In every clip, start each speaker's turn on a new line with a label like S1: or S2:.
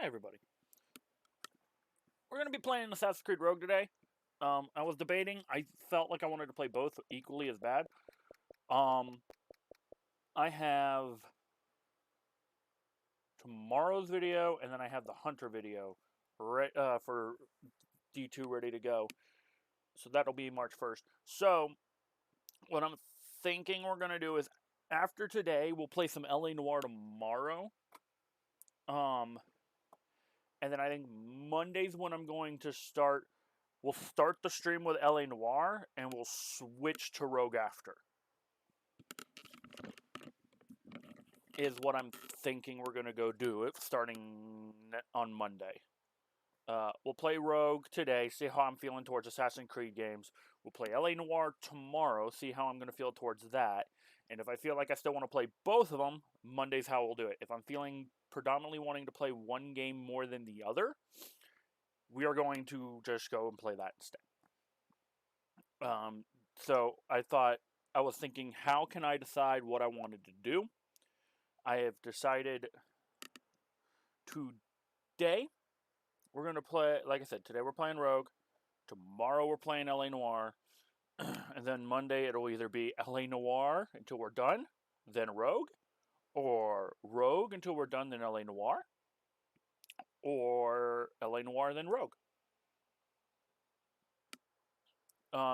S1: Hi, everybody. We're going to be playing Assassin's Creed Rogue today. I was debating. I felt like I wanted to play both equally as bad. I have tomorrow's video, and then I have the Hunter video for D2 ready to go. So that'll be March 1st. So what I'm thinking we're going to do is after today, we'll play some LA Noire tomorrow. And then I think Monday's when I'm going to start. We'll start the stream with LA Noire, and we'll switch to Rogue after. Is what I'm thinking we're going to go do it starting on Monday. We'll play Rogue today, see how I'm feeling towards Assassin's Creed games. We'll play LA Noire tomorrow, see how I'm going to feel towards that. And if I feel like I still want to play both of them, Monday's how we'll do it. If I'm feeling predominantly wanting to play one game more than the other, we are going to just go and play that instead. So I was thinking, how can I decide what I wanted to do? I have decided today we're going to play, like I said, today we're playing Rogue. Tomorrow we're playing LA Noire. And then Monday it'll either be LA Noire until we're done, then Rogue. Or Rogue until we're done, then LA Noire. Or LA Noire, then Rogue.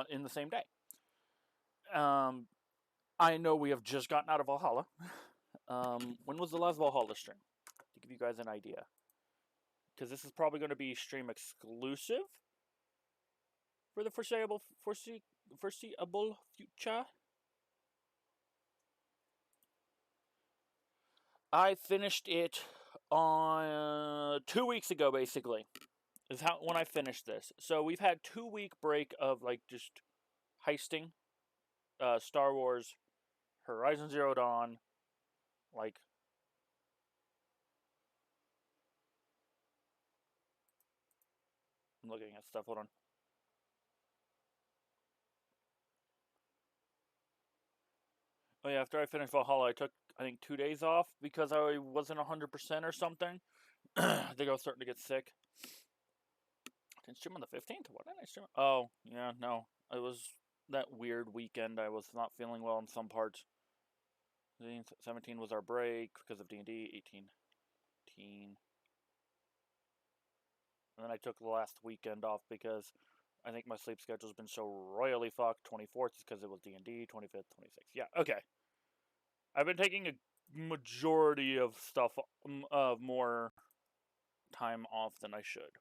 S1: In the same day. I know we have just gotten out of Valhalla. When was the last Valhalla stream? To give you guys an idea. Because this is probably going to be stream exclusive for the foreseeable future. I finished it on 2 weeks ago, basically. Is when I finished this. So we've had 2-week break of like just heisting. Star Wars, Horizon Zero Dawn, like. I'm looking at stuff. Hold on. Oh yeah, after I finished Valhalla, I took, I think, 2 days off because I wasn't 100% or something. I think I was starting to get sick. I didn't stream on the 15th? What did I stream? Oh, yeah, no. It was that weird weekend. I was not feeling well in some parts. 17 was our break because of D&D. 18. And then I took the last weekend off because I think my sleep schedule's been so royally fucked. 24th is because it was D&D. 25th, 26th. Yeah, okay. I've been taking a majority of stuff of more time off than I should.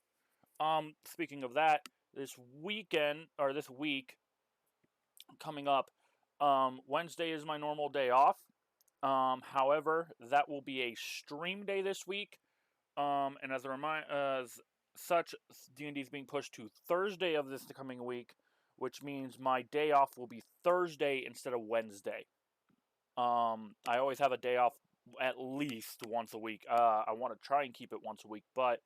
S1: Speaking of that, this weekend or this week coming up, Wednesday is my normal day off. However, that will be a stream day this week. And as such, D&D is being pushed to Thursday of this coming week, which means my day off will be Thursday instead of Wednesday. I always have a day off at least once a week. I want to try and keep it once a week, but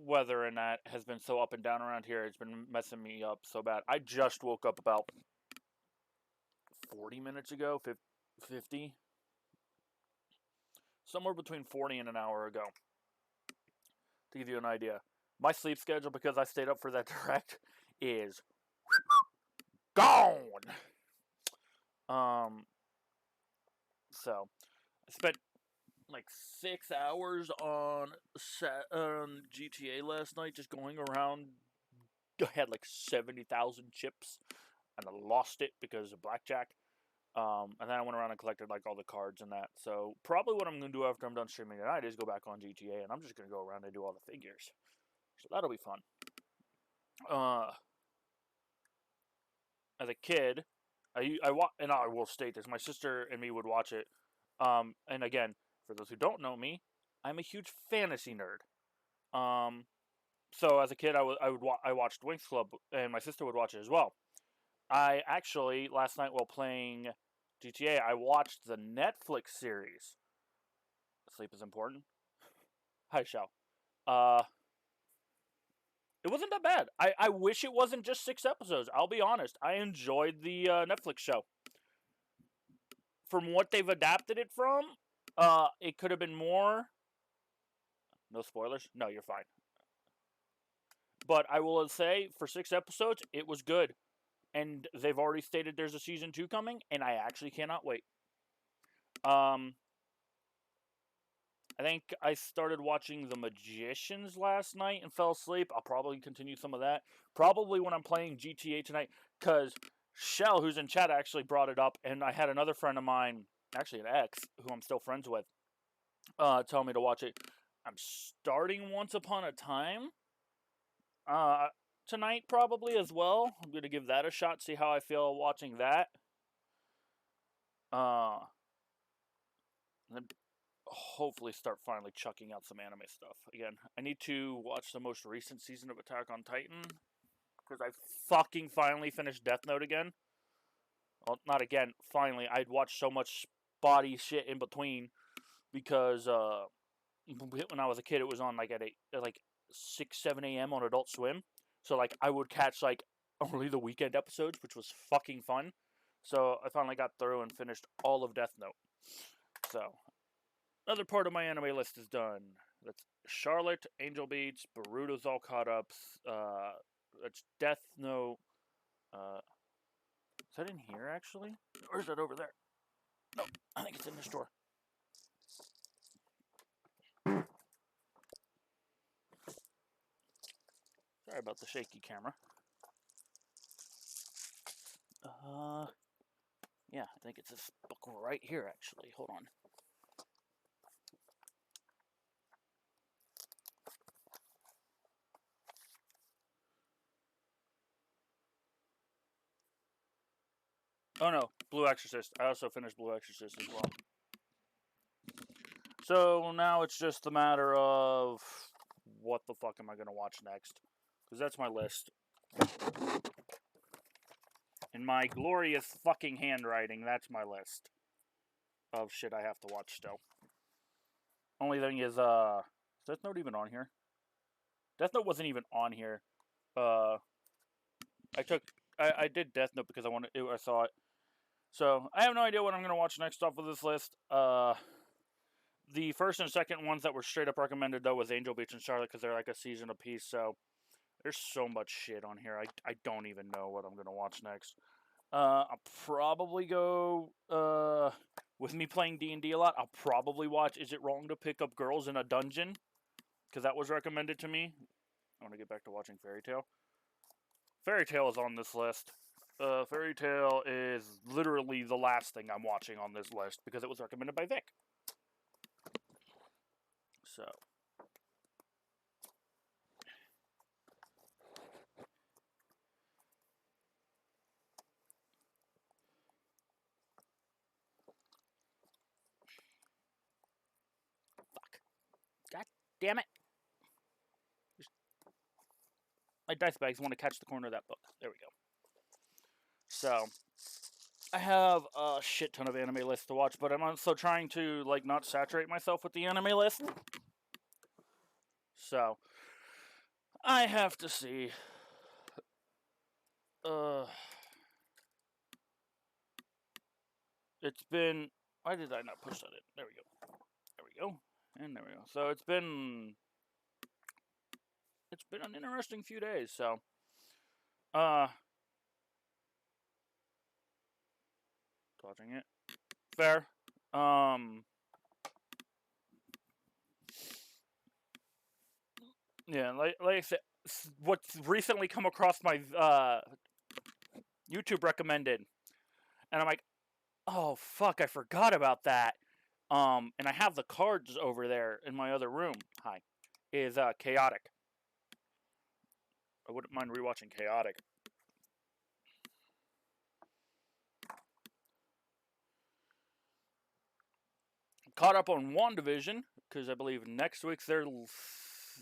S1: weather and that has been so up and down around here, it's been messing me up so bad. I just woke up about 40 minutes ago, 50. Somewhere between 40 and an hour ago. To give you an idea. My sleep schedule, because I stayed up for that direct, is gone! So, I spent like 6 hours on GTA last night, just going around. I had like 70,000 chips, and I lost it because of blackjack. And then I went around and collected like all the cards and that. So probably what I'm going to do after I'm done streaming tonight is go back on GTA, and I'm just going to go around and do all the figures. So that'll be fun. As a kid, I will state this, my sister and me would watch it. And again, for those who don't know me, I'm a huge fantasy nerd. So as a kid, I watched Winx Club, and my sister would watch it as well. I actually, last night while playing GTA, I watched the Netflix series. Sleep is important. Hi, Shao. It wasn't that bad. I wish it wasn't just 6 episodes. I'll be honest. I enjoyed the Netflix show. From what they've adapted it from, it could have been more. No spoilers? No, you're fine. But I will say, for 6 episodes, it was good. And they've already stated there's a season 2 coming, and I actually cannot wait. I think I started watching The Magicians last night and fell asleep. I'll probably continue some of that. Probably when I'm playing GTA tonight, because Shell, who's in chat, actually brought it up, and I had another friend of mine, actually an ex, who I'm still friends with, tell me to watch it. I'm starting Once Upon a Time tonight, probably, as well. I'm going to give that a shot, see how I feel watching that. And then hopefully start finally chucking out some anime stuff. Again, I need to watch the most recent season of Attack on Titan, because I fucking finally finished Death Note again. Well, not again, finally. I'd watched so much spotty shit in between, because when I was a kid, it was on like at 6, 7 a.m. on Adult Swim. So like I would catch like only the weekend episodes, which was fucking fun. So I finally got through and finished all of Death Note. So another part of my anime list is done. That's Charlotte, Angel Beats, Boruto's all caught up. That's Death Note. Is that in here actually? Or is that over there? No, I think it's in this drawer. Sorry about the shaky camera. Yeah, I think it's this book right here actually. Hold on. Oh no, Blue Exorcist. I also finished Blue Exorcist as well. So now it's just a matter of what the fuck am I going to watch next? Because that's my list. In my glorious fucking handwriting, that's my list of shit I have to watch still. Only thing is Death Note even on here? Death Note wasn't even on here. I did Death Note because I saw it. So I have no idea what I'm gonna watch next off of this list. The first and second ones that were straight up recommended though was Angel Beats and Charlotte, because they're like a season apiece. So there's so much shit on here. I don't even know what I'm gonna watch next. I'll probably go with me playing D&D a lot. I'll probably watch Is It Wrong to Pick Up Girls in a Dungeon, because that was recommended to me. I want to get back to watching Fairy Tail. Fairy Tail is on this list. Fairy Tail is literally the last thing I'm watching on this list because it was recommended by Vic. So. Fuck. God damn it. My dice bags want to catch the corner of that book. There we go. So, I have a shit ton of anime lists to watch, but I'm also trying to, like, not saturate myself with the anime list. So, I have to see. It's been... Why did I not push that in? There we go. There we go. And there we go. So, it's been an interesting few days, so... Dodging it. Fair. Yeah, like I said, what's recently come across my YouTube recommended, and I'm like, oh fuck, I forgot about that. And I have the cards over there in my other room. Hi, is Chaotic. I wouldn't mind rewatching Chaotic. Caught up on WandaVision, because I believe next week's their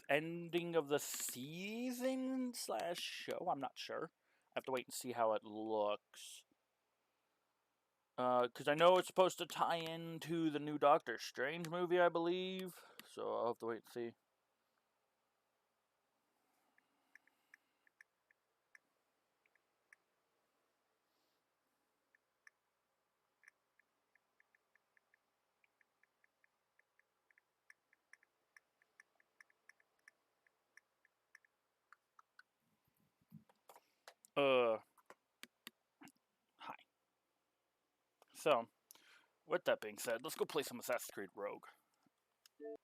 S1: ending of the season / show. I'm not sure. I have to wait and see how it looks. Because I know it's supposed to tie into the new Doctor Strange movie, I believe. So I'll have to wait and see. So, with that being said, let's go play some Assassin's Creed Rogue. Okay.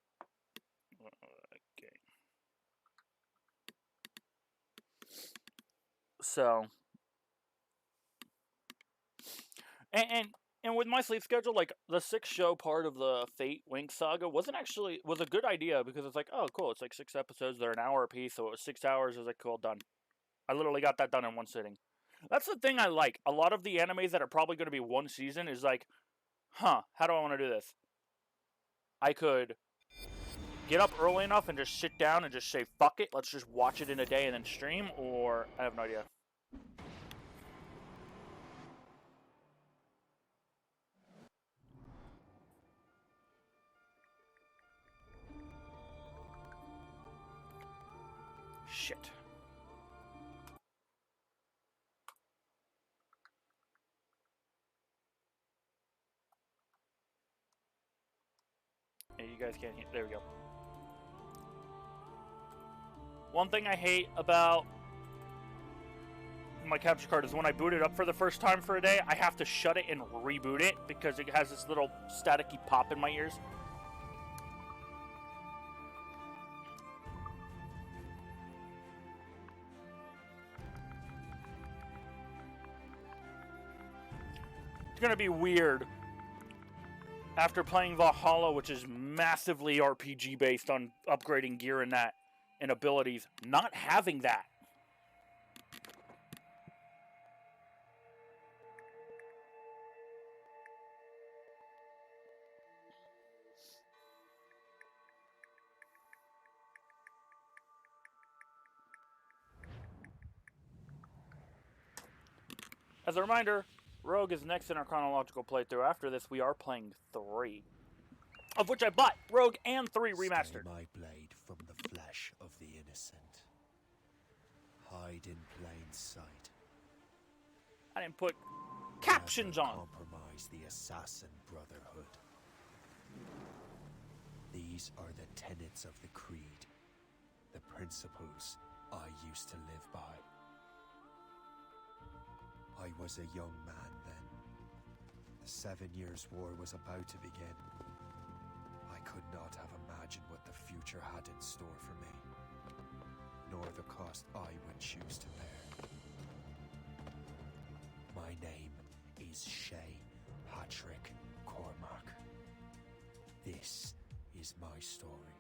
S1: So, and with my sleep schedule, like the 6-show part of the Fate Winx saga was a good idea because it's like, oh cool, it's like 6 episodes, they're an hour a piece, so it was 6 hours. I was like, cool, done. I literally got that done in one sitting. That's the thing I like. A lot of the animes that are probably going to be one season is like, how do I want to do this? I could get up early enough and just sit down and just say, fuck it, let's just watch it in a day and then stream, or I have no idea. Shit. Hey, you guys can't hear. There we go. One thing I hate about my capture card is when I boot it up for the first time for a day, I have to shut it and reboot it because it has this little staticky pop in my ears. It's gonna be weird after playing Valhalla, which is massively RPG based on upgrading gear and that and abilities, not having that. As a reminder, Rogue is next in our chronological playthrough. After this, we are playing 3. Of which I bought Rogue and 3 remastered.
S2: Stay my blade from the flesh of the innocent. Hide in plain sight.
S1: I didn't put captions
S2: Never
S1: on.
S2: Compromise the assassin brotherhood. These are the tenets of the creed, the principles I used to live by. I was a young man then. The 7 Years' War was about to begin. I could not have imagined what the future had in store for me, nor the cost I would choose to bear. My name is Shay Patrick Cormac. This is my story.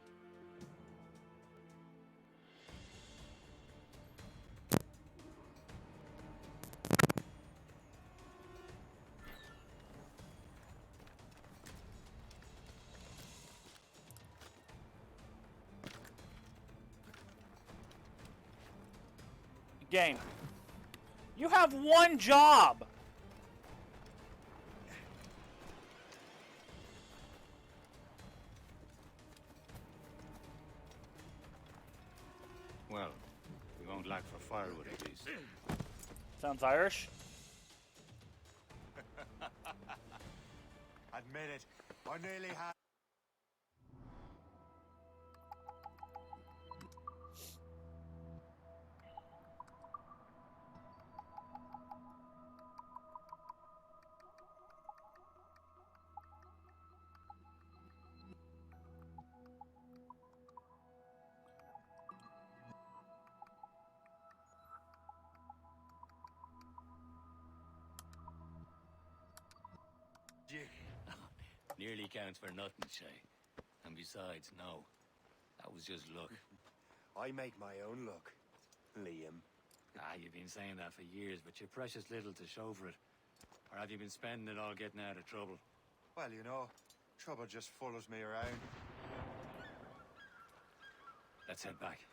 S1: Game. You have one job.
S3: Well, we won't lack for firewood at least.
S1: Sounds Irish.
S2: Admit it, I nearly had.
S3: Nearly counts for nothing, Shay. And besides, no. That was just luck.
S2: I make my own luck, Liam.
S3: You've been saying that for years, but you're precious little to show for it. Or have you been spending it all getting out of trouble?
S2: Well, you know, trouble just follows me around.
S3: Let's head back.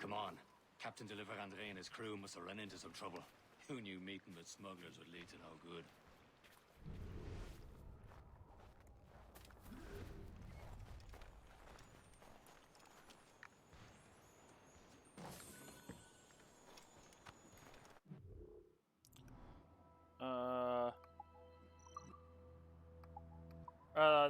S3: Come on. Captain Deliver Andre and his crew must have run into some trouble. Who knew meeting with smugglers would lead to no good?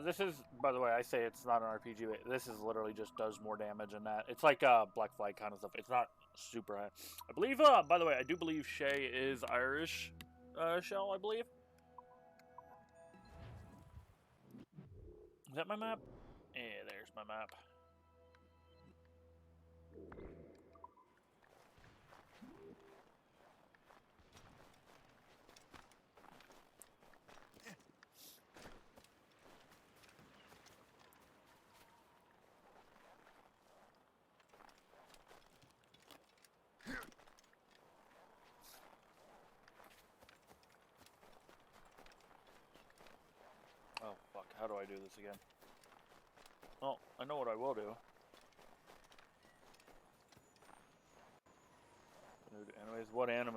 S1: This is, by the way, I say it's not an RPG. But this is literally just does more damage than that. It's like Black Flag kind of stuff. It's not super high. I believe. By the way, I do believe Shay is Irish. Shell, I believe. Is that my map? Yeah, there's my map. Oh, fuck. How do I do this again? Well, I know what I will do. Anyways, what anime?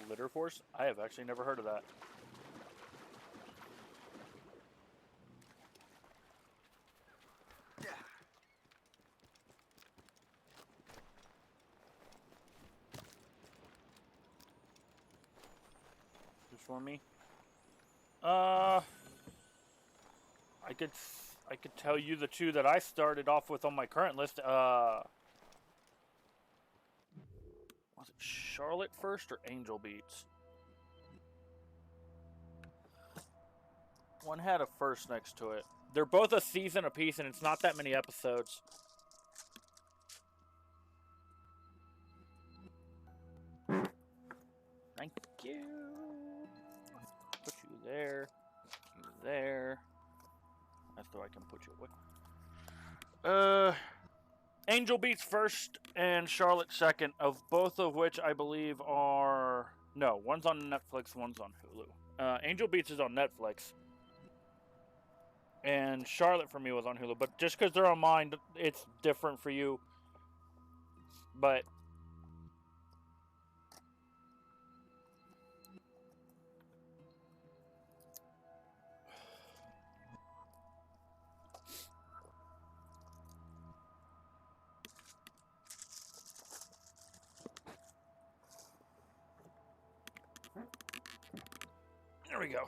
S1: Glitter Force? I have actually never heard of that. Just for me? I could tell you the two that I started off with on my current list. Was it Charlotte first or Angel Beats? One had a first next to it. They're both a season apiece, and it's not that many episodes. Thank you. Put you there. You there. That's so I can put you away. Angel Beats first and Charlotte second, of both of which I believe are... No, one's on Netflix, one's on Hulu. Angel Beats is on Netflix. And Charlotte for me was on Hulu. But just because they're on mine, it's different for you. But... There we go.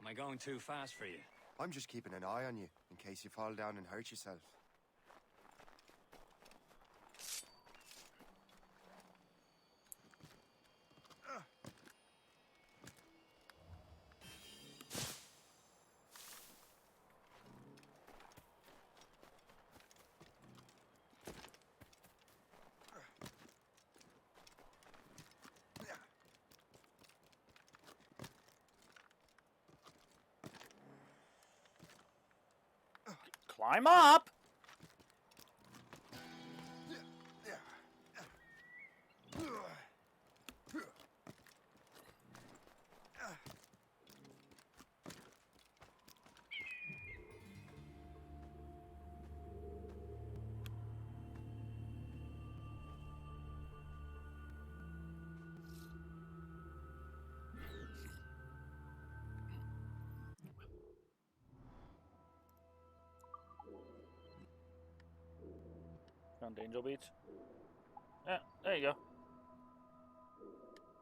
S3: Am I going too fast for you?
S2: I'm just keeping an eye on you, in case you fall down and hurt yourself.
S1: Climb up! Found Angel Beats. Yeah, there you go.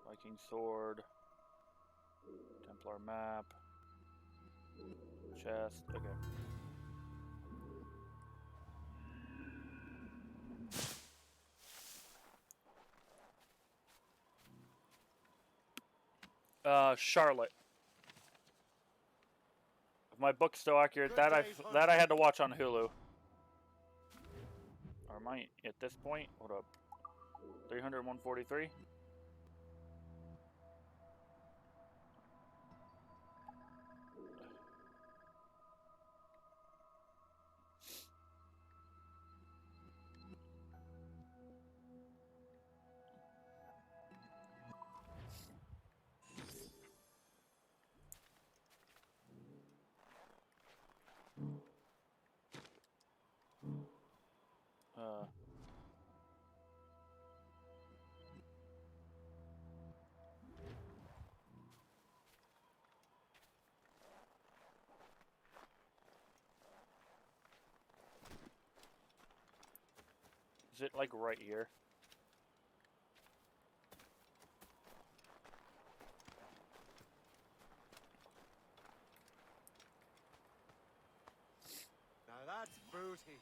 S1: Viking Sword. Templar Map. Chest. Okay. Charlotte. If my book's still accurate, that I had to watch on Hulu. Or am I at this point? Hold up. 300, 143? Is it like right here?
S2: Now that's booty.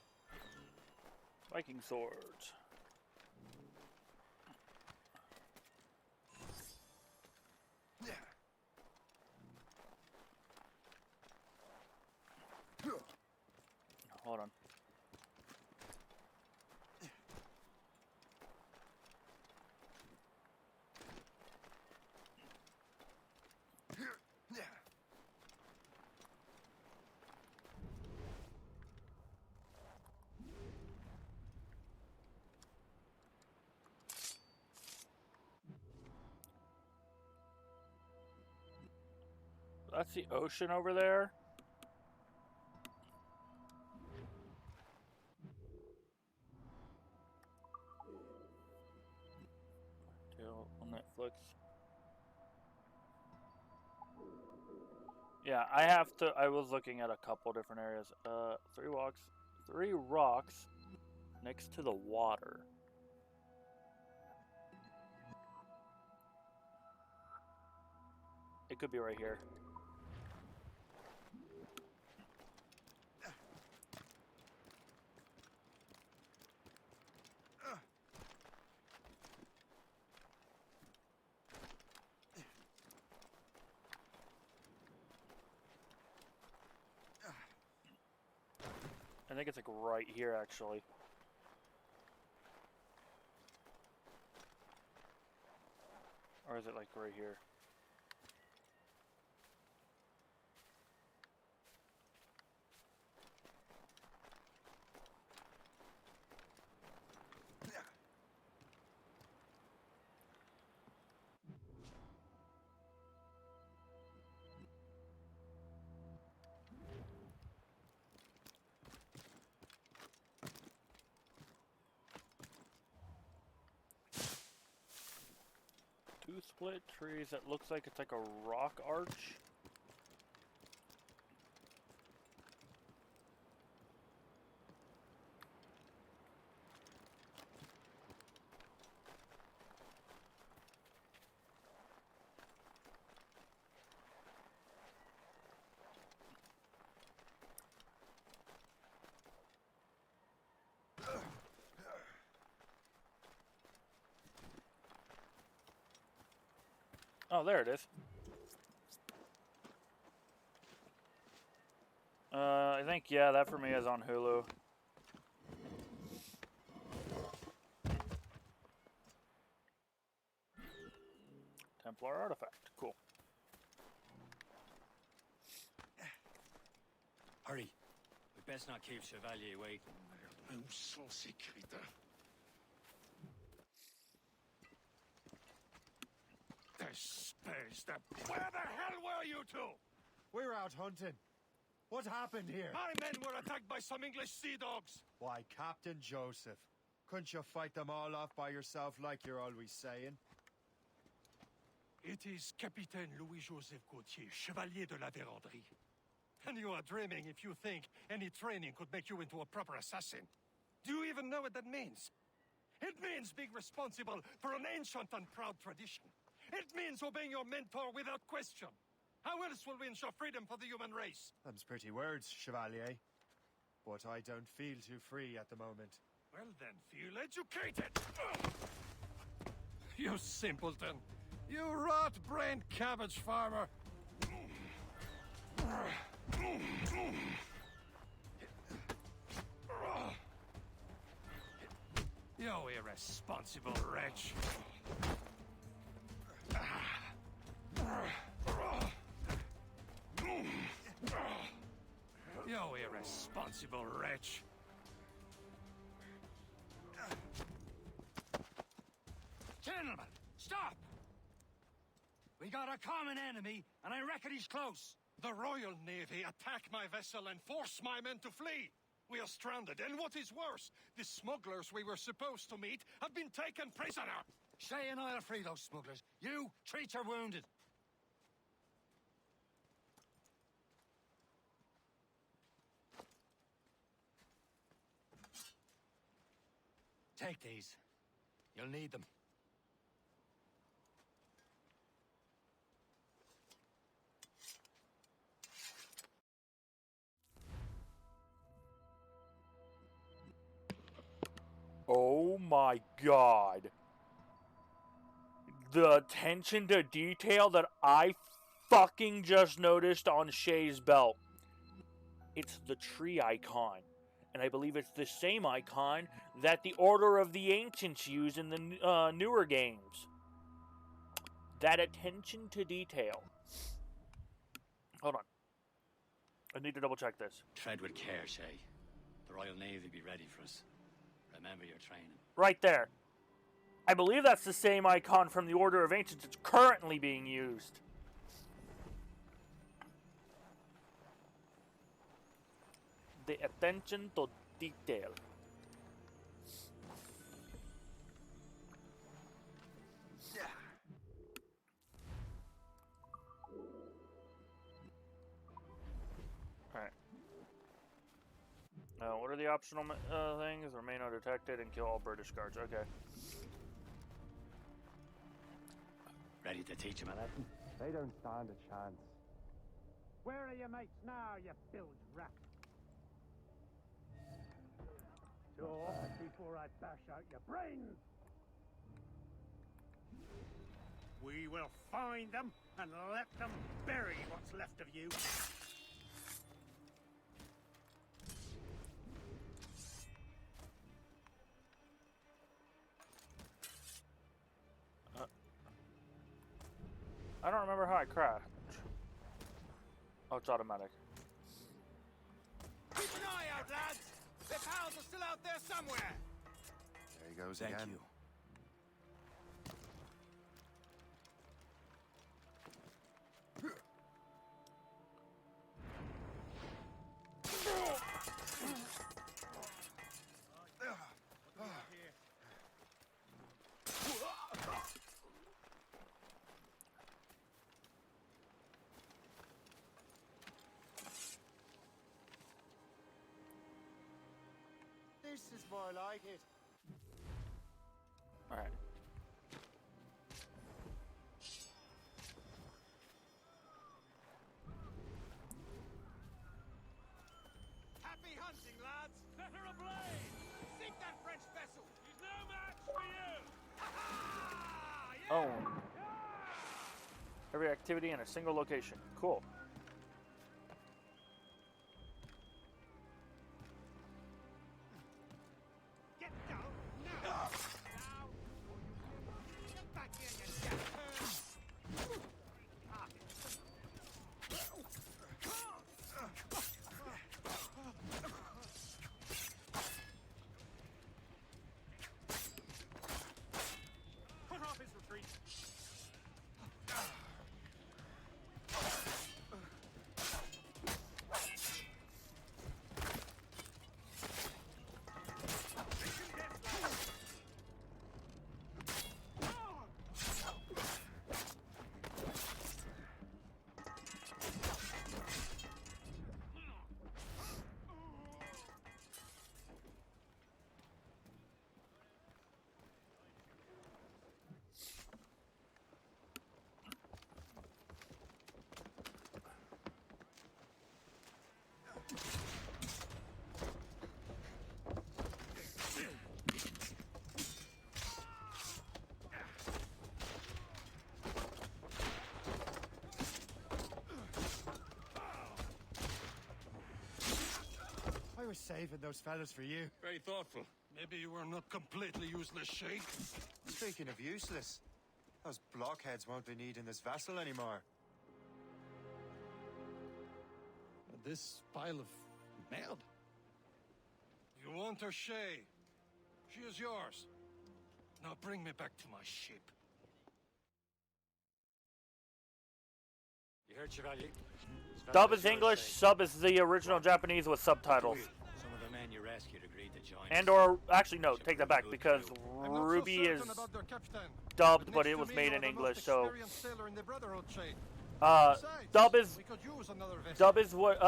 S1: Viking swords. Hold on. That's the ocean over there. On Netflix. Yeah, I was looking at a couple different areas. 3 rocks next to the water. It could be right here. I think it's like right here, actually. Or is it like right here? Two split trees that looks like it's like a rock arch. Oh, there it is. I think, yeah, that for me is on Hulu. Templar artifact. Cool.
S3: Hurry. We best not keep Chevalier waiting.
S4: Où sont ces crétins? Where the hell were you two?
S2: We're out hunting. What happened here?
S4: My men were attacked by some English sea dogs.
S2: Why, Captain Joseph, couldn't you fight them all off by yourself like you're always saying?
S4: It is Capitaine Louis-Joseph Gauthier, Chevalier de la Vérendrye. And you are dreaming if you think any training could make you into a proper assassin. Do you even know what that means? It means being responsible for an ancient and proud tradition. It means obeying your mentor without question. How else will we ensure freedom for the human race?
S2: Them's pretty words, Chevalier. But I don't feel too free at the moment.
S4: Well then, feel educated! You simpleton! You rot-brained cabbage farmer! You irresponsible wretch! You irresponsible wretch!
S3: Gentlemen, stop! We got a common enemy, and I reckon he's close.
S4: The Royal Navy attacked my vessel and forced my men to flee. We are stranded, and what is worse, the smugglers we were supposed to meet have been taken prisoner.
S3: Shay and I'll free those smugglers. You treat your wounded. Take these. You'll need them.
S1: Oh my god. The attention to detail that I fucking just noticed on Shay's belt. It's the tree icon. And I believe it's the same icon that the Order of the Ancients use in the newer games. That attention to detail. Hold on. I need to double check this.
S3: Tread with care, Shay. The Royal Navy be ready for us. Remember your training.
S1: Right there. I believe that's the same icon from the Order of Ancients that's currently being used. The attention to detail. Alright. What are the optional things? Remain undetected and kill all British guards. Okay.
S3: Ready to teach him a lesson?
S2: They don't stand a chance.
S5: Where are your mates now, you bilge rat? Talk before I bash out your brains! We will find them and let them bury what's left of you.
S1: I don't remember how I crashed. Oh, it's automatic.
S6: Keep an eye out, lads! Their pals are still out there somewhere!
S2: There he goes
S3: Thank
S2: again.
S3: you.
S6: This is more like it.
S1: Alright.
S6: Happy hunting, lads! Set her ablaze! Sink that French vessel! He's no match for you! Ha-ha! Yeah!
S1: Oh. Every activity in a single location. Cool.
S6: Get down now! Now! Get back here, you damn turd! Put off his retreat!
S2: I was saving those fellas for you.
S4: Very thoughtful. Maybe you were not completely useless, Sheik.
S2: Speaking of useless, those blockheads won't be needing this vessel anymore.
S4: This pile of meld? You want her, Shay? She is yours. Now bring me back to my ship.
S3: You heard, Chevalier?
S1: Dub is English, sub is the original Japanese with subtitles.
S3: Some of the men you rescued agreed to join
S1: And
S3: us.
S1: or, actually no, take that back, because
S4: I'm not
S1: Ruby
S4: so
S1: is
S4: certain about their captain,
S1: dubbed, but
S4: next
S1: it
S4: to
S1: was
S4: me
S1: made
S4: you
S1: in
S4: are the most
S1: English, so...
S4: experienced sailor in the Brotherhood, Sheik.
S1: Dub is
S4: Besides, we could use another vessel.
S1: dub is what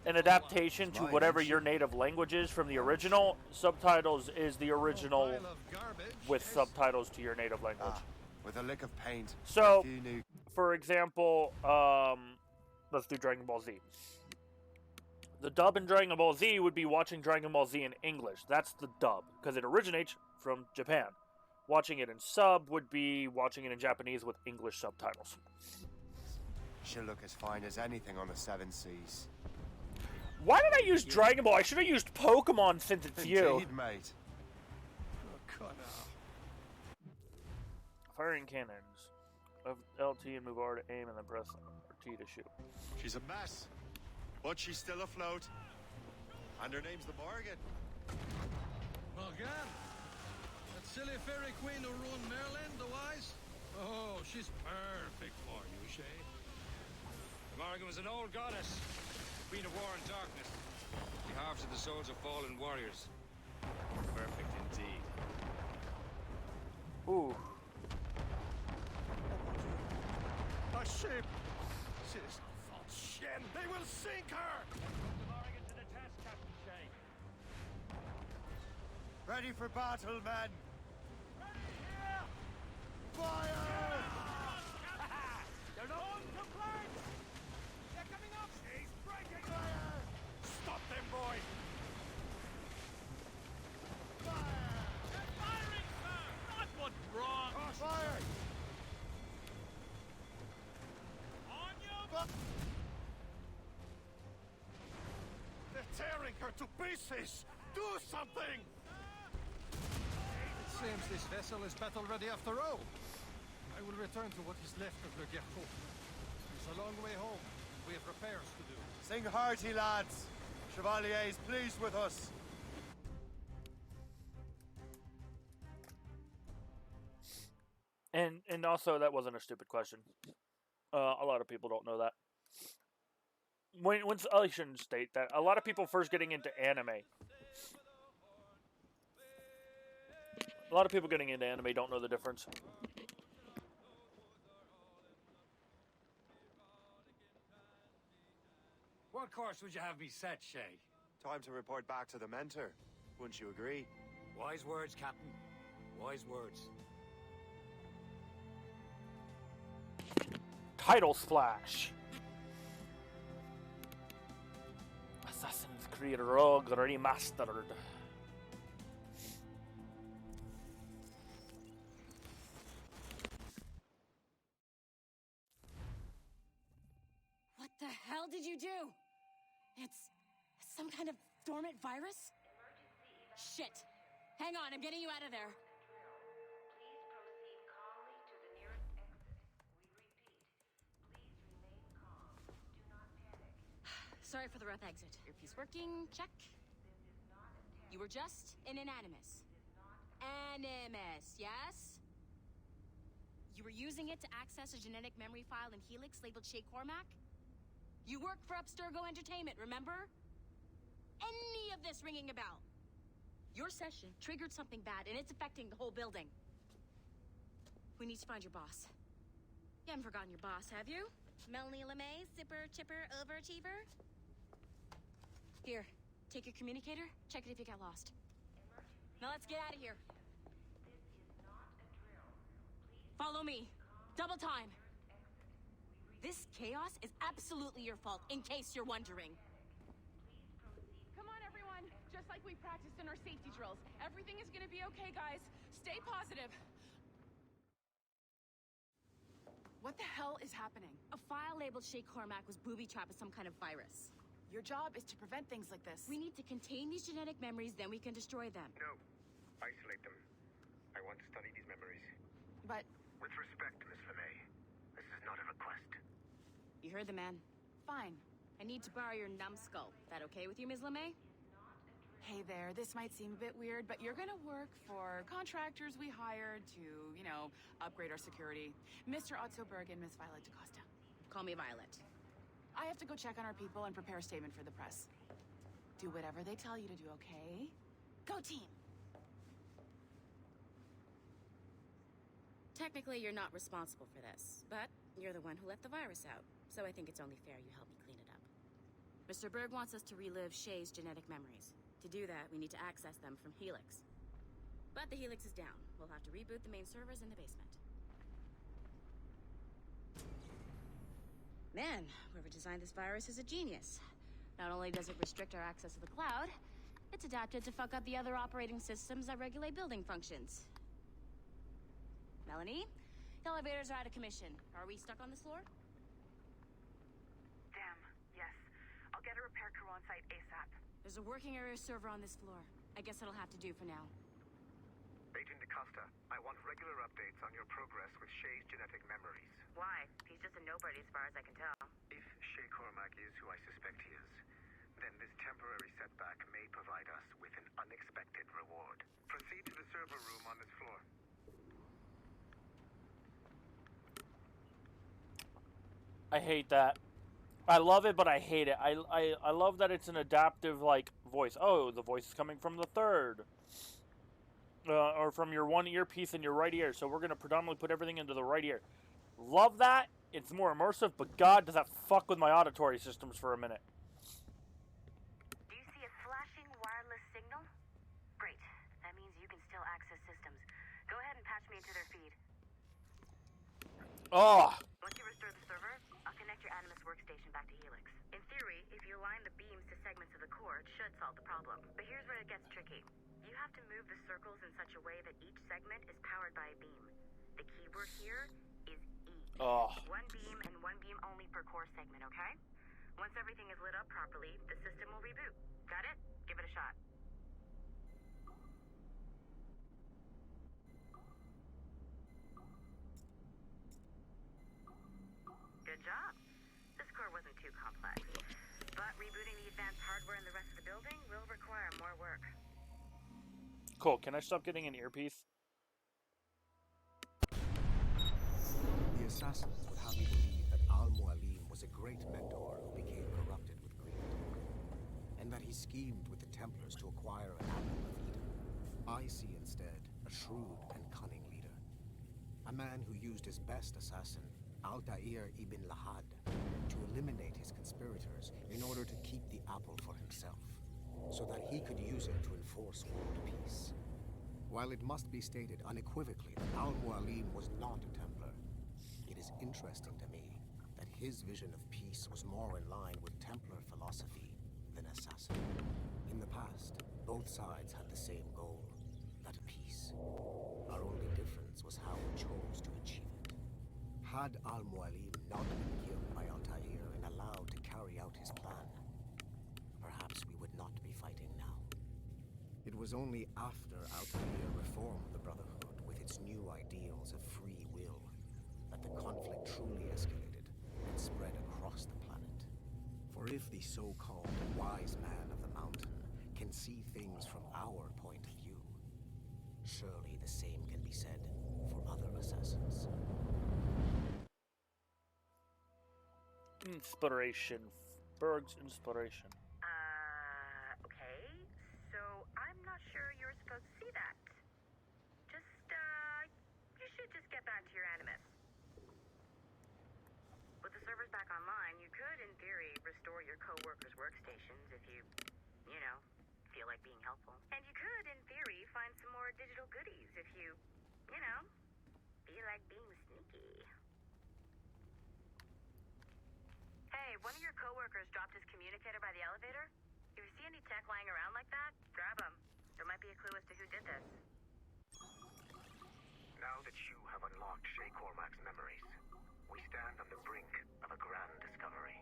S1: an adaptation to whatever your native language is from the original. Subtitles is the original with subtitles to your native language.
S2: With a lick of paint.
S1: So, for example, let's do Dragon Ball Z. The dub in Dragon Ball Z would be watching Dragon Ball Z in English. That's the dub, because it originates from Japan. Watching it in sub would be watching it in Japanese with English subtitles.
S2: She'll look as fine as anything on the Seven Seas.
S1: Why did I use Dragon Ball? I should have used Pokemon since it's you.
S2: Indeed, mate.
S1: Firing cannons. LT and move R to aim and then press T to shoot.
S7: She's a mess, but she's still afloat. And her name's the Morgan.
S8: Morgan? That silly fairy queen who ruined Merlin, the wise? Oh, she's perfect for you, Shay.
S6: Morgan was an old goddess, queen of war and darkness. She harvested the souls of fallen warriors. Perfect indeed.
S1: Ooh.
S4: A ship! She is no false Shen! They will sink her!
S6: Morgan to the task, Captain Shay.
S2: Ready for battle, men! Fire!
S6: They're not complaint! They're coming up! She's breaking!
S4: Fire! Stop them, boy! Fire!
S6: They're firing, sir! Not what's wrong!
S2: Fire!
S6: On your...
S4: They're tearing her to pieces! Do something!
S8: It seems this vessel is battle ready after all. I will return to what is left of the Gerfaut. It's a long way home. We have repairs to do.
S2: Sing hearty, lads. Chevalier is pleased with us.
S1: And also, that wasn't a stupid question. A lot of people don't know that. I shouldn't state that. A lot of people first getting into anime. A lot of people getting into anime don't know the difference.
S3: What course would you have me set, Shay?
S2: Time to report back to the mentor. Wouldn't you agree?
S3: Wise words, Captain. Wise words.
S1: Title Splash. Assassin's Creed Rogue Remastered.
S9: What the hell did you do? It's some kind of dormant virus? Shit. Hang on, I'm getting you out of there.
S10: Please proceed calmly to the nearest exit. We repeat, please remain calm. Do not panic.
S9: Sorry for the rough exit. Earpiece working, check. You were just an animus. Animus, yes? You were using it to access a genetic memory file in Helix labeled Shay Cormac? You work for Abstergo Entertainment, remember? Any of this ringing a bell? Your session triggered something bad, and it's affecting the whole building. We need to find your boss. You haven't forgotten your boss, have you? Melanie LeMay, zipper, chipper, overachiever? Here, take your communicator, check it if you got lost. Now let's get out of here. Follow me. Double time. This chaos is absolutely your fault, in case you're wondering.
S11: Come on, everyone. Just like we practiced in our safety drills. Everything is gonna be okay, guys. Stay positive. What the hell is happening?
S9: A file labeled Shay Cormac was booby-trapped with some kind of virus.
S11: Your job is to prevent things like this.
S9: We need to contain these genetic memories, then we can destroy them.
S12: No. Isolate them. I want to study these memories.
S11: But...
S12: With respect, Miss LeMay, this is not a request.
S9: You heard the man.
S11: Fine.
S9: I need to borrow your numbskull. That okay with you, Ms. LeMay?
S11: Hey there, this might seem a bit weird, but you're gonna work for contractors we hired to, you know, upgrade our security. Mr. Otto Berg and Miss Violet DaCosta.
S9: Call me Violet.
S11: I have to go check on our people and prepare a statement for the press. Do whatever they tell you to do, okay? Go team!
S9: Technically, you're not responsible for this, but you're the one who let the virus out. So I think it's only fair you help me clean it up. Mr. Berg wants us to relive Shay's genetic memories. To do that, we need to access them from Helix. But the Helix is down. We'll have to reboot the main servers in the basement. Man, whoever designed this virus is a genius. Not only does it restrict our access to the cloud, it's adapted to fuck up the other operating systems that regulate building functions. Melanie? The elevators are out of commission. Are we stuck on this floor?
S11: Damn, yes. I'll get a repair crew on site ASAP.
S9: There's a working area server on this floor. I guess it'll have to do for now.
S12: Agent DaCosta, I want regular updates on your progress with Shay's genetic memories.
S11: Why? He's just a nobody as far as I can tell.
S12: If Shay Cormac is who I suspect he is, then this temporary setback may provide us with an unexpected reward. Proceed to the server room on this floor.
S1: I hate that. I love it, but I hate it. I love that it's an adaptive, like, voice. Oh, the voice is coming from the third. Or from your one earpiece in your right ear. So we're going to predominantly put everything into the right ear. Love that. It's more immersive, but God, does that fuck with my auditory systems for a minute.
S11: Do you see a flashing wireless signal? Great. That means you can still access systems. Go ahead and patch me into their feed.
S1: Oh!
S11: Once you restore the server, I'll connect your Animus workstation back to Helix. In theory, if you align the beams to segments of the core, it should solve the problem. But here's where it gets tricky. You have to move the circles in such a way that each segment is powered by a beam. The keyword here is E.
S1: Oh.
S11: One beam and one beam only per core segment, okay? Once everything is lit up properly, the system will reboot. Got it? Give it a shot. Good job. This core wasn't too complex. But rebooting the advanced hardware in the rest of the building will require more work.
S1: Cool. Can I stop getting an earpiece?
S13: The assassins would have you believe that Al-Mualim was a great mentor who became corrupted with greed, and that he schemed with the Templars to acquire an apple of Eden. I see instead a shrewd and cunning leader, a man who used his best assassin, Altair ibn Lahad, to eliminate his conspirators in order to keep the apple for himself, so that he could use it to enforce world peace. While it must be stated unequivocally that Al-Mualim was not a Templar, it is interesting to me that his vision of peace was more in line with Templar philosophy than assassin. In the past, both sides had the same goal, that of peace. Our only difference was how we chose to achieve it. Had Al-Mualim not been killed by Altair and allowed to carry out his plan, perhaps we would not be fighting now. It was only after Altair reformed the Brotherhood with its new ideals of free will that the conflict truly escalated and spread across the planet. For if the so-called wise man of the mountain can see things from our point of view, surely the same can be said for other assassins.
S1: Inspiration. Berg's inspiration.
S11: Okay. So I'm not sure you're supposed to see that. You should just get back to your Animus. With the servers back online, you could, in theory, restore your co-workers' workstations if you feel like being helpful. And you could, in theory, find some more digital goodies if you feel like being sneaky. Hey, one of your co-workers dropped his communicator by the elevator. If you see any tech lying around like that, grab them. There might be a clue as to who did this.
S12: Now that you have unlocked Shay Cormac's memories, we stand on the brink of a grand discovery.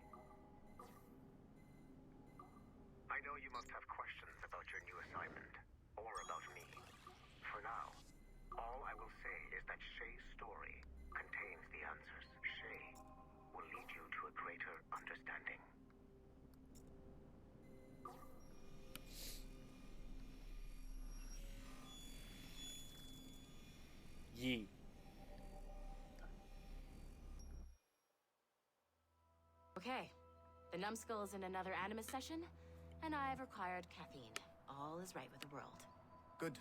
S12: I know you must have questions about your new assignment, or about me. For now, all I will say is that Shay's story contains the answers. Shay will lead you to a greater understanding.
S1: Yee.
S9: Okay. The numbskull is in another Animus session, and I've required caffeine. All is right with the world.
S13: Good.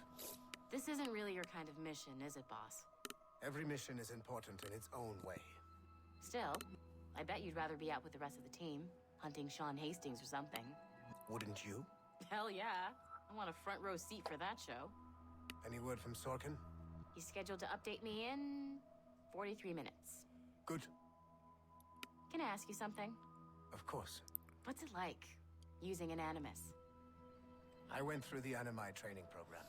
S9: This isn't really your kind of mission, is it, boss?
S13: Every mission is important in its own way.
S9: Still, I bet you'd rather be out with the rest of the team. Hunting Sean Hastings or something.
S13: Wouldn't you?
S9: Hell yeah. I want a front row seat for that show.
S13: Any word from Sorkin?
S9: He's scheduled to update me in 43 minutes.
S13: Good.
S9: Can I ask you something?
S13: Of course.
S9: What's it like, using an animus?
S13: I went through the Animi training program.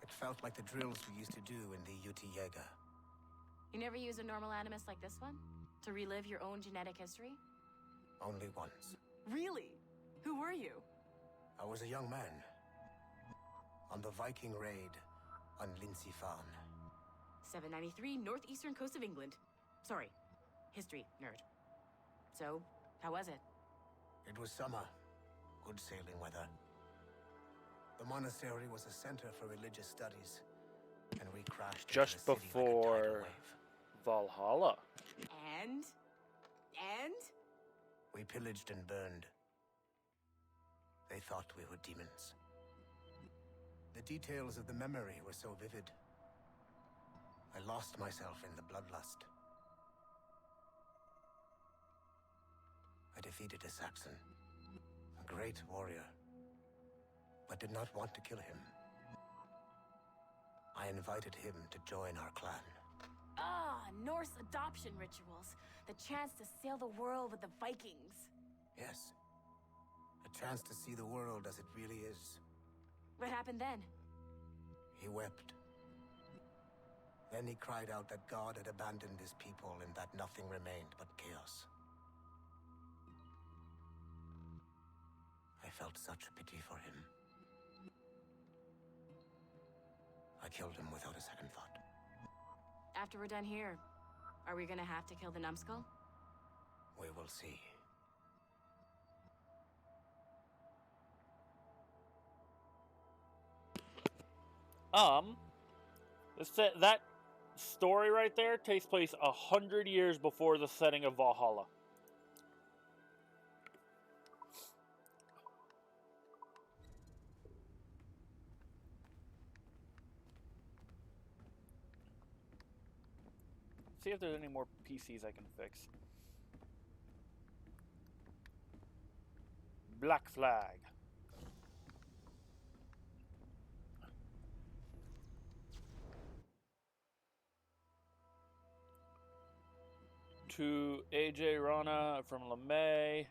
S13: It felt like the drills we used to do in the UT Jaeger.
S9: You never use a normal animus like this one? To relive your own genetic history?
S13: Only once.
S9: Really? Who were you?
S13: I was a young man. On the Viking raid on Lindsey Farm.
S9: 793, northeastern coast of England. Sorry, history nerd. So, how was it?
S13: It was summer. Good sailing weather. The monastery was a center for religious studies, and we crashed
S1: just
S13: into the city like a tidal
S1: before
S13: wave.
S1: Valhalla.
S9: And?
S13: We pillaged and burned. They thought we were demons. The details of the memory were so vivid. I lost myself in the bloodlust. I defeated a Saxon, a great warrior, but did not want to kill him. I invited him to join our clan.
S9: Ah, Norse adoption rituals. The chance to sail the world with the Vikings.
S13: Yes. A chance to see the world as it really is.
S9: What happened then?
S13: He wept. Then he cried out that God had abandoned his people and that nothing remained but chaos. I felt such pity for him. I killed him without a second thought.
S9: After we're done here, are we gonna have to kill the numbskull?
S13: We will see.
S1: That story right there takes place 100 years before the setting of Valhalla. See if there's any more PCs I can fix. Black Flag. To AJ Rana from LeMay.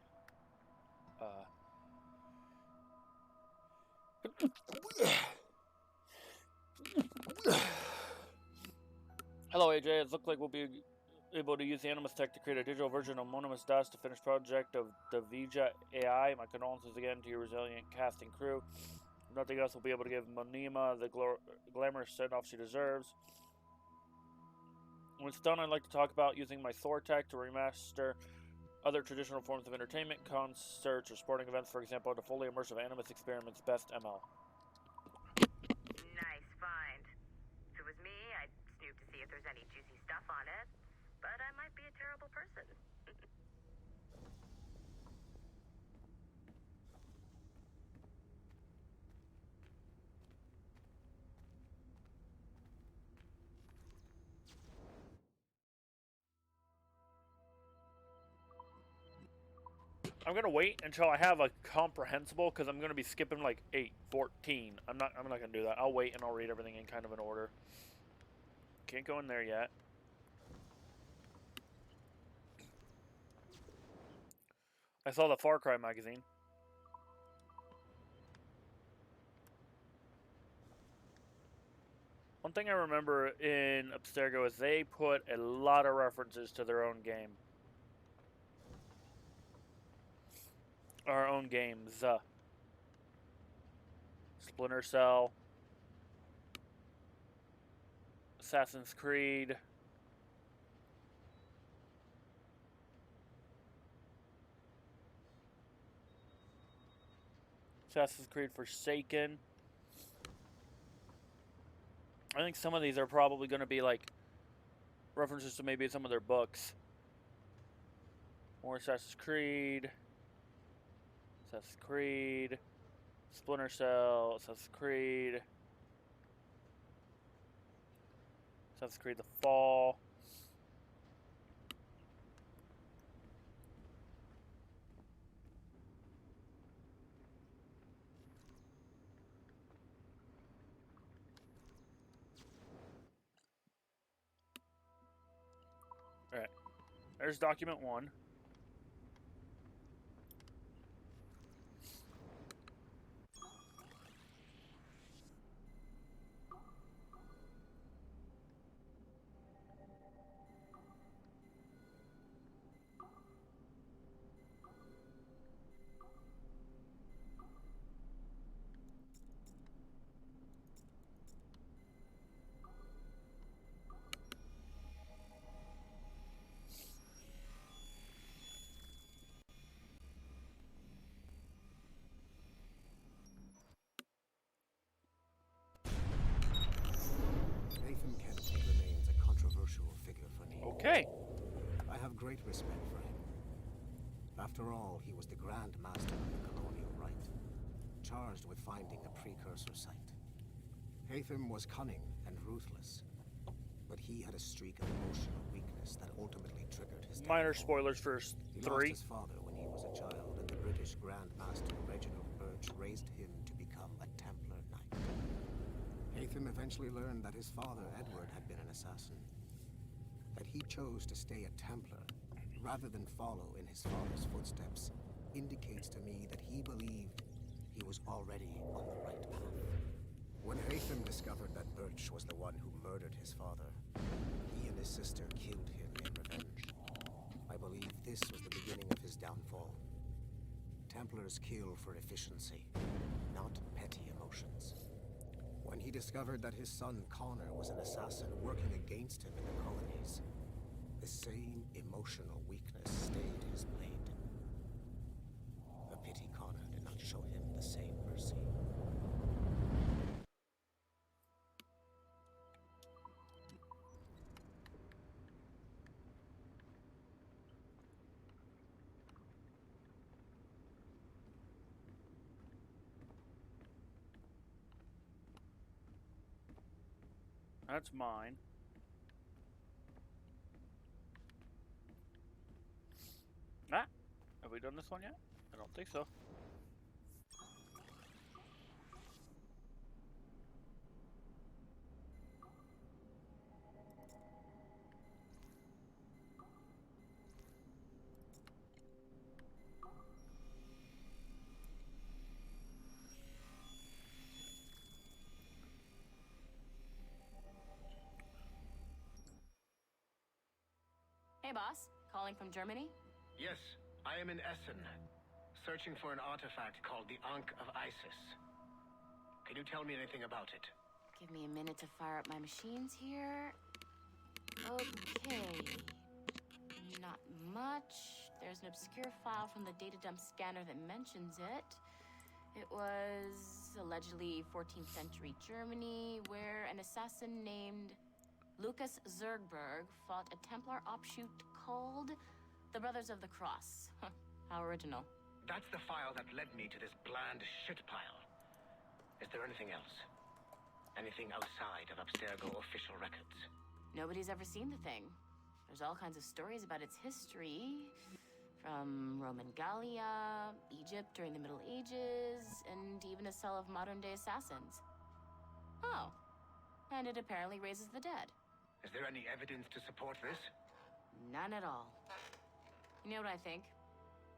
S1: Hello AJ, it looks like we'll be able to use the Animus Tech to create a digital version of Monimus Das to finish project of the Vija AI. My condolences again to your resilient cast and crew. If nothing else, we'll be able to give Monima the glamorous send-off she deserves. When it's done, I'd like to talk about using my Thor tech to remaster other traditional forms of entertainment, concerts, or sporting events, for example, to fully immersive Animus Experiments Best ML.
S11: Nice find. If it was me, I'd snoop to see if there's any juicy stuff on it, but I might be a terrible person.
S1: I'm gonna wait until I have a comprehensible, because I'm gonna be skipping like 8, 14. I'm not gonna do that. I'll wait and I'll read everything in kind of an order. Can't go in there yet. I saw the Far Cry magazine. One thing I remember in Abstergo is they put a lot of references to their own game. Our own games. Splinter Cell. Assassin's Creed. Assassin's Creed Forsaken. I think some of these are probably going to be like references to maybe some of their books. More Assassin's Creed. Assassin's Creed. Splinter Cell. Assassin's Creed. Assassin's Creed The Fall. There's document 1.
S13: Nathan Kennedy remains a controversial figure for me.
S1: Okay.
S13: I have great respect for him. After all, he was the Grand Master of the Colonial Rite, charged with finding a precursor site. Haytham was cunning and ruthless, but he had a streak of emotional weakness that ultimately triggered his
S1: Minor
S13: downfall.
S1: spoilers for
S13: He
S1: 3.
S13: lost his father when he was a child, and the British Grand Master Reginald Birch raised him to become a Templar Knight. Haytham eventually learned that his father, Edward, had been an assassin. That he chose to stay a Templar, rather than follow in his father's footsteps, indicates to me that he believed he was already on the right path. When Haytham discovered that Birch was the one who murdered his father, he and his sister killed him in revenge. I believe this was the beginning of his downfall. Templars kill for efficiency, not petty emotions. When he discovered that his son Connor was an assassin working against him in the colonies, the same emotional weakness stayed his blade. A pity Connor did not show him the same mercy.
S1: That's mine. Ah, have we done this one yet? I don't think so.
S9: Hey, boss. Calling from Germany?
S12: Yes, I am in Essen, searching for an artifact called the Ankh of Isis. Can you tell me anything about it?
S9: Give me a minute to fire up my machines here. Okay. Not much. There's an obscure file from the data dump scanner that mentions it. It was allegedly 14th century Germany, where an assassin named Lucas Zergberg fought a Templar offshoot called the Brothers of the Cross. How original.
S12: That's the file that led me to this bland shit pile. Is there anything else? Anything outside of Abstergo official records?
S9: Nobody's ever seen the thing. There's all kinds of stories about its history. From Roman Gallia, Egypt during the Middle Ages, and even a cell of modern-day assassins. Oh. And it apparently raises the dead.
S12: Is there any evidence to support this?
S9: None at all. You know what I think?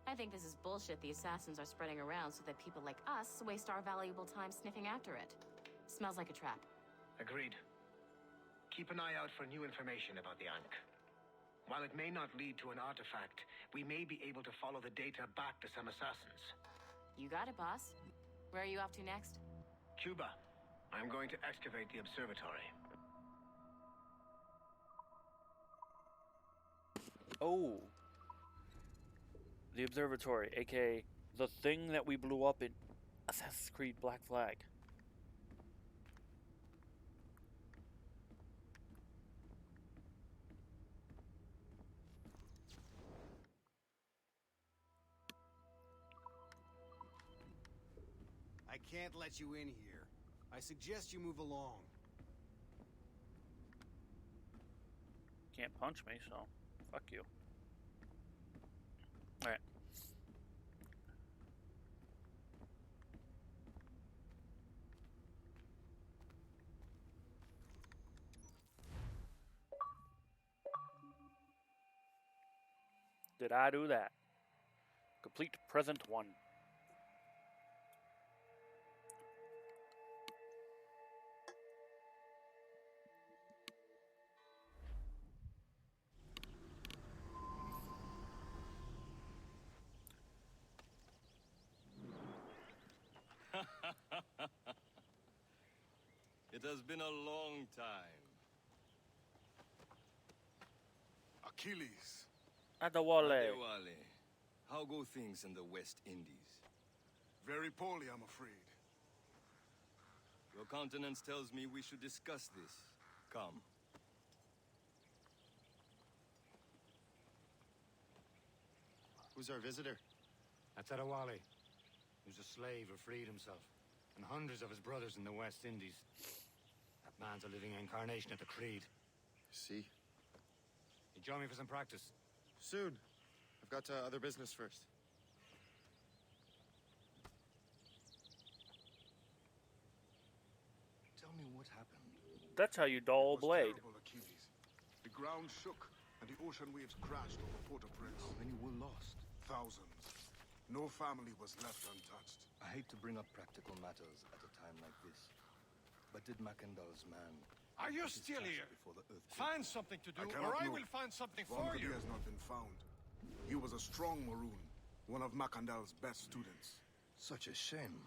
S9: I think this is bullshit the assassins are spreading around so that people like us waste our valuable time sniffing after it. Smells like a trap.
S12: Agreed. Keep an eye out for new information about the Ankh. While it may not lead to an artifact, we may be able to follow the data back to some assassins.
S9: You got it, boss. Where are you off to next?
S12: Cuba. I'm going to excavate the observatory.
S1: Oh. The observatory, aka the thing that we blew up in Assassin's Creed Black Flag.
S14: I can't let you in here. I suggest you move along.
S1: Can't punch me, so fuck you. Alright. did I do that? Complete present 1.
S15: It has been a long time.
S16: Achilles.
S1: Adewale.
S15: Adewale. How go things in the West Indies?
S16: Very poorly, I'm afraid.
S15: Your countenance tells me we should discuss this. Come.
S7: Who's our visitor?
S3: That's Adewale. He was a slave who freed himself, and hundreds of his brothers in the West Indies. That man's a living incarnation of the Creed.
S7: See?
S3: You join me for some practice?
S7: Soon. I've got other business first.
S15: Tell me what happened.
S1: That's how you dull a blade.
S16: Terrible, Achilles. The ground shook, and the ocean waves crashed over Port-au-Prince.
S15: How many were lost?
S16: Thousands. No family was left untouched.
S15: I hate to bring up practical matters at a time like this. But did Macandal's man...
S4: Are you
S15: his
S4: still
S15: task
S4: here?
S15: before the earthquake?
S4: Find something to do,
S16: cannot
S4: or I
S16: know.
S4: will find something
S16: Von
S4: for you.
S16: Kadir has not been found. He was a strong Maroon, one of Macandal's best students.
S15: Such a shame.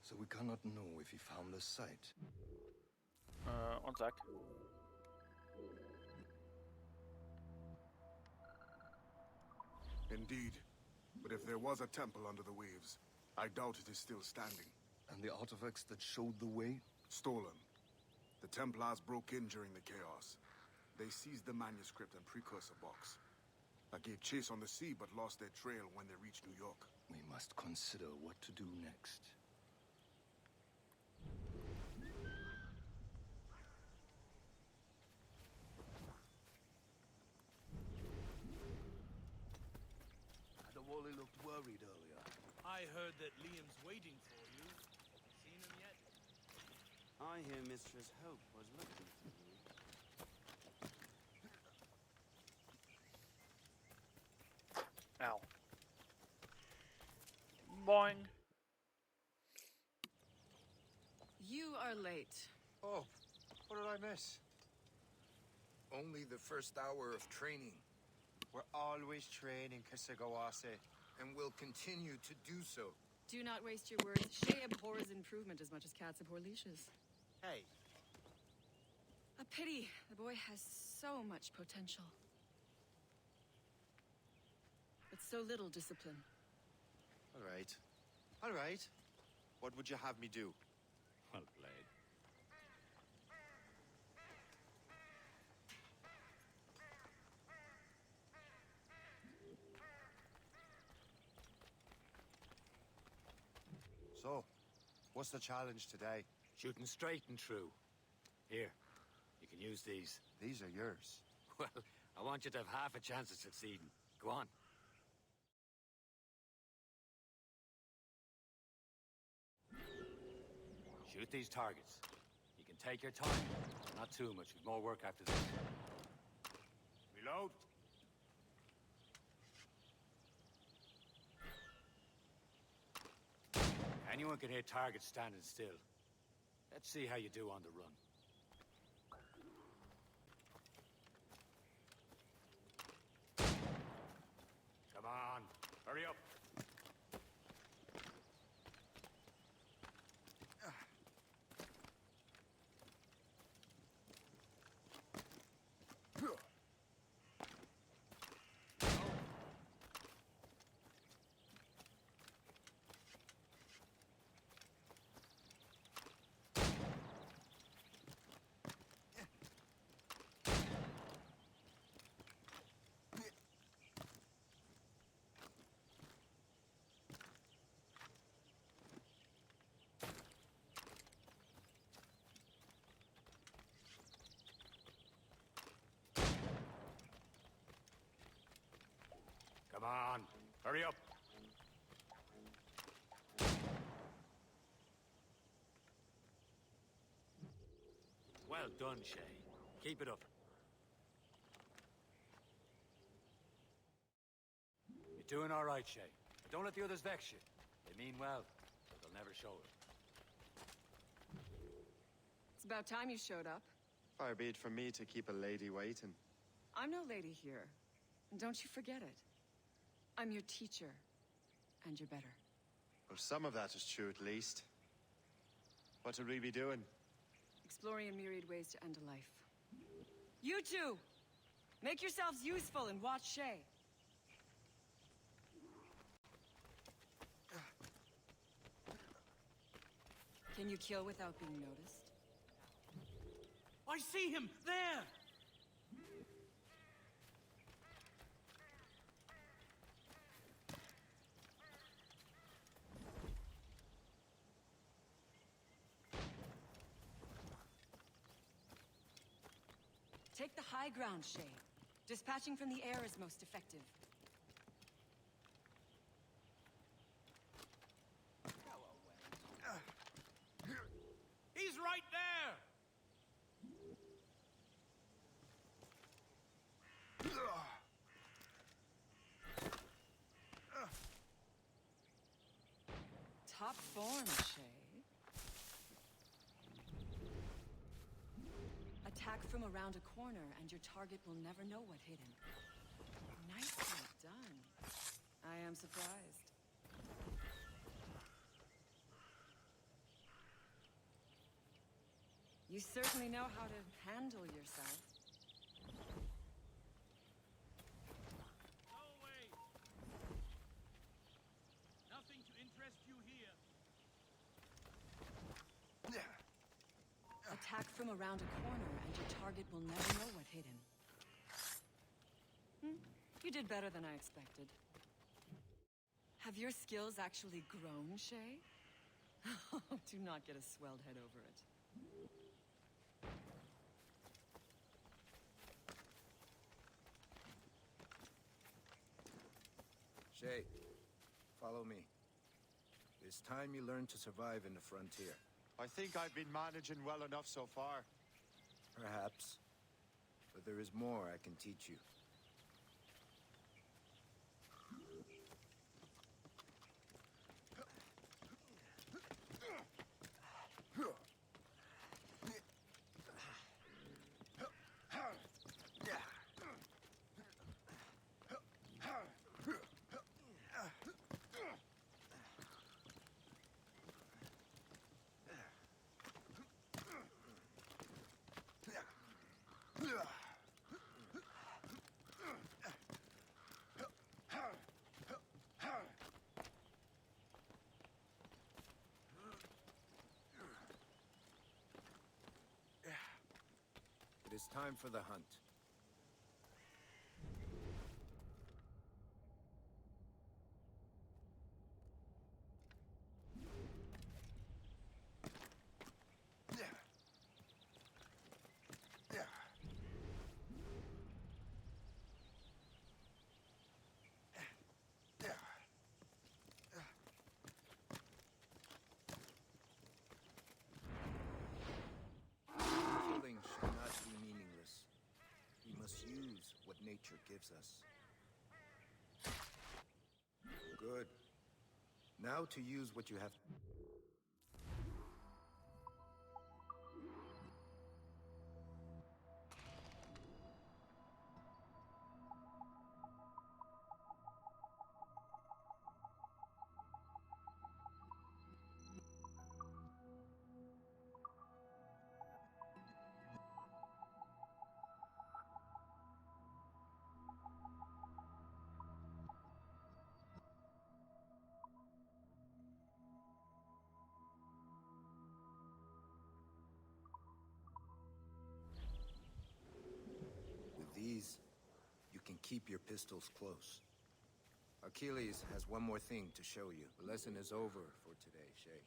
S15: So we cannot know if he found the site.
S1: 1 sec.
S16: Indeed. But if there was a temple under the waves, I doubt it is still standing.
S15: And the artifacts that showed the way?
S16: Stolen. The Templars broke in during the chaos. They seized the manuscript and precursor box. I gave chase on the sea, but lost their trail when they reached New York.
S15: We must consider what to do next.
S2: Adewale looked worried earlier.
S6: I heard that Liam's waiting for you. Seen him yet?
S17: I hear Mistress Hope was looking for you.
S1: Ow. Boing.
S18: You are late.
S2: Oh, what did I miss?
S19: Only the first hour of training.
S2: We're always training, Kisagawase.
S19: And will continue to do so.
S18: Do not waste your words. Shay abhors improvement as much as cats abhor leashes.
S2: Hey.
S18: A pity. The boy has so much potential. But so little discipline.
S7: All right. All right. What would you have me do?
S3: Well played.
S2: So, what's the challenge today?
S3: Shooting straight and true. Here, you can use these.
S2: These are yours.
S3: Well, I want you to have half a chance of succeeding. Go on. Shoot these targets. You can take your time. Not too much. We've more work after this.
S4: Reload.
S3: Anyone can hit targets standing still. Let's see how you do on the run. Come on, hurry up. Come on, hurry up. Well done, Shay. Keep it up.
S20: You're doing all right, Shay. But don't let the others vex you. They mean well, but they'll never show it.
S18: It's about time you showed up.
S7: Far be it from me to keep a lady waiting.
S18: I'm no lady here. And don't you forget it. I'm your teacher. And you're better.
S7: Well, some of that is true at least. What would we be doing?
S18: Exploring a myriad ways to end a life. You two! Make yourselves useful and watch Shay. Can you kill without being noticed?
S5: I see him! There!
S18: Take the high ground, Shay. Dispatching from the air is most effective.
S5: He's right there!
S18: Top form, Shay. Attack from around a corner, and your target will never know what hit him. Nicely done. I am surprised. You certainly know how to handle yourself.
S5: Go away! Nothing to interest you here.
S18: Attack from around a corner, and your target will never know what hit him. You did better than I expected. Have your skills actually grown, Shay? Do not get a swelled head over it.
S13: Shay, follow me. It's time you learn to survive in the frontier.
S7: I think I've been managing well enough so far.
S13: Perhaps. But there is more I can teach you. It is time for the hunt. Killing should not be meaningless. We must use what nature gives us. Good. Now to use what you have. With these, you can keep your pistols close. Achilles has one more thing to show you. The lesson is over for today, Shay.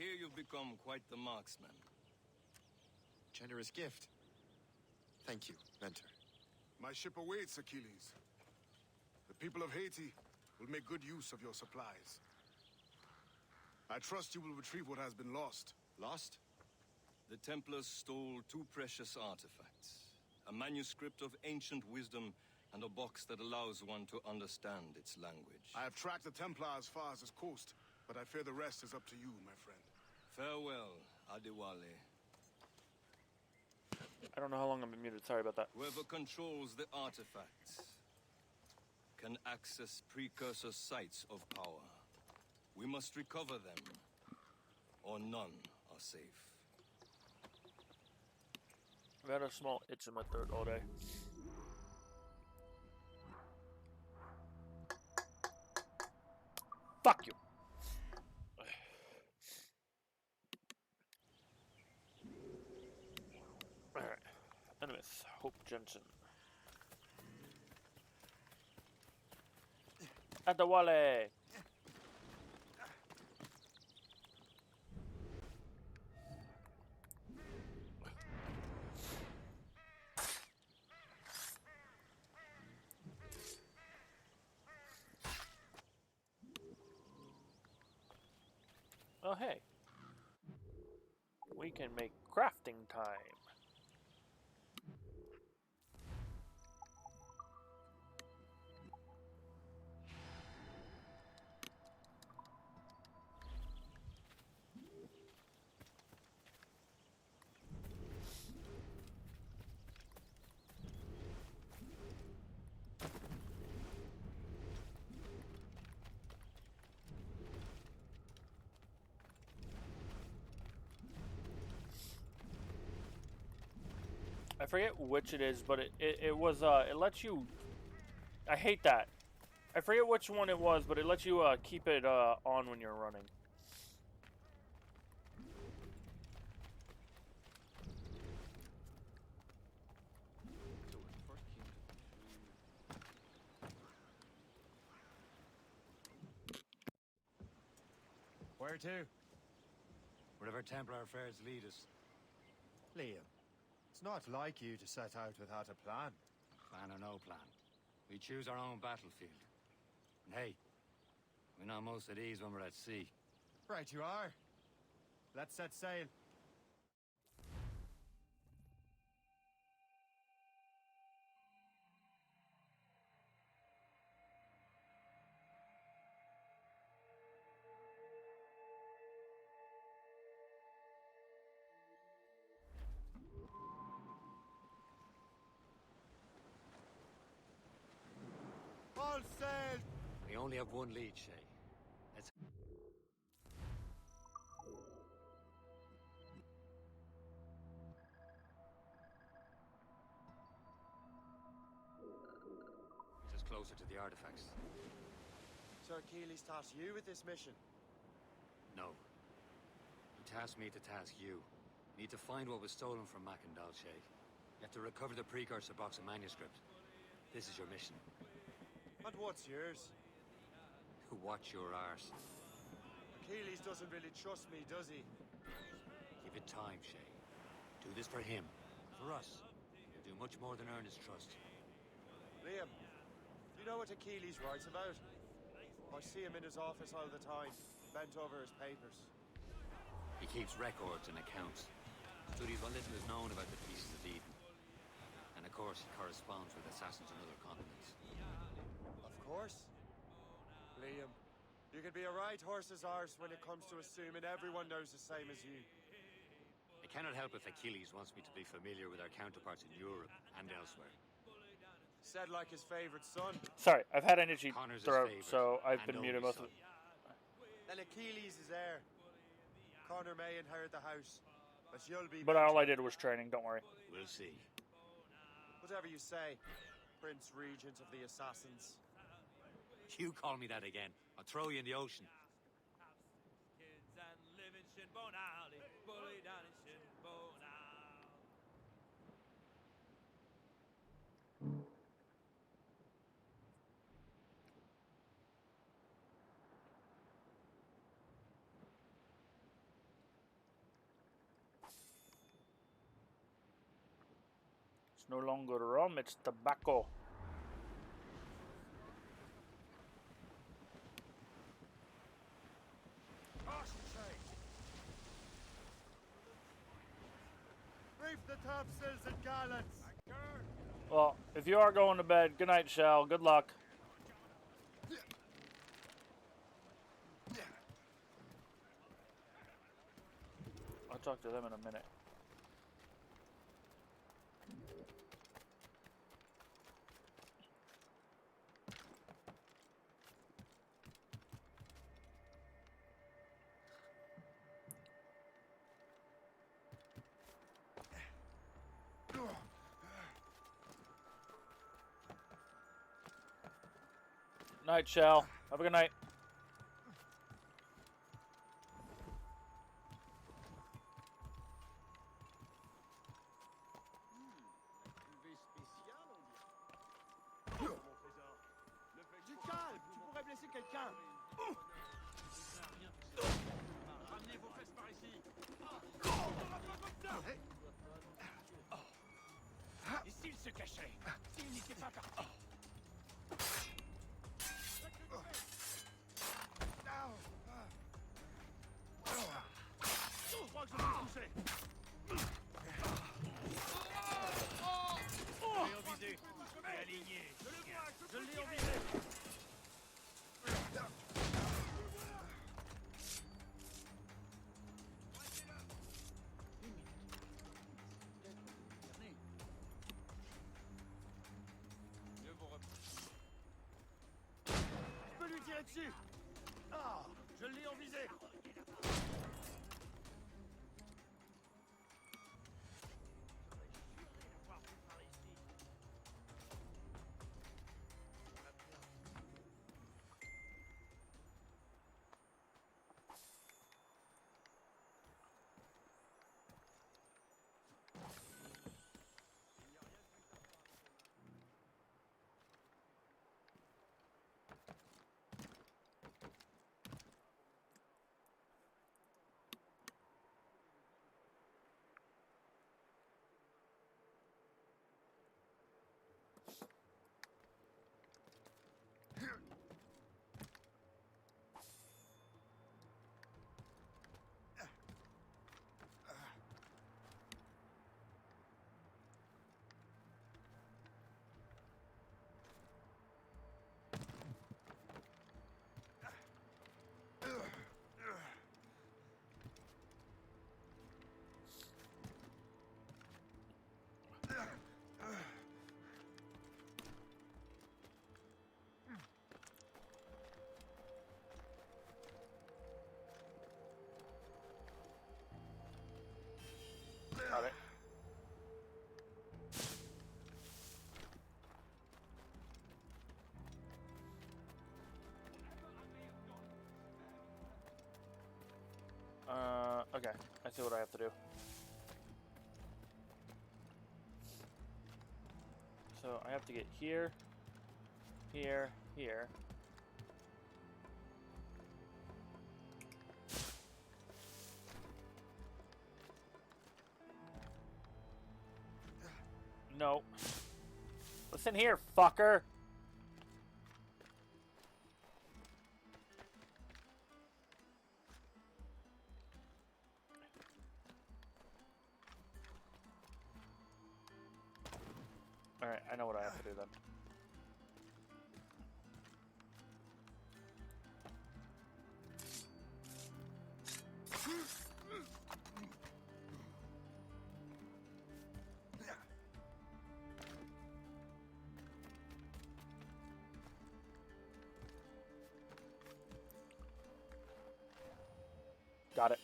S15: hear you've become quite the marksman.
S7: Generous gift. Thank you, mentor.
S16: My ship awaits, Achilles. The people of Haiti will make good use of your supplies. I trust you will retrieve what has been lost.
S7: Lost?
S15: The Templars stole 2 precious artifacts. A manuscript of ancient wisdom and a box that allows one to understand its language.
S16: I have tracked the Templar as far as this coast, but I fear the rest is up to you, my friend.
S15: Farewell, Adewale.
S1: I don't know how long I've been muted. Sorry about that.
S15: Whoever controls the artifacts can access precursor sites of power. We must recover them, or none are safe.
S1: I've had a small itch in my throat all day. Fuck you. Alright. Enemies. Hope Jensen. Adewale! Oh, hey. We can make crafting time. I forget which it is, but it was, it lets you, I hate that. I forget which one it was, but it lets you, keep it, on when you're running.
S20: Where to? Wherever Templar affairs lead us.
S21: Liam, it's not like you to set out without a plan.
S14: Plan or no plan. We choose our own battlefield. And hey, we're not most at ease when we're at sea.
S21: Right you are. Let's set sail. All sail!
S14: We only have one lead, Shay. Let's... Just closer to the artifacts.
S21: Sir Achilles tasked you with this mission?
S14: No. He tasked me to task you. You need to find what was stolen from Mackandal, Shay. You have to recover the precursor box of manuscript. This is your mission.
S21: And what's yours?
S14: Watch your arse.
S21: Achilles doesn't really trust me, does he?
S14: Give it time, Shay. Do this for him. For us. You'll do much more than earn his trust.
S21: Liam, do you know what Achilles writes about? I see him in his office all the time, bent over his papers.
S14: He keeps records and accounts. Studies what little is known about the pieces of Eden. And of course, he corresponds with assassins on other continents.
S21: Of course. Liam, you could be a right horse's arse when it comes to assuming everyone knows the same as you.
S14: I cannot help if Achilles wants me to be familiar with our counterparts in Europe and elsewhere.
S21: Said like his favorite son.
S1: Sorry, I've had an itchy
S14: Connor's
S1: throat,
S14: his favorite,
S1: so I've
S14: and
S1: been
S14: only
S1: muted most
S14: son.
S1: of it.
S21: Then Achilles is heir. Connor may inherit the house, but you'll be...
S1: But all I did was training, don't worry.
S14: We'll see.
S21: Whatever you say, Prince Regent of the Assassins.
S14: You call me that again, I'll throw you in the ocean.
S1: no longer rum, it's tobacco.
S21: Reef the topsails and gallants.
S1: Well, if you are going to bed, good night, Shell. Good luck. I'll talk to them in a minute. Night, Shell. Have a good night.
S21: Du calme, tu pourrais blesser quelqu'un.
S6: Ramenez vos fesses par ici. Et s'il se cachait? S'il n'était pas parti? Je crois que je vais toucher. Je l'ai en visée. Je l'ai aligné. Je l'ai en visée.
S21: Je peux lui tirer dessus. Ah, je l'ai en visée.
S1: Got it. Okay. I see what I have to do. So I have to get here, here, here. No. Listen here, fucker. Alright, I know what I have to do then. Got it.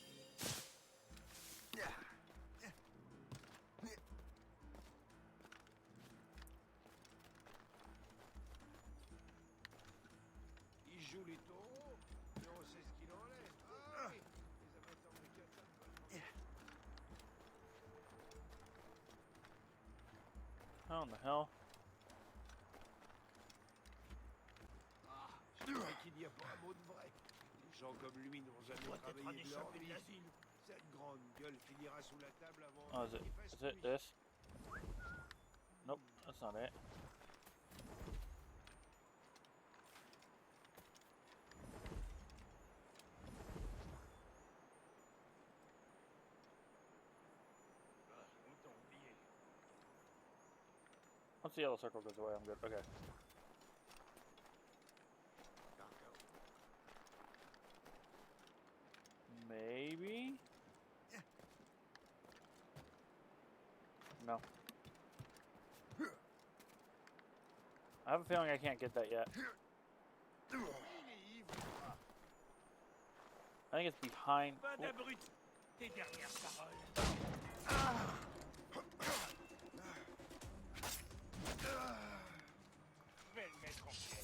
S21: Il joue les taureaux, mais on sait ce qu'il en est. Ah oui, les amateurs de guerre.
S1: How in the hell?
S21: Ah, je crois qu'il n'y a pas un mot de vrai. Les gens comme lui n'ont jamais travaillé de leur vie. Cette grande gueule finira sous la table avant.
S1: Oh, is it this? That's not it. Once the yellow circle goes away, I'm good. Okay. Maybe? No. I have a feeling I can't get that yet. I think it's behind.
S5: Tes dernières paroles. Je vais le mettre en pied.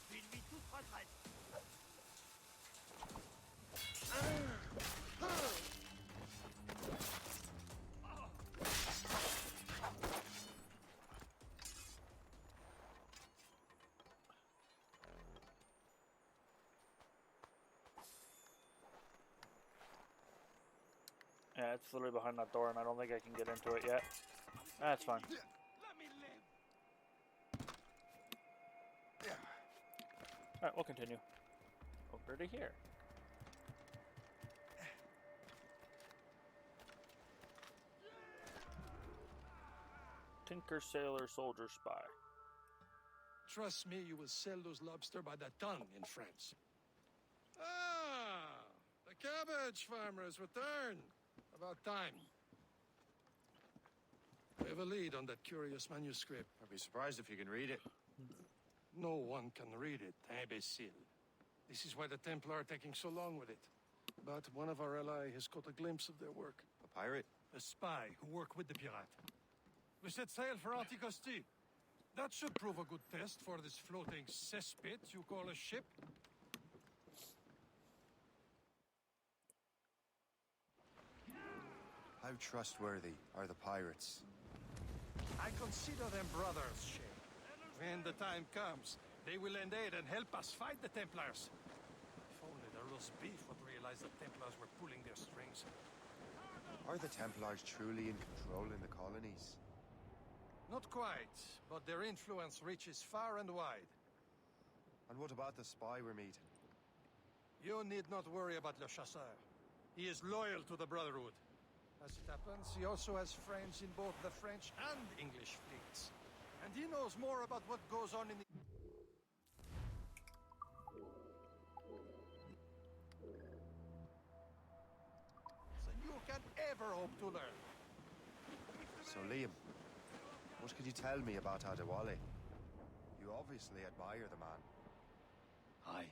S5: File-lui toute retraite.
S1: Yeah, it's literally behind that door, and I don't think I can get into it yet. That's fine.
S5: Let me live.
S1: Alright, we'll continue. Over to here. Tinker, Sailor, Soldier, Spy.
S4: Trust me, you will sell those lobster by the ton in France. Ah, the cabbage farmers return. About time. We have a lead on that curious manuscript.
S21: I'd be surprised if you can read it.
S4: No one can read it, imbecile. This is why the Templar are taking so long with it. But one of our allies has caught a glimpse of their work.
S21: A pirate?
S4: A spy who worked with the pirate. We set sail for Anticosti. That should prove a good test for this floating cesspit you call a ship.
S2: How trustworthy are the pirates?
S4: I consider them brothers, Shay. When the time comes, they will lend aid and help us fight the Templars. If only the roast beef would realize the Templars were pulling their strings.
S2: Are the Templars truly in control in the colonies?
S4: Not quite, but their influence reaches far and wide.
S2: And what about the spy we're meeting?
S4: You need not worry about Le Chasseur. He is loyal to the Brotherhood. As it happens, he also has friends in both the French and English fleets. And he knows more about what goes on in the... than you can ever hope to learn.
S2: So, Liam, what can you tell me about Adewale? You obviously admire the man.
S14: Aye.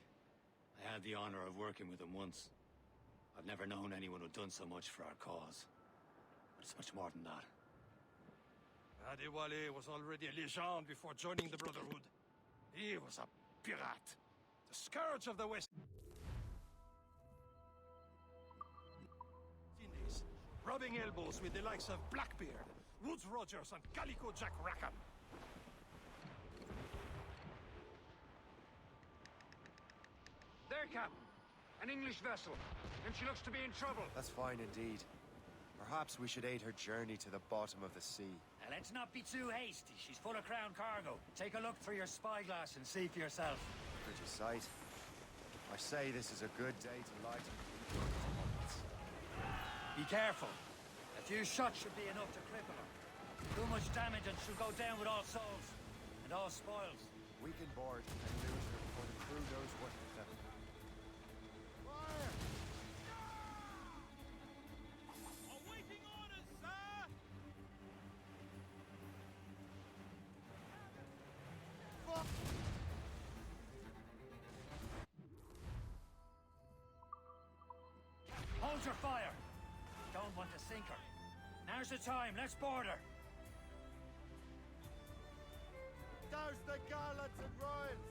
S14: I had the honor of working with him once. I've never known anyone who'd done so much for our cause. But it's much more than that.
S4: Adewale was already a legend before joining the Brotherhood. He was a pirate. The scourge of the West Indies. Rubbing elbows with the likes of Blackbeard, Woodes Rogers, and Calico Jack Rackham.
S21: There, Captain. An English vessel. And she looks to be in trouble.
S2: That's fine indeed. Perhaps we should aid her journey to the bottom of the sea.
S20: Now, let's not be too hasty. She's full of crown cargo. Take a look through your spyglass and see for yourself.
S2: Pretty sight. I say this is a good day to light.
S20: Be careful. A few shots should be enough to cripple her. Too much damage and she'll go down with all souls. And all spoils.
S2: We can board and lose her before the crew knows what to do.
S6: Awaiting orders, sir!
S20: Hold your fire. Don't want to sink her. Now's the time. Let's board her.
S21: Douse the gallants and royals!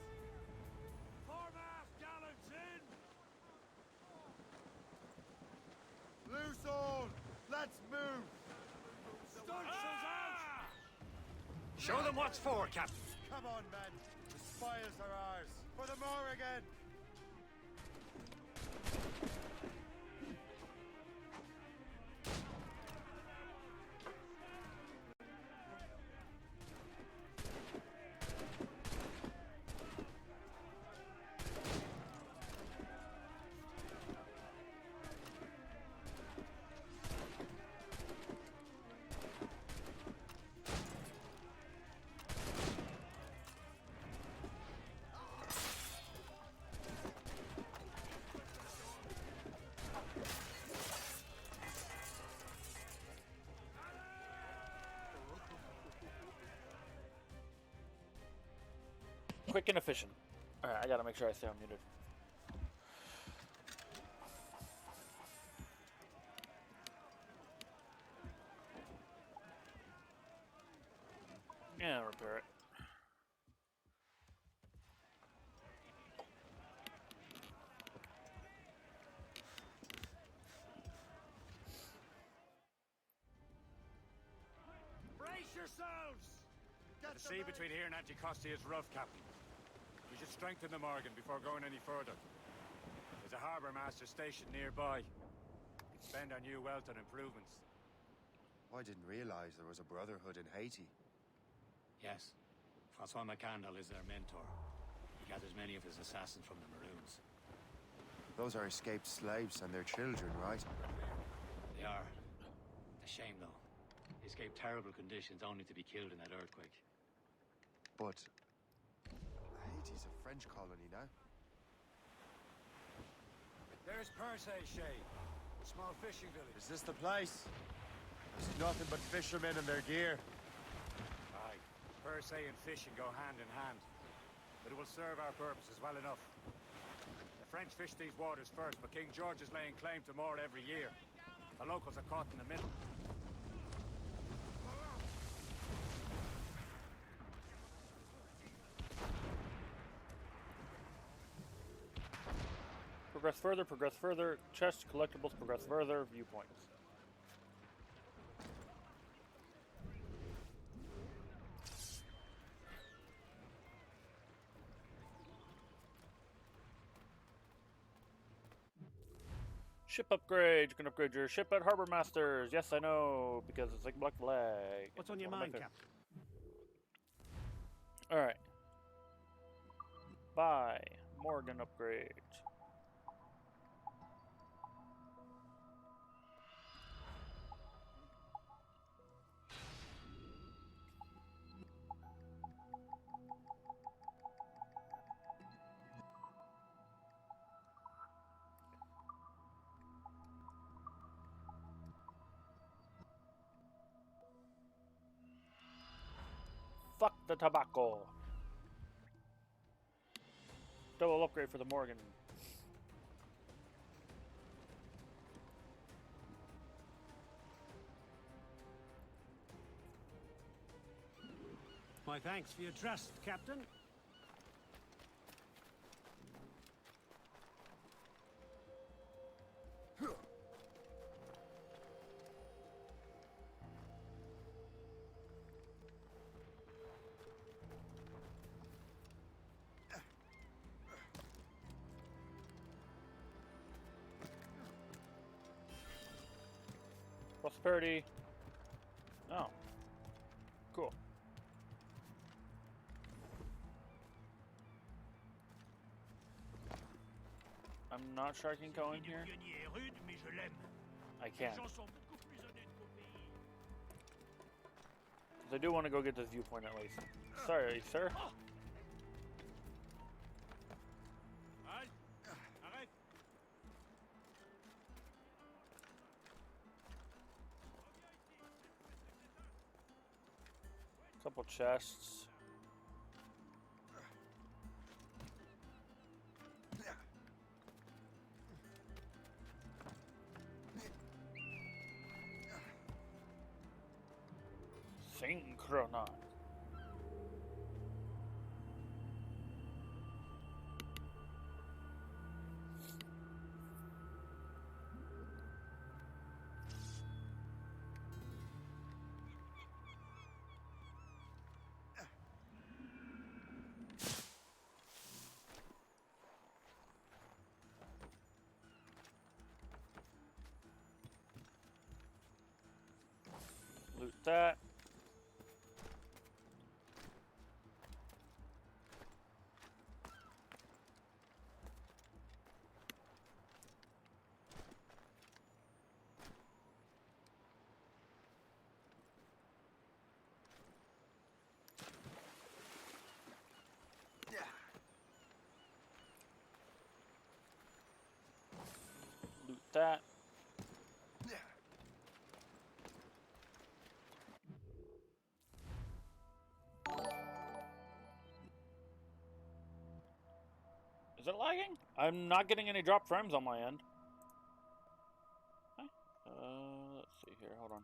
S5: Foremast gallants in!
S21: Loose all! Let's move!
S4: Show them what's for, Captain.
S21: Come on, men. The spoils are ours. For the Morrigan!
S1: Quick and efficient. Alright, I gotta make sure I stay unmuted. Yeah, repair it.
S5: Brace yourselves! The sea between here and Anticosti is rough, Captain. We should strengthen the Morgan before going any further. There's a harbour master stationed nearby. We could spend our new wealth on improvements.
S21: I didn't realize there was a brotherhood in Haiti.
S14: Yes. Francois McCandle is their mentor. He gathers many of his assassins from the Maroons.
S21: Those are escaped slaves and their children, right?
S14: They are. A shame, though. They escaped terrible conditions only to be killed in that earthquake.
S21: But Haiti's a French colony now.
S5: There's Percé, Shay. A small fishing village.
S21: Is this the place? There's nothing but fishermen and their gear.
S5: Aye. Percé and fishing go hand in hand. But it will serve our purposes well enough. The French fish these waters first, but King George is laying claim to more every year. The locals are caught in the middle.
S1: Progress further. Chest, collectibles, progress further. Viewpoints. Ship upgrade. You can upgrade your ship at Harbor Masters. Yes, I know, because it's like Black Flag.
S5: What's on your mind, Captain?
S1: Alright. Buy. Morgan upgrade. Fuck the tobacco. Double upgrade for the Morgan.
S5: My thanks for your trust, Captain.
S1: Prosperity. Oh. Cool. I'm not sure I can go in here. I can. I do want to go get this viewpoint at least. Sorry, sir. Couple chests. Synchronon. that. Loot that. Is it lagging? I'm not getting any drop frames on my end. Okay. Let's see here. Hold on.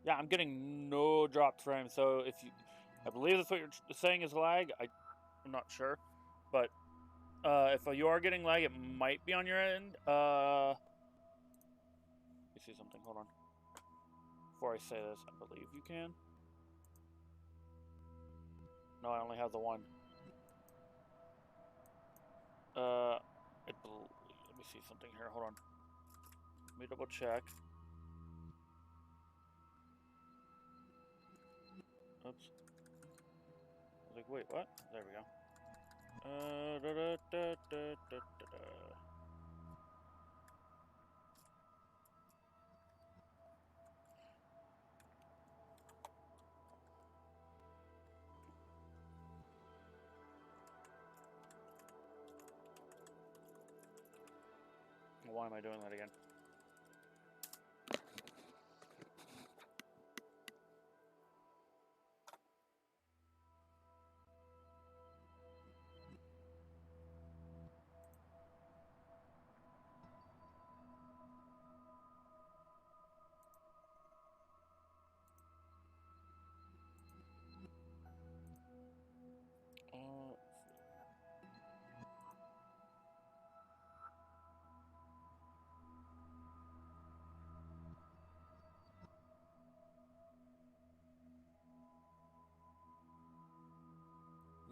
S1: Yeah, I'm getting no dropped frames. So if you, I believe that's what you're saying is lag. I'm not sure, but if you are getting lag, it might be on your end. Let me see something. Hold on. Before I say this, I believe you can. No, I only have the one. Let me see something here. Hold on. Let me double check. Oops. I was like, wait, what? There we go. Why am I doing that again?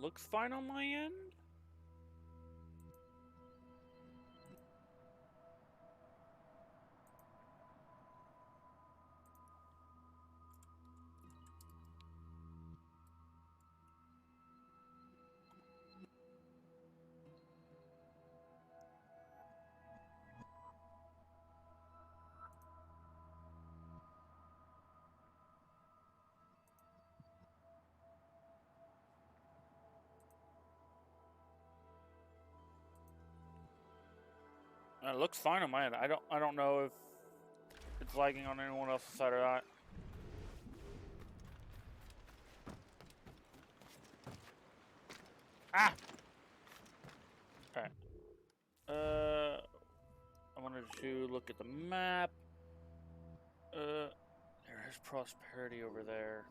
S1: Looks fine on my end. It looks fine on my end. I don't know if it's lagging on anyone else's side or not. Ah! Alright. I wanted to look at the map. There's prosperity over there.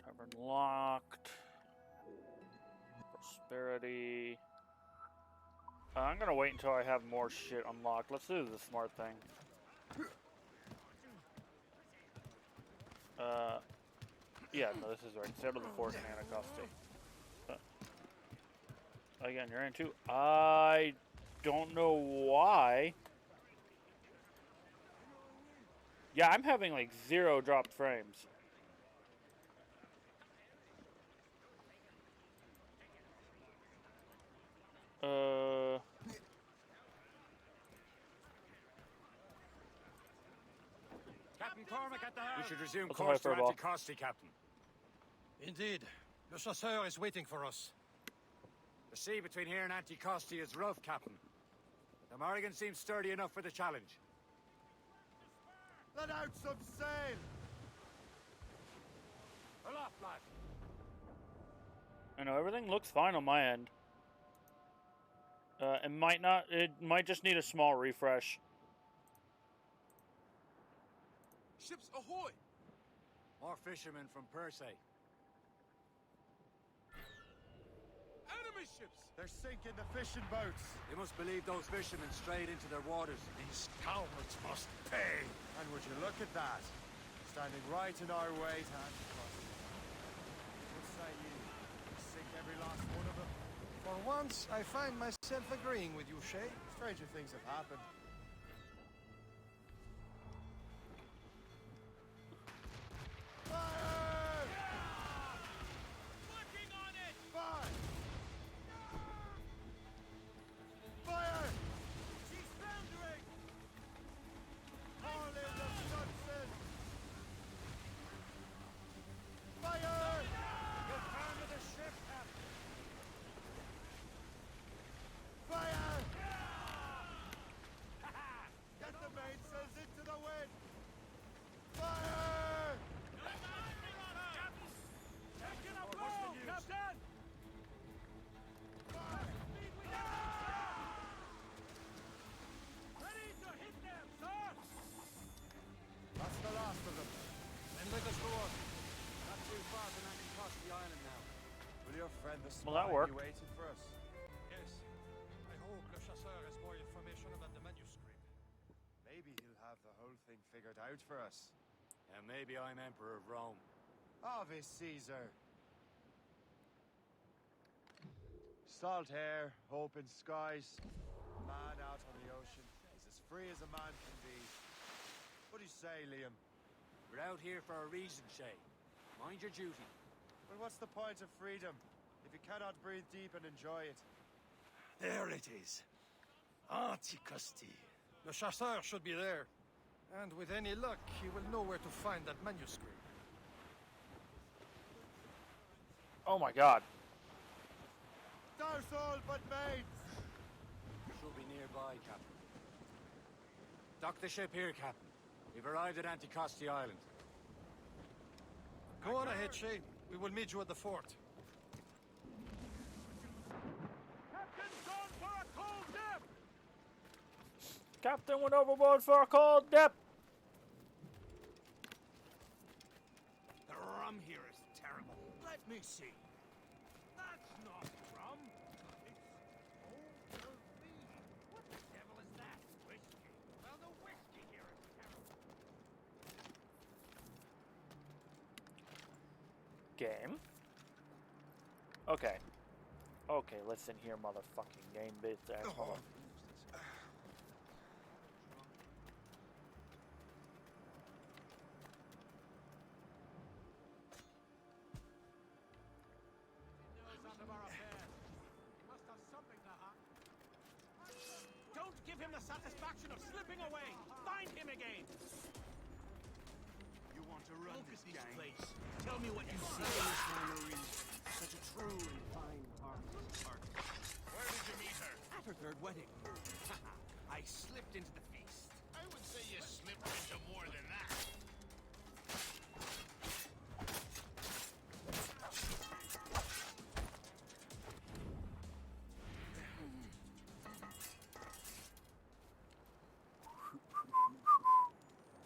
S1: Tavern locked. Prosperity. I'm gonna wait until I have more shit unlocked. Let's do the smart thing. Yeah, no, this is right. Instead of the fork and Anacosty. Again, you're in too. I don't know why. Yeah, I'm having like 0 dropped frames.
S5: Captain Cormac at the helm. We should resume
S1: What's
S5: course to
S1: the hyperball?
S5: Anticosti, Captain.
S4: Indeed. Le Chasseur is waiting for us.
S5: The sea between here and Anticosti is rough, Captain. The Morrigan seems sturdy enough for the challenge.
S7: Let out some sail!
S5: Aloft, lad.
S1: I know everything looks fine on my end. It might not. It might just need a small refresh.
S5: Ships ahoy! More fishermen from Persay.
S21: Enemy ships! They're sinking the fishing boats.
S5: They must believe those fishermen strayed into their waters.
S21: These cowards must pay. And would you look at that? Standing right in our way to Anticosti. What say you? Sink every last one of them?
S4: For once, I find myself agreeing with you, Shay.
S21: Stranger things have happened.
S6: Working on it!
S21: Fire! Fire!
S6: She's foundering!
S21: All in the Johnson! Fire!
S5: Get down to the ship, Captain!
S21: Fire! Get the mainsails into the wind! Fire!
S6: Taking a blow, Captain! Ready to hit them, sir!
S21: That's the last of them.
S4: Then let us go on.
S14: Not too far from Anticosti Island now.
S21: Will your friend the
S1: Will that
S21: spy
S1: work?
S21: be waiting for us?
S4: Yes. I hope Le Chasseur has more information about the manuscript.
S21: Maybe he'll have the whole thing figured out for us.
S5: And maybe I'm Emperor of Rome.
S21: Ave Caesar. Salt air, open skies, man out on the ocean. He's as free as a man can be. What do you say, Liam?
S5: We're out here for a reason, Shay. Mind your duty.
S21: Well, what's the point of freedom if you cannot breathe deep and enjoy it?
S4: There it is. Anticosti. Le Chasseur should be there. And with any luck, he will know where to find that manuscript.
S1: Oh my god.
S21: There's all but mates!
S5: She'll be nearby, Captain. Dock the ship here, Captain. We've arrived at Anticosti Island.
S4: Go on ahead, Shay. We will meet you at the fort.
S6: Captain's gone for a cold dip!
S1: Captain went overboard for a cold dip.
S6: The rum here is terrible. Let me see. That's not rum. It's Old What the devil is that? Whiskey. Well, the whiskey here is terrible.
S1: Game. Okay. Okay, listen here, motherfucking game bits, asshole.
S6: Don't give him the satisfaction of slipping away! Find him again! You want to run this place? Tell me what you see in this Marie. Such a true and fine heart. Where did you meet her? At her third wedding. I slipped into the feast. I would say you slipped into more than that.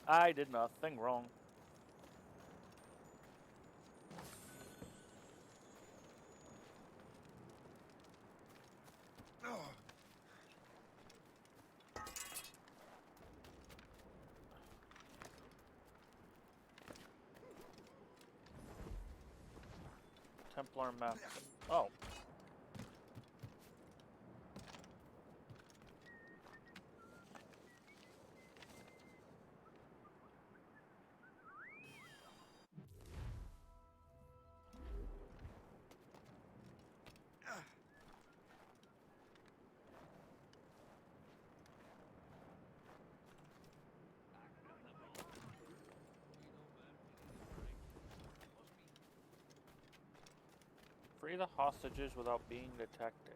S1: I did nothing wrong. Templar map. Oh. Free the hostages without being detected.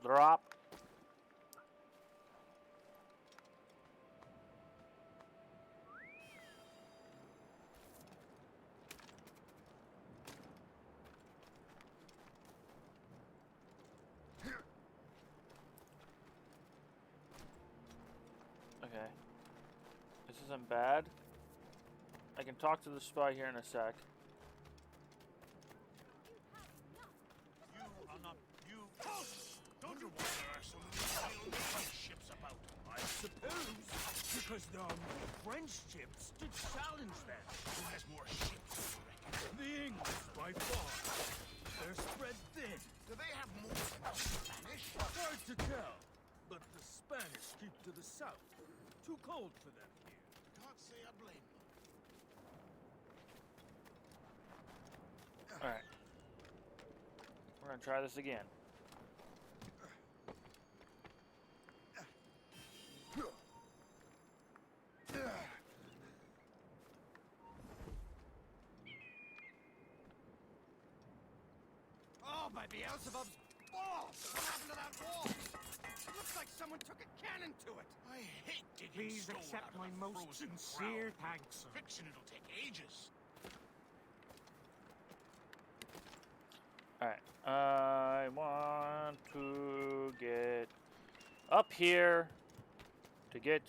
S1: Drop. Okay. This isn't bad. I can talk to the spy here in a sec.
S6: You are not. You. Don't you wonder there are so many French ships about? I suppose because there are more French ships to challenge them. Who has more ships? The English, by far. They're spread thin. Do they have more than the Spanish? Hard to tell. But the Spanish keep to the south. Too cold for them here. Can't say I blame them.
S1: Alright. We're gonna try this again.
S6: Oh, by Beelzebub's balls! What happened to that wall? It looks like someone took a cannon to it. I hate digging
S8: Please
S6: stone
S8: accept
S6: out of
S8: my
S6: a
S8: most
S6: frozen
S8: sincere
S6: ground.
S8: thanks, sir.
S6: Fixing it'll take ages.
S1: Alright. I want to get up here to get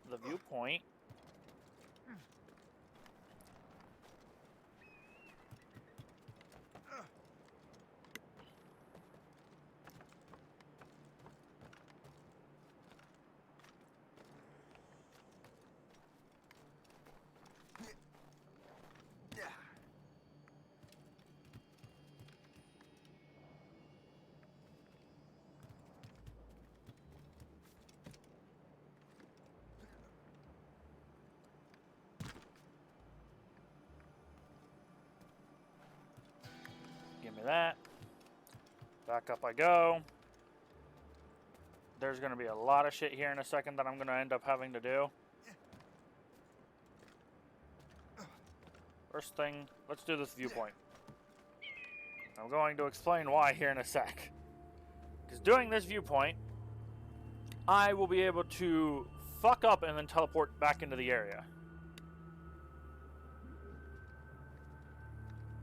S1: the viewpoint. Give me that. Back up I go. There's going to be a lot of shit here in a second that I'm going to end up having to do. First thing, let's do this viewpoint. I'm going to explain why here in a sec. Because doing this viewpoint, I will be able to fuck up and then teleport back into the area.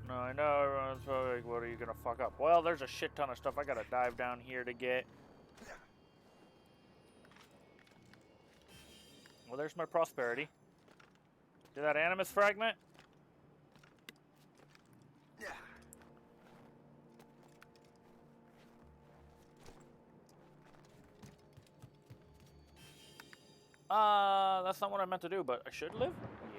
S1: No, I know everyone's probably like, what are you gonna fuck up? Well, there's a shit ton of stuff I gotta dive down here to get. Well, there's my prosperity. Do that animus fragment? That's not what I meant to do, but I should live? Yeah.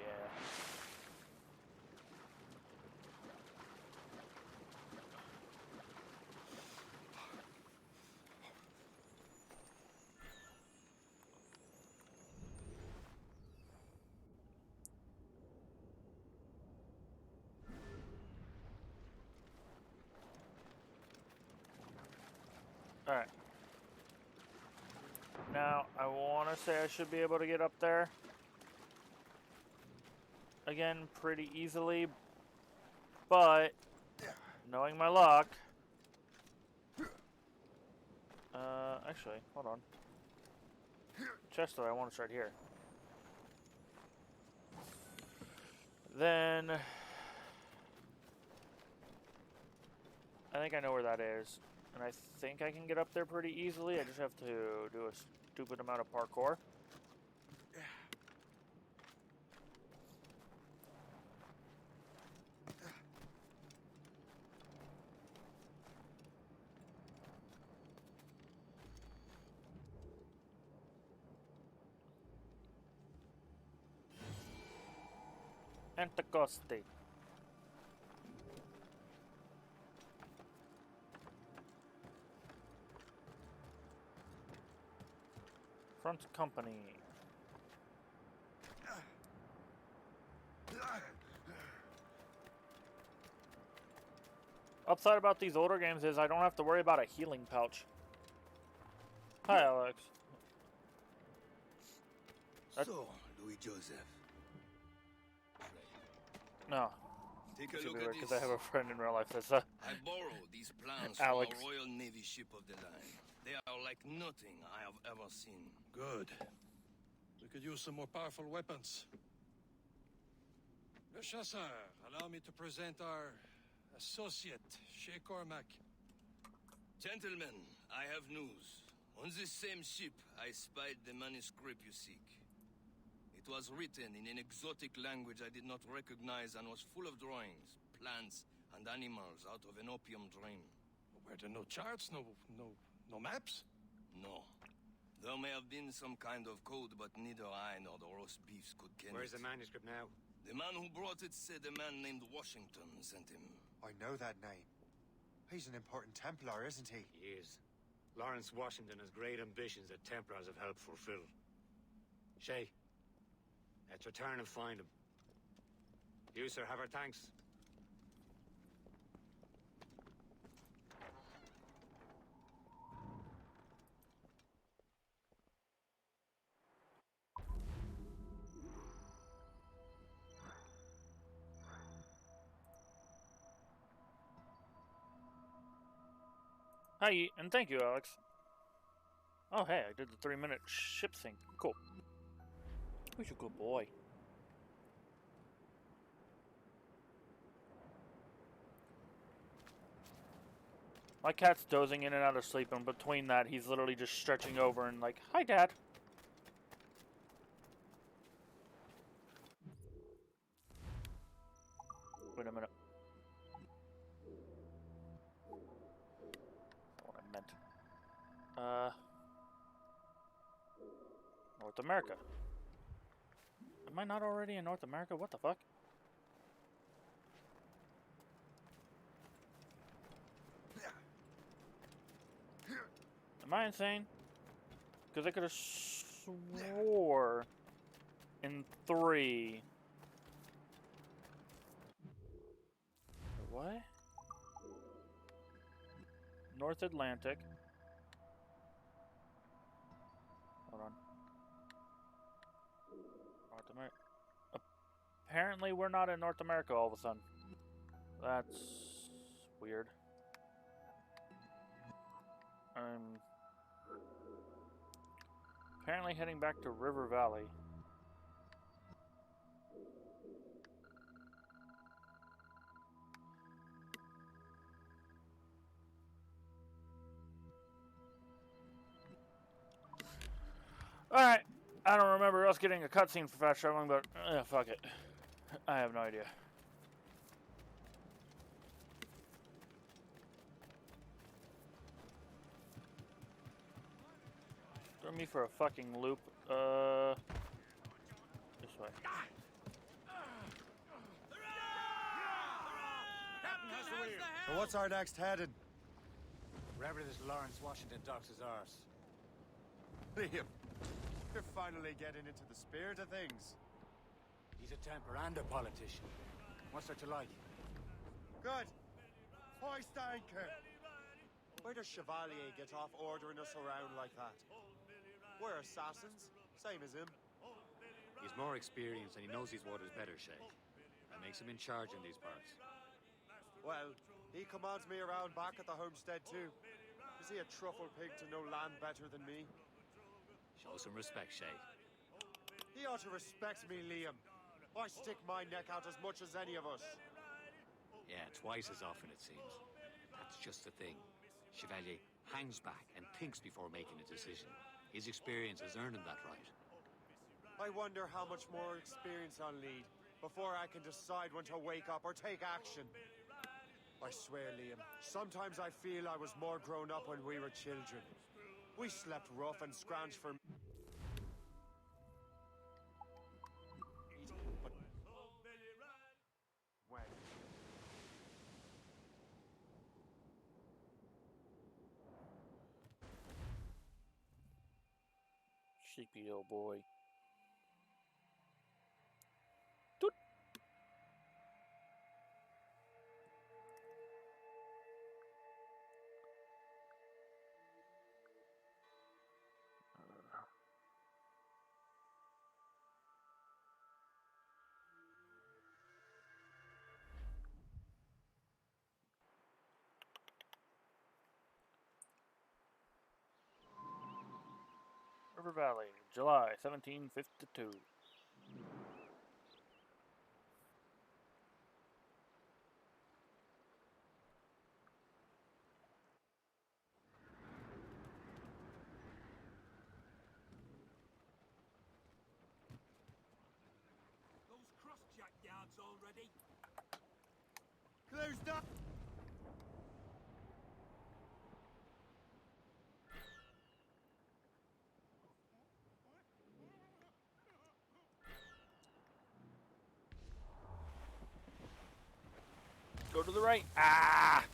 S1: Alright. Now, I want to say I should be able to get up there. Again, pretty easily. But, knowing my luck... actually, hold on. Chest, though, I want to start here. Then... I think I know where that is. And I think I can get up there pretty easily. I just have to do a stupid amount of parkour. Anticoste. Front company. Upside about these older games is I don't have to worry about a healing pouch. Hi, Alex.
S15: So, Louis Joseph.
S1: No.
S15: Take
S1: Which
S15: a
S1: would
S15: look
S1: be
S15: at
S1: weird because
S15: this.
S1: I have a friend in real life that's
S15: I borrowed these plans
S1: Alex.
S15: from a Royal Navy ship of the line. They are like nothing I have ever seen.
S4: Good. We could use some more powerful weapons. Le Chasseur, allow me to present our associate, Shay Cormac.
S15: Gentlemen, I have news. On this same ship, I spied the manuscript you seek. It was written in an exotic language I did not recognize and was full of drawings, plants, and animals out of an opium dream.
S4: Were there no charts, no maps?
S15: No. There may have been some kind of code, but neither I nor the roast beefs could ken
S5: Where's
S15: it.
S5: the manuscript now?
S15: The man who brought it said a man named Washington sent him.
S21: I know that name. He's an important Templar, isn't he?
S5: He is. Lawrence Washington has great ambitions that Templars have helped fulfill. Shay, let's return and find him. You, sir, have our thanks.
S1: Hi, and thank you, Alex. Oh, hey, I did the 3-minute ship sync. Cool. Who's a good boy? My cat's dozing in and out of sleep, and between that, he's literally just stretching over and like, hi, Dad. Wait a minute. What I meant. North America. Am I not already in North America? What the fuck? Am I insane? Because I could have swore in 3. What? North Atlantic. Hold on. North America. Apparently we're not in North America all of a sudden. That's weird. Apparently heading back to River Valley. Alright, I don't remember us getting a cutscene for fast traveling, but fuck it. I have no idea. Throw me for a fucking loop. This way.
S21: So what's our next heading?
S5: Wherever this Lawrence Washington docks is ours.
S21: Liam, you're finally getting into the spirit of things.
S5: He's a Templar and a politician. What's there to like?
S21: Good. Hoist anchor. Where does Chevalier get off ordering us around like that? We're assassins, same as him.
S14: He's more experienced and he knows these waters better, Shay. That makes him in charge in these parts.
S21: Well, he commands me around back at the homestead too. Is he a truffle pig to know land better than me?
S14: Show some respect, Shay.
S21: He ought to respect me, Liam. I stick my neck out as much as any of us.
S14: Yeah, twice as often it seems. That's just the thing. Chevalier hangs back and thinks before making a decision. His experience has earned him that right.
S21: I wonder how much more experience I'll need before I can decide when to wake up or take action. I swear, Liam, sometimes I feel I was more grown up when we were children. We slept rough and scrounged for... But... when?
S1: Sleepy old boy. River Valley, July 1752.
S6: Those cross-jack yards already?
S21: Closed up!
S1: Go to the right. Ah!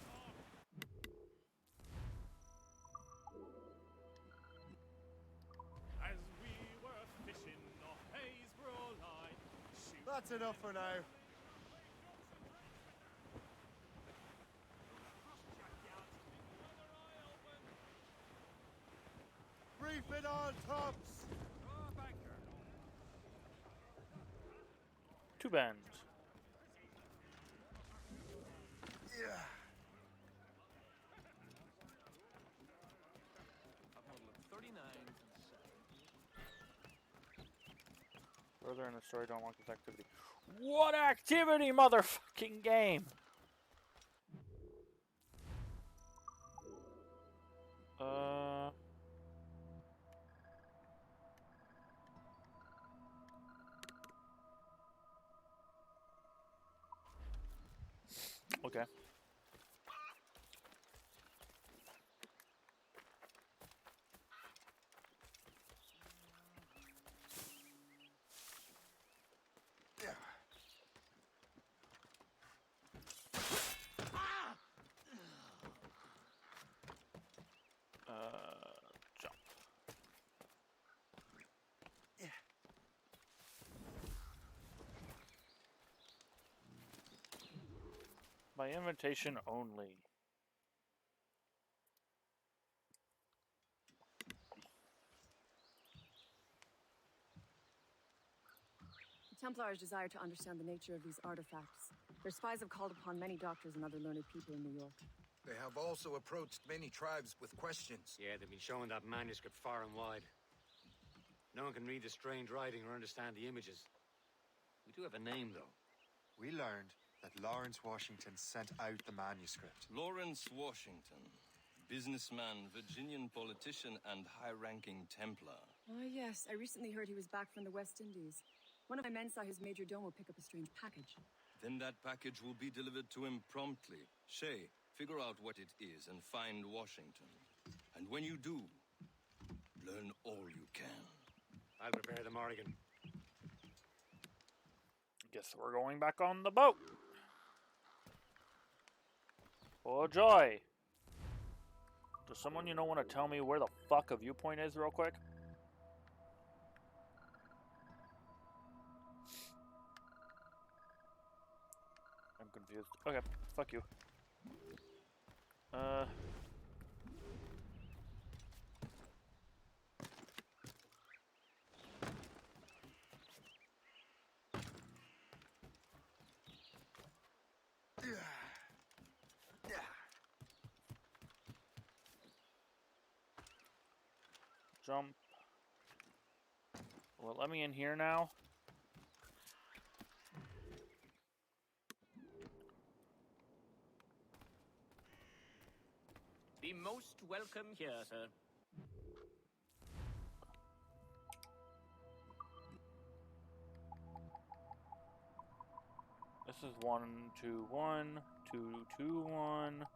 S8: As we were fishing off Haysborough Line.
S21: That's enough for now. Reef it on, tops!
S1: Two bends.
S21: Yeah.
S1: Further in the story, don't want this activity. What activity, motherfucking game? Okay. Jump. By invitation only.
S18: The Templars desire to understand the nature of these artifacts. Their spies have called upon many doctors and other learned people in New York.
S19: They have also approached many tribes with questions.
S14: Yeah, they've been showing that manuscript far and wide. No one can read the strange writing or understand the images. We do have a name, though.
S2: We learned that Lawrence Washington sent out the manuscript.
S15: Lawrence Washington. Businessman, Virginian politician, and high-ranking Templar.
S18: Ah, yes. I recently heard he was back from the West Indies. One of my men saw his major domo pick up a strange package.
S15: Then that package will be delivered to him promptly. Shay, figure out what it is and find Washington. And when you do, learn all you can.
S14: I'll prepare the Morrigan.
S1: Guess we're going back on the boat. Oh joy. Does someone you know want to tell me where the fuck a viewpoint is real quick? I'm confused. Okay, fuck you. Jump. Will it let me in here now?
S22: Be most welcome here, sir.
S1: This is 121, 221,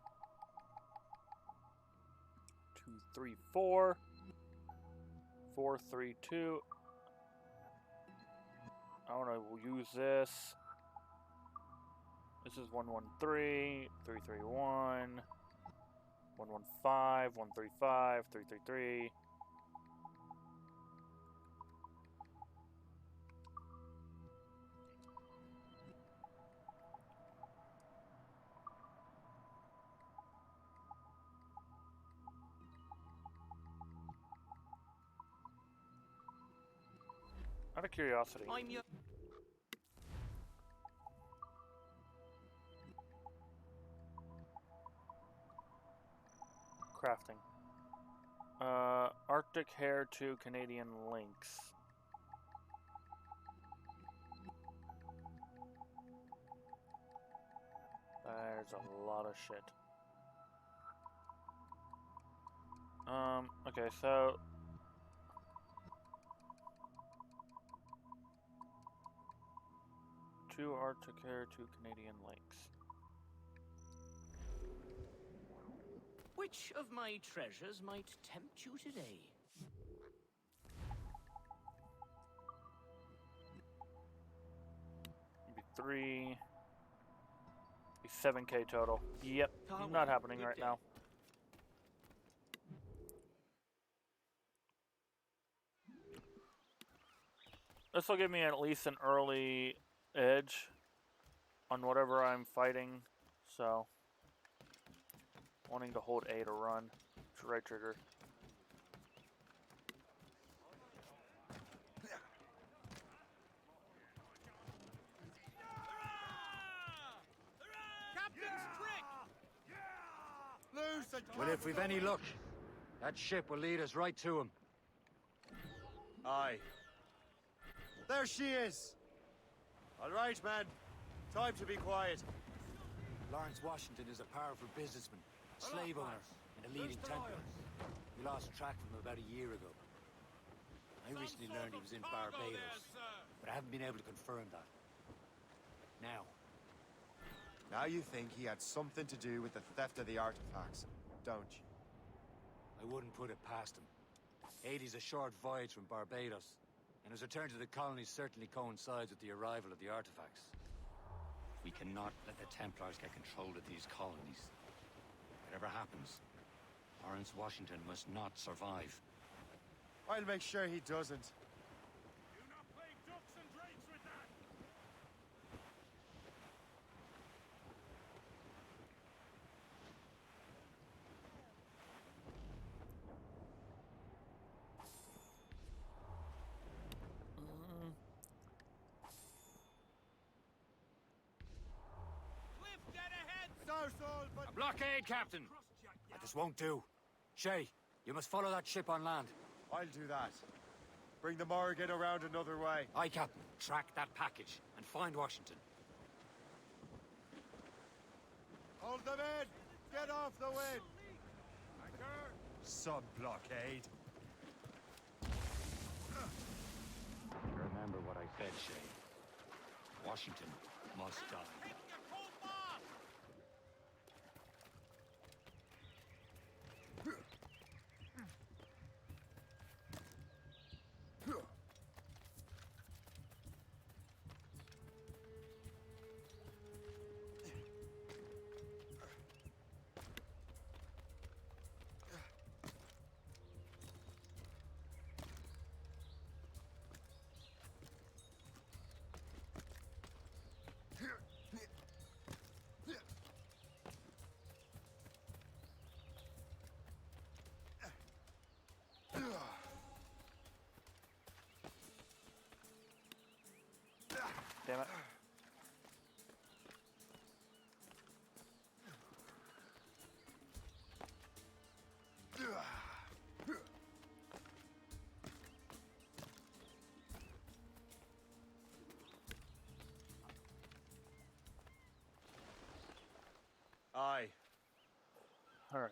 S1: 234, 432. I want to use this. This is 113, 331, 115, 135, 333. Out of curiosity.
S22: I'm your...
S1: Crafting. Arctic hare to Canadian lynx. There's a lot of shit. Okay, so... Two Arctic hare, two Canadian lynx.
S22: Which of my treasures might tempt you today?
S1: Maybe 3... 7K total. Yep, not happening right now. This will give me at least an early edge on whatever I'm fighting, so wanting to hold A to run. Right trigger.
S21: Well, if we've any luck, that ship will lead us right to him. Aye. There she is! All right, man. Time to be quiet.
S14: Lawrence Washington is a powerful businessman, slave owner, and a leading Templar. We lost track of him about a year ago. I recently learned he was in Barbados, but I haven't been able to confirm that.
S21: Now you think he had something to do with the theft of the artifacts, don't you?
S14: I wouldn't put it past him. Haiti's a short voyage from Barbados, and his return to the colonies certainly coincides with the arrival of the artifacts. We cannot let the Templars get control of these colonies. Whatever happens, Lawrence Washington must not survive.
S21: I'll make sure he doesn't.
S8: Do not play ducks and drakes with that!
S21: But
S14: A blockade, Captain! This won't do. Shay, you must follow that ship on land.
S21: I'll do that. Bring the Morrigan around another way.
S14: Aye, Captain. Track that package and find Washington.
S21: Hold them in! Get off the wind! Sub-blockade.
S14: Remember what I said, Shay. Washington must die.
S1: Damn it.
S21: Aye.
S1: All right.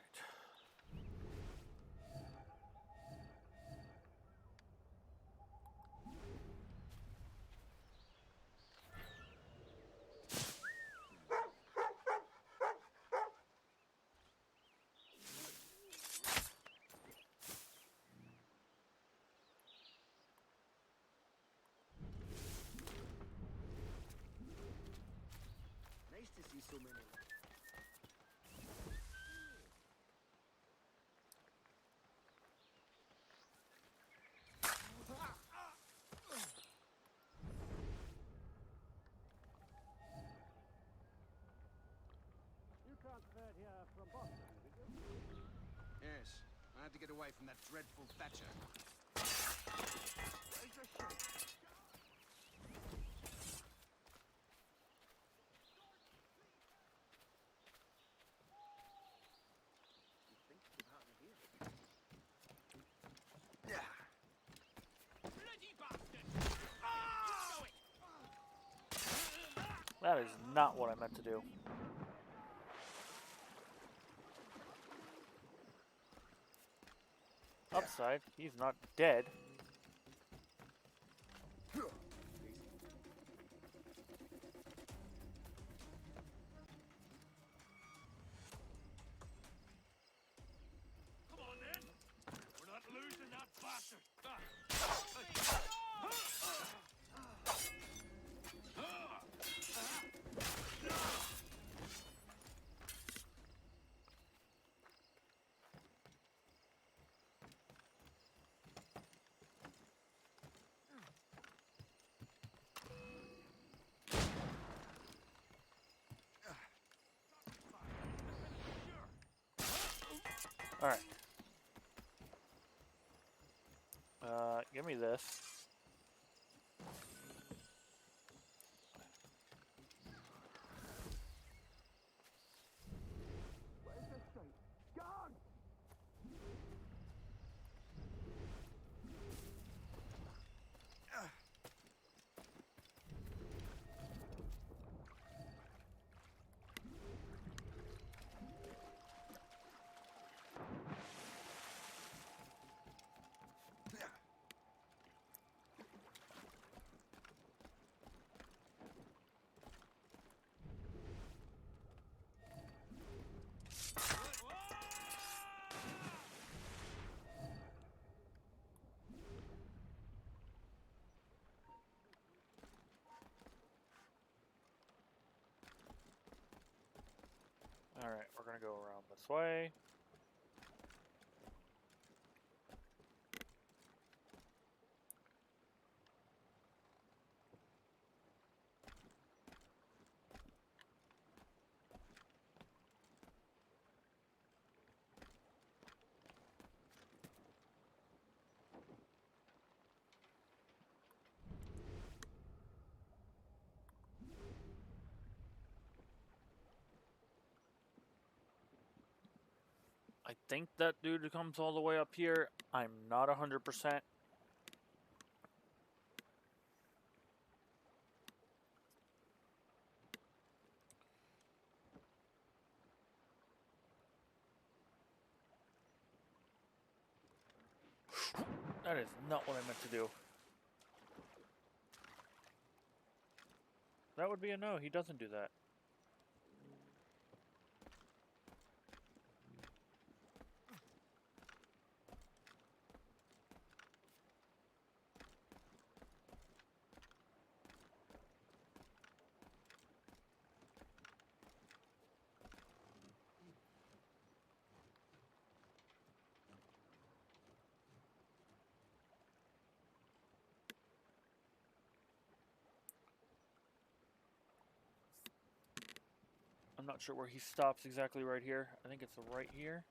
S6: Nice to see so many.
S20: You transferred here from Boston, did you?
S19: Yes, I had to get away from that dreadful Thatcher. Where's your ship?
S1: That is not what I meant to do. Upside, he's not dead.
S4: Come on, then. We're not losing that bastard.
S1: Alright. Give me this. Alright, we're gonna go around this way. I think that dude comes all the way up here. I'm not 100%. That is not what I meant to do. That would be a no. He doesn't do that. I'm not sure where he stops exactly right here. I think it's right here.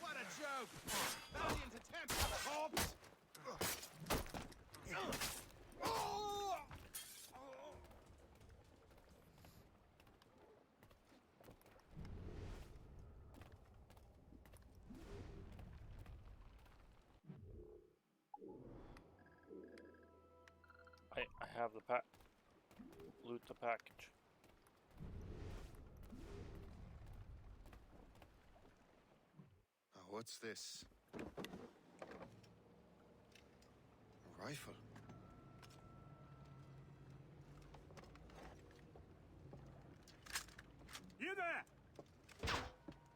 S6: What a joke! Valiant attempt, corpse!
S1: I have the pack. Loot the package.
S7: What's this? A rifle.
S5: You there!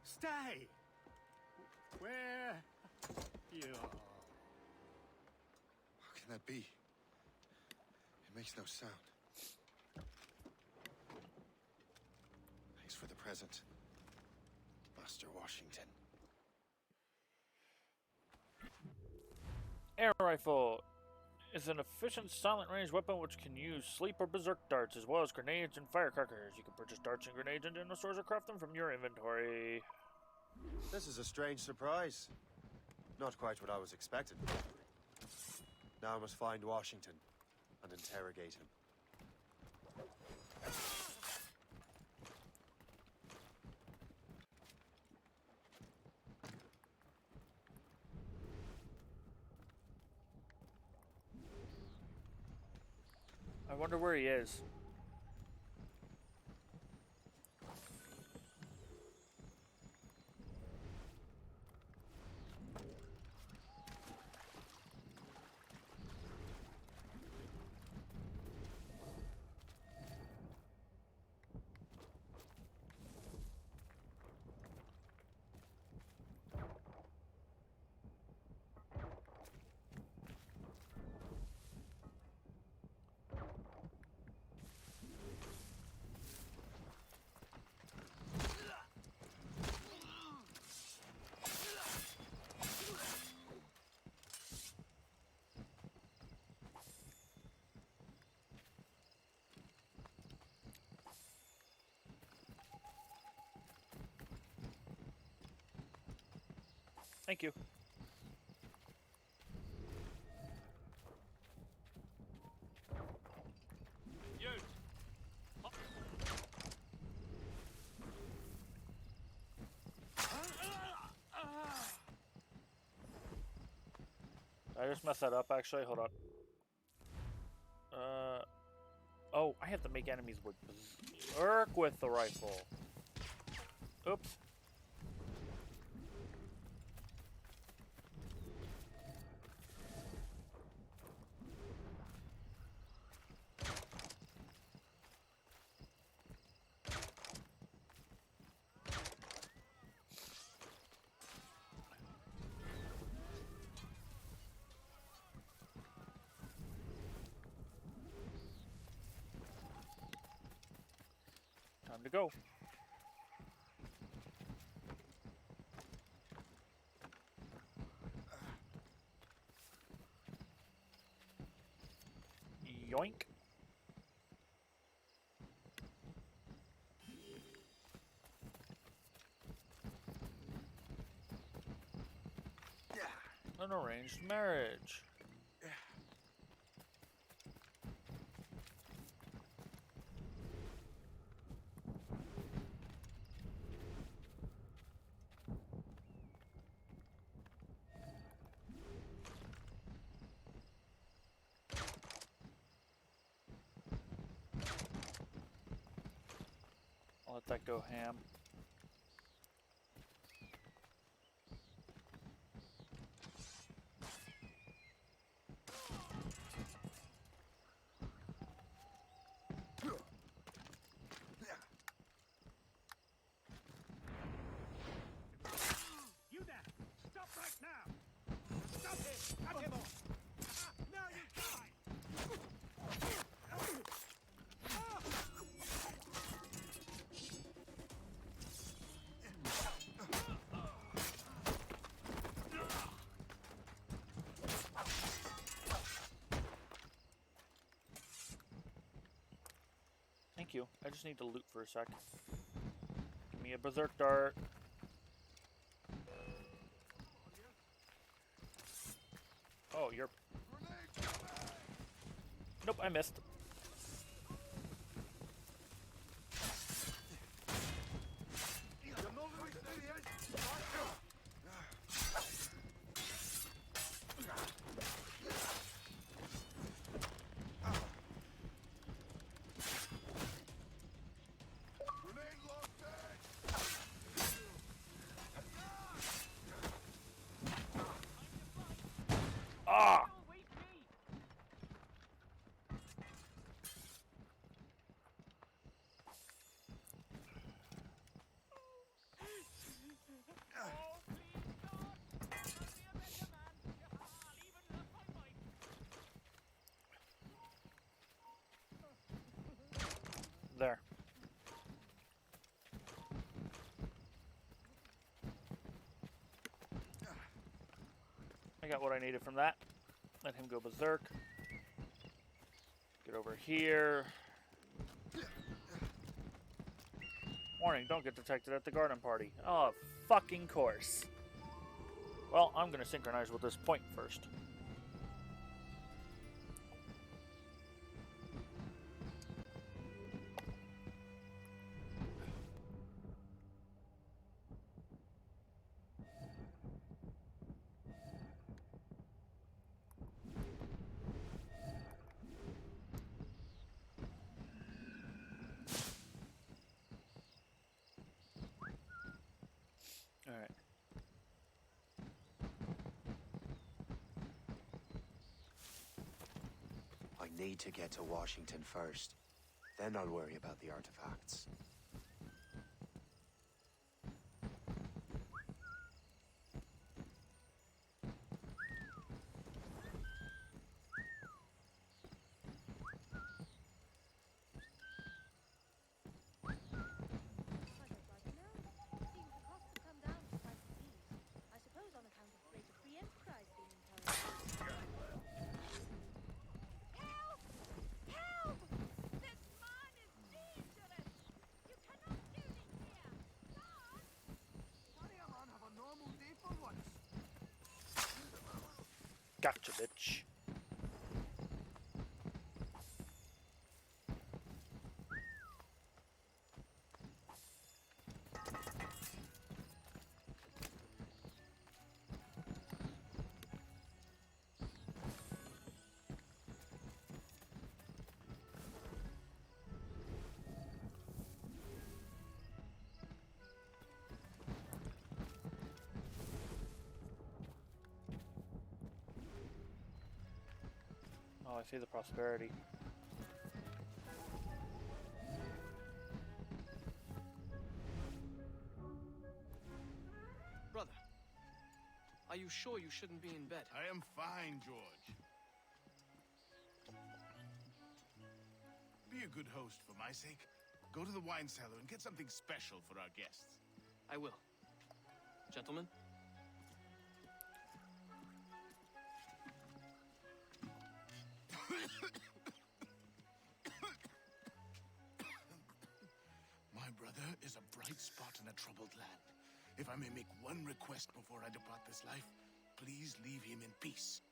S5: Stay! Where you are?
S7: How can that be? It makes no sound. Thanks for the present, Master Washington.
S1: Air rifle is an efficient silent range weapon which can use sleep or berserk darts as well as grenades and firecrackers. You can purchase darts and grenades in general stores or craft them from your inventory.
S21: This is a strange surprise. Not quite what I was expecting. Now I must find Washington and interrogate him.
S1: wonder where he is. Thank you. Did I just mess that up actually? Hold on. Oh, I have to make enemies with berserk with the rifle. Oops. Time to go. Yoink. An arranged marriage. I'll let that go ham.
S6: You there! Stop right now! Stop him! Cut him off! Now you die!
S1: Thank you. I just need to loot for a sec. Give me a berserk dart. Oh, you're... Nope, I missed. Ah! There. I got what I needed from that. Let him go berserk. Get over here. Warning, don't get detected at the garden party. Oh, fucking course. Well, I'm gonna synchronize with this point first.
S2: Need to get to Washington first. Then I'll worry about the artifacts.
S1: Gotcha, bitch. Oh, I see the prosperity.
S10: Brother, are you sure you shouldn't be in bed?
S11: I am fine, George. Be a good host for my sake. Go to the wine cellar and get something special for our guests.
S10: I will. Gentlemen?
S11: My brother is a bright spot in a troubled land. If I may make one request before I depart this life, please leave him in peace.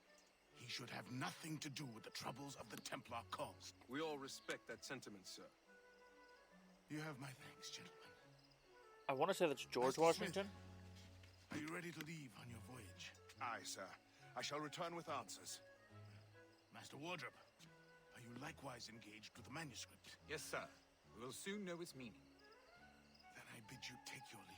S11: He should have nothing to do with the troubles of the Templar cause.
S23: We all respect that sentiment, sir.
S11: You have my thanks, gentlemen.
S1: I want to say that's George Washington.
S11: Are you ready to leave on your voyage?
S16: Aye, sir. I shall return with answers.
S11: Master Wardrop, are you likewise engaged with the manuscript?
S24: Yes, sir. We will soon know its meaning.
S11: Then I bid you take your leave.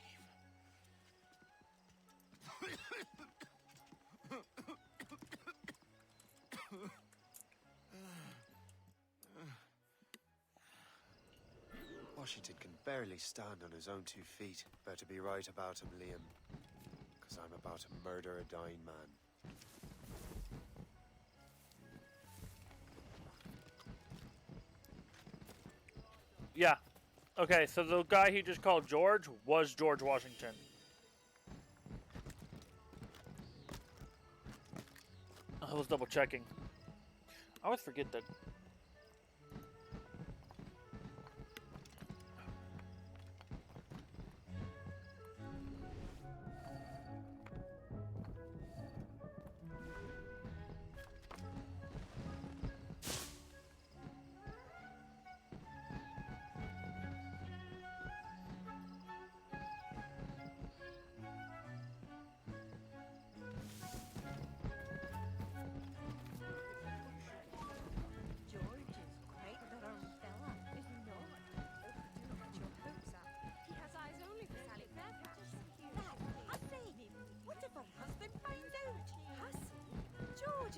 S2: Washington can barely stand on his own 2 feet. Better be right about him, Liam. Because I'm about to murder a dying man.
S1: Yeah. Okay, so the guy he just called George was George Washington. I was double checking. I always forget that.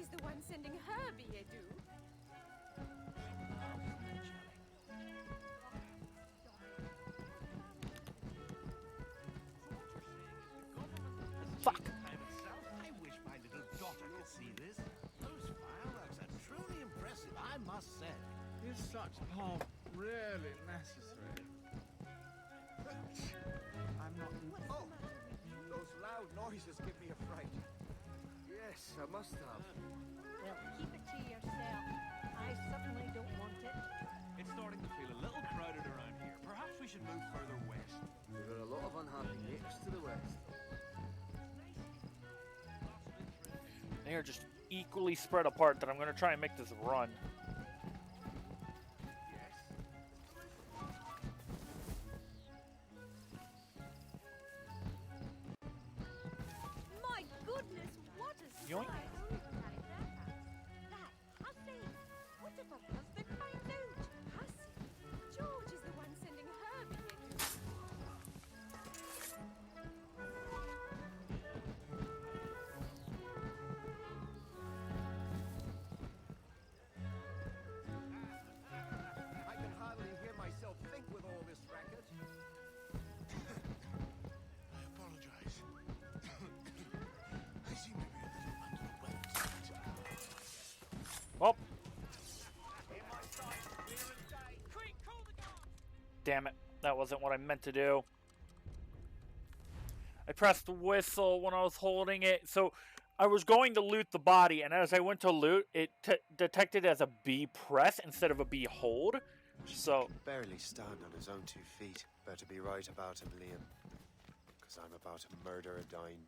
S25: Is the one sending her billet-doux.
S1: Fuck.
S6: I wish my little daughter could see this. Those fireworks are truly impressive, I must say.
S26: Is such pomp really necessary? I'm not...
S13: Oh! Those loud noises give me a fright. Yes, I must have.
S27: Well, keep it to yourself. I certainly don't want it.
S6: It's starting to feel a little crowded around here. Perhaps we should move further west.
S13: There are a lot of unhappy natives to the west.
S1: They are just equally spread apart that I'm going to try and make this run.
S25: My goodness, what a
S1: Yoink.
S25: sight! That, Hussy! What if her husband finds out? Hussy! George is the one sending her billet-doux.
S1: damn it. That wasn't what I meant to do. I pressed whistle when I was holding it. So I was going to loot the body, and as I went to loot, it detected as a B press instead of a B hold. So
S7: He can barely stand on his own 2 feet. Better be right about him, Liam. Because I'm about to murder a dying.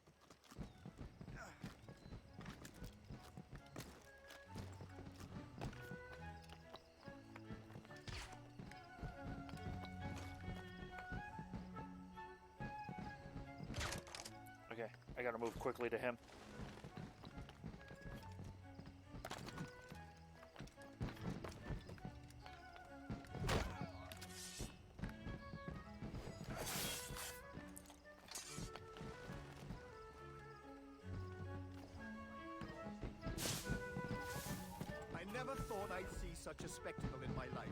S1: okay, I gotta move quickly to him.
S3: I never thought I'd see such a spectacle in my lifetime.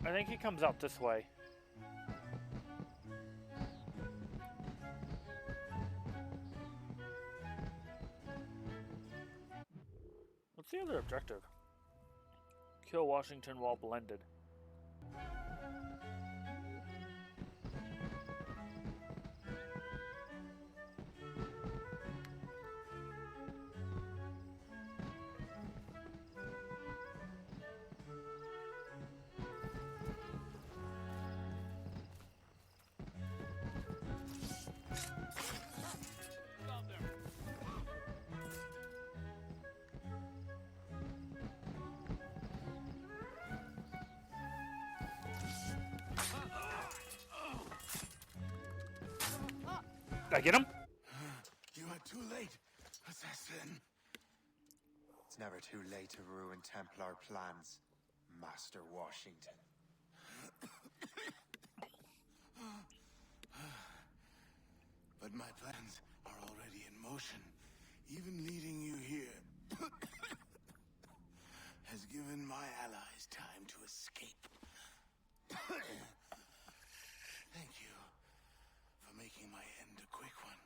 S1: I think he comes out this way. What's the other objective? Kill Washington while blended. Did I get him?
S11: You are too late, assassin.
S7: It's never too late to ruin Templar plans, Master Washington.
S11: But my plans are already in motion. Even leading you here has given my allies time to escape. Thank you for making my end a quick one.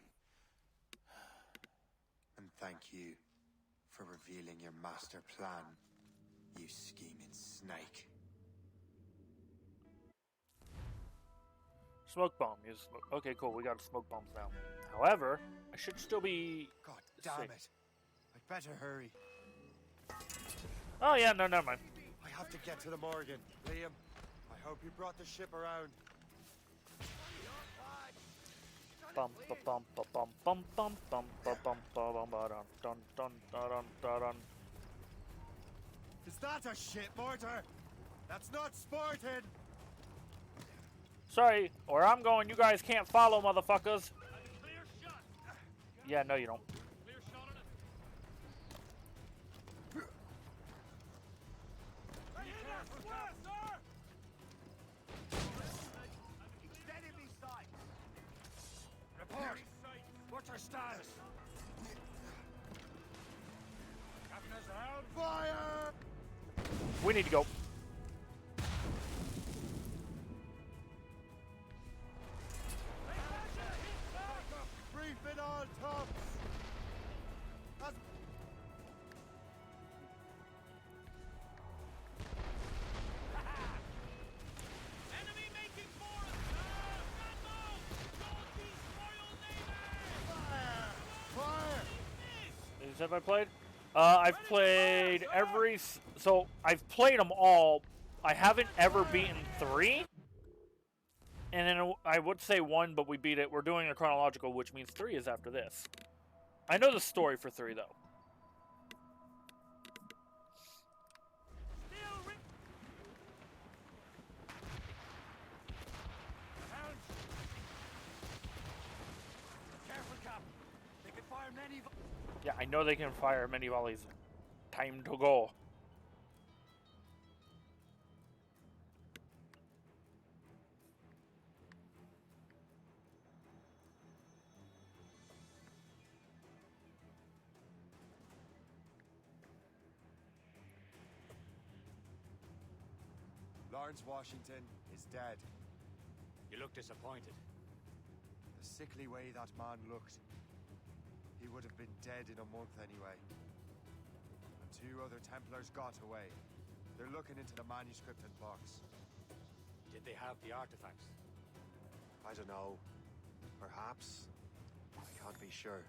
S7: And thank you for revealing your master plan, you scheming snake.
S1: Smoke bomb. Use smoke. Okay, cool. We got smoke bombs now. However, I should still be.
S7: God damn
S1: safe.
S7: it. I'd better hurry.
S1: Oh yeah, no, never mind.
S7: I have to get to the Morgan. Liam, I hope you brought the ship around.
S1: Bum ba bum ba bum bum bum bum ba bum ba bum ba dun dun dun dun dun dun.
S7: Is that a ship mortar? That's not sporting!
S1: Sorry, where I'm going, you guys can't follow, motherfuckers. Yeah, no, you don't.
S5: Report! What's our status? Captain has the helm.
S7: Fire!
S1: We need to go.
S7: Brief it all tops!
S8: Enemy making for us, sir! Gunboat! Northeast Royal Navy!
S7: Fire!
S1: Have I played? I've played every. So I've played them all. I haven't ever beaten 3. And then I would say 1, but we beat it. We're doing a chronological, which means 3 is after this. I know the story for 3 though.
S5: Careful, Cap. They can fire many.
S1: Yeah, I know they can fire many volleys. Time to go.
S21: Lawrence Washington is dead.
S5: You look disappointed.
S21: The sickly way that man looked. He would have been dead in a month anyway. And 2 other Templars got away. They're looking into the manuscript and box.
S5: Did they have the artifacts?
S21: I don't know. Perhaps. I can't be sure.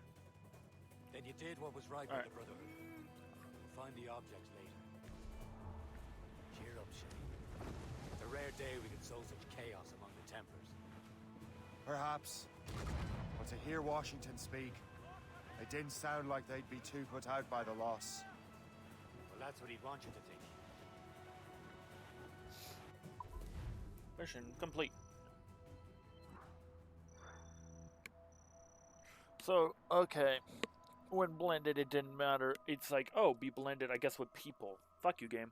S5: Then you did what was right with the Brotherhood. We'll find the objects later. Cheer up, Shay. It's a rare day we could sow such chaos among the Templars.
S21: Perhaps. But to hear Washington speak, it didn't sound like they'd be too put out by the loss.
S5: Well, that's what he'd want you to think.
S1: Mission complete. So, okay. When blended, it didn't matter. It's like, oh, be blended, I guess, with people. Fuck you, game.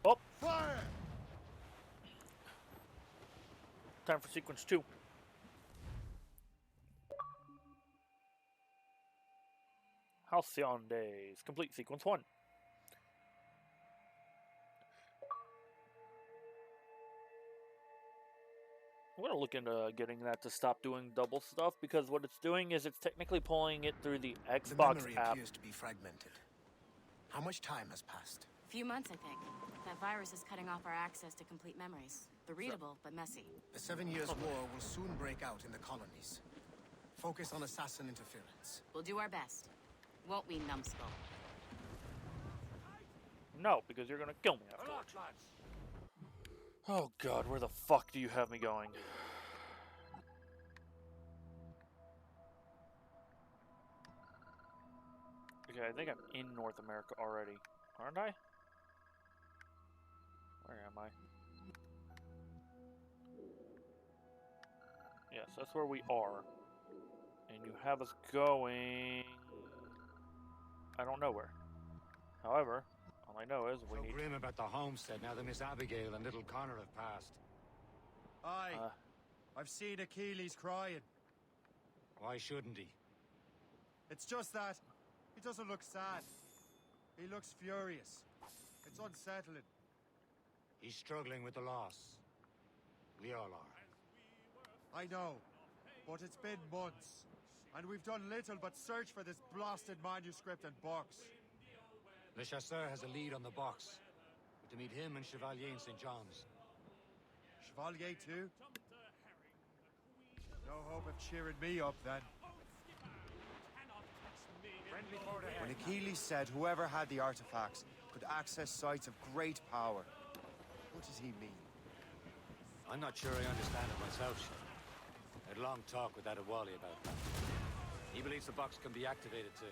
S1: Oh!
S21: Fire!
S1: Time for sequence 2. Halcyon Days. Complete sequence 1. I'm going to look into getting that to stop doing double stuff, because what it's doing is it's technically pulling it through the Xbox
S13: the memory
S1: app.
S13: appears to be fragmented. How much time has passed?
S9: A few months, I think. That virus is cutting off our access to complete memories. They're readable, but messy.
S13: The 7 Years' War will soon break out in the colonies. Focus on assassin interference.
S9: We'll do our best. Won't we, numbskull?
S1: No, because you're going to kill me afterwards. Oh god, where the fuck do you have me going? Okay, I think I'm in North America already. Aren't I? Where am I? Yes, that's where we are. And you have us going... I don't know where. However, all I know is we
S5: so
S1: need...
S5: grim about the homestead now that Miss Abigail and little Connor have passed.
S21: Aye. I've seen Achilles crying.
S5: Why shouldn't he?
S21: It's just that he doesn't look sad. He looks furious. It's unsettling.
S5: He's struggling with the loss. We all are.
S21: I know, but it's been months, and we've done little but search for this blasted manuscript and box.
S5: Le Chasseur has a lead on the box. We're to meet him and Chevalier in St. John's.
S21: Chevalier too? No hope of cheering me up then. When Achilles said whoever had the artifacts could access sites of great power, what does he mean?
S5: I'm not sure I understand it myself, Shane. I had a long talk with Adewale about that. He believes the box can be activated to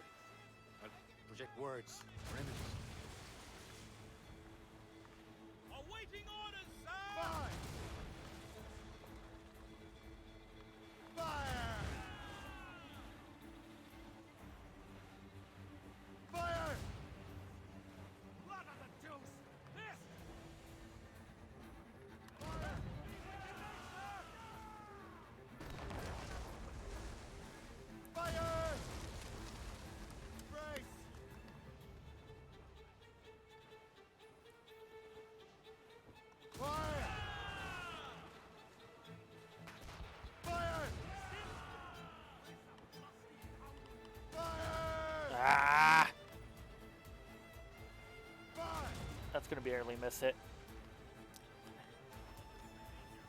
S5: project words or images.
S8: Awaiting orders, sir!
S21: Fire! Fire! Fire!
S8: Blood of the deuce! This!
S21: Fire! Fire! Brace! Fire! Fire! Fire!
S1: Ah!
S21: Fire!
S1: That's gonna barely miss it.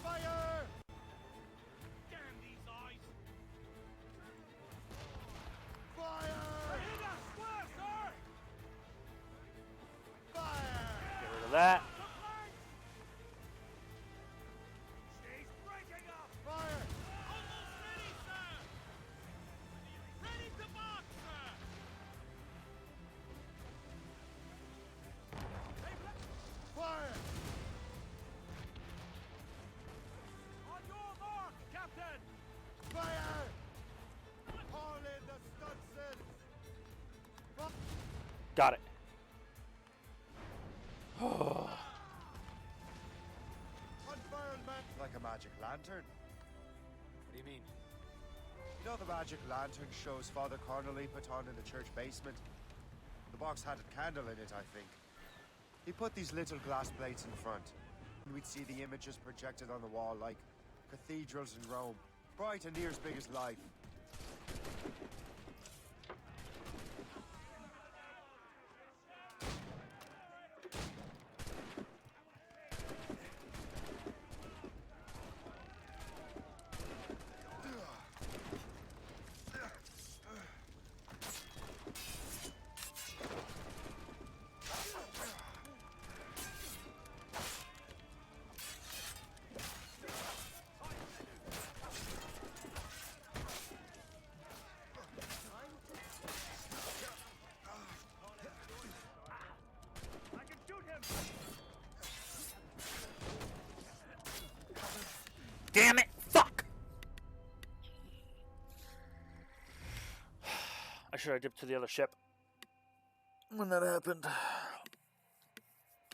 S21: Fire!
S8: Damn these eyes!
S21: Fire!
S8: Hit us square, sir!
S21: Fire!
S1: Get rid of that.
S8: She's breaking up!
S21: Fire!
S8: Almost ready, sir! Ready to box, sir!
S21: Fire!
S8: On your mark, Captain!
S21: Fire! Haul in the stunsails!
S1: Got it.
S21: Unfurlment! Like a magic lantern.
S5: What do you mean?
S21: You know the magic lantern shows Father Connolly put on in the church basement? The The box had a candle in it, I think. He put these little glass plates in front, and we'd see the images projected on the wall like cathedrals in Rome, bright and near as big as life.
S1: Damn it! Fuck! I should have dipped to the other ship when that happened.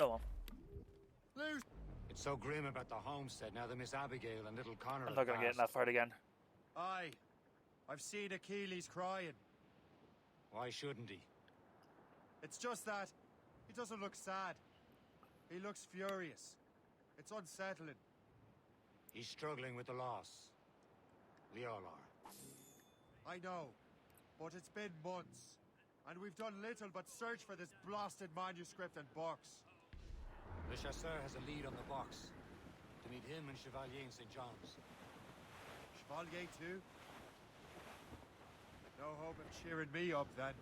S1: Oh well.
S5: It's so grim about the homestead now that Miss Abigail and little Connor
S1: I'm not gonna get in that fight again.
S21: Aye. I've seen Achilles crying.
S5: Why shouldn't he?
S21: It's just that he doesn't look sad. He looks furious. It's unsettling.
S5: He's struggling with the loss. We all are.
S21: I know, but it's been months, and we've done little but search for this blasted manuscript and box.
S5: Le Chasseur has a lead on the box. To meet him and Chevalier in St. John's.
S21: Chevalier too? No hope of cheering me up then.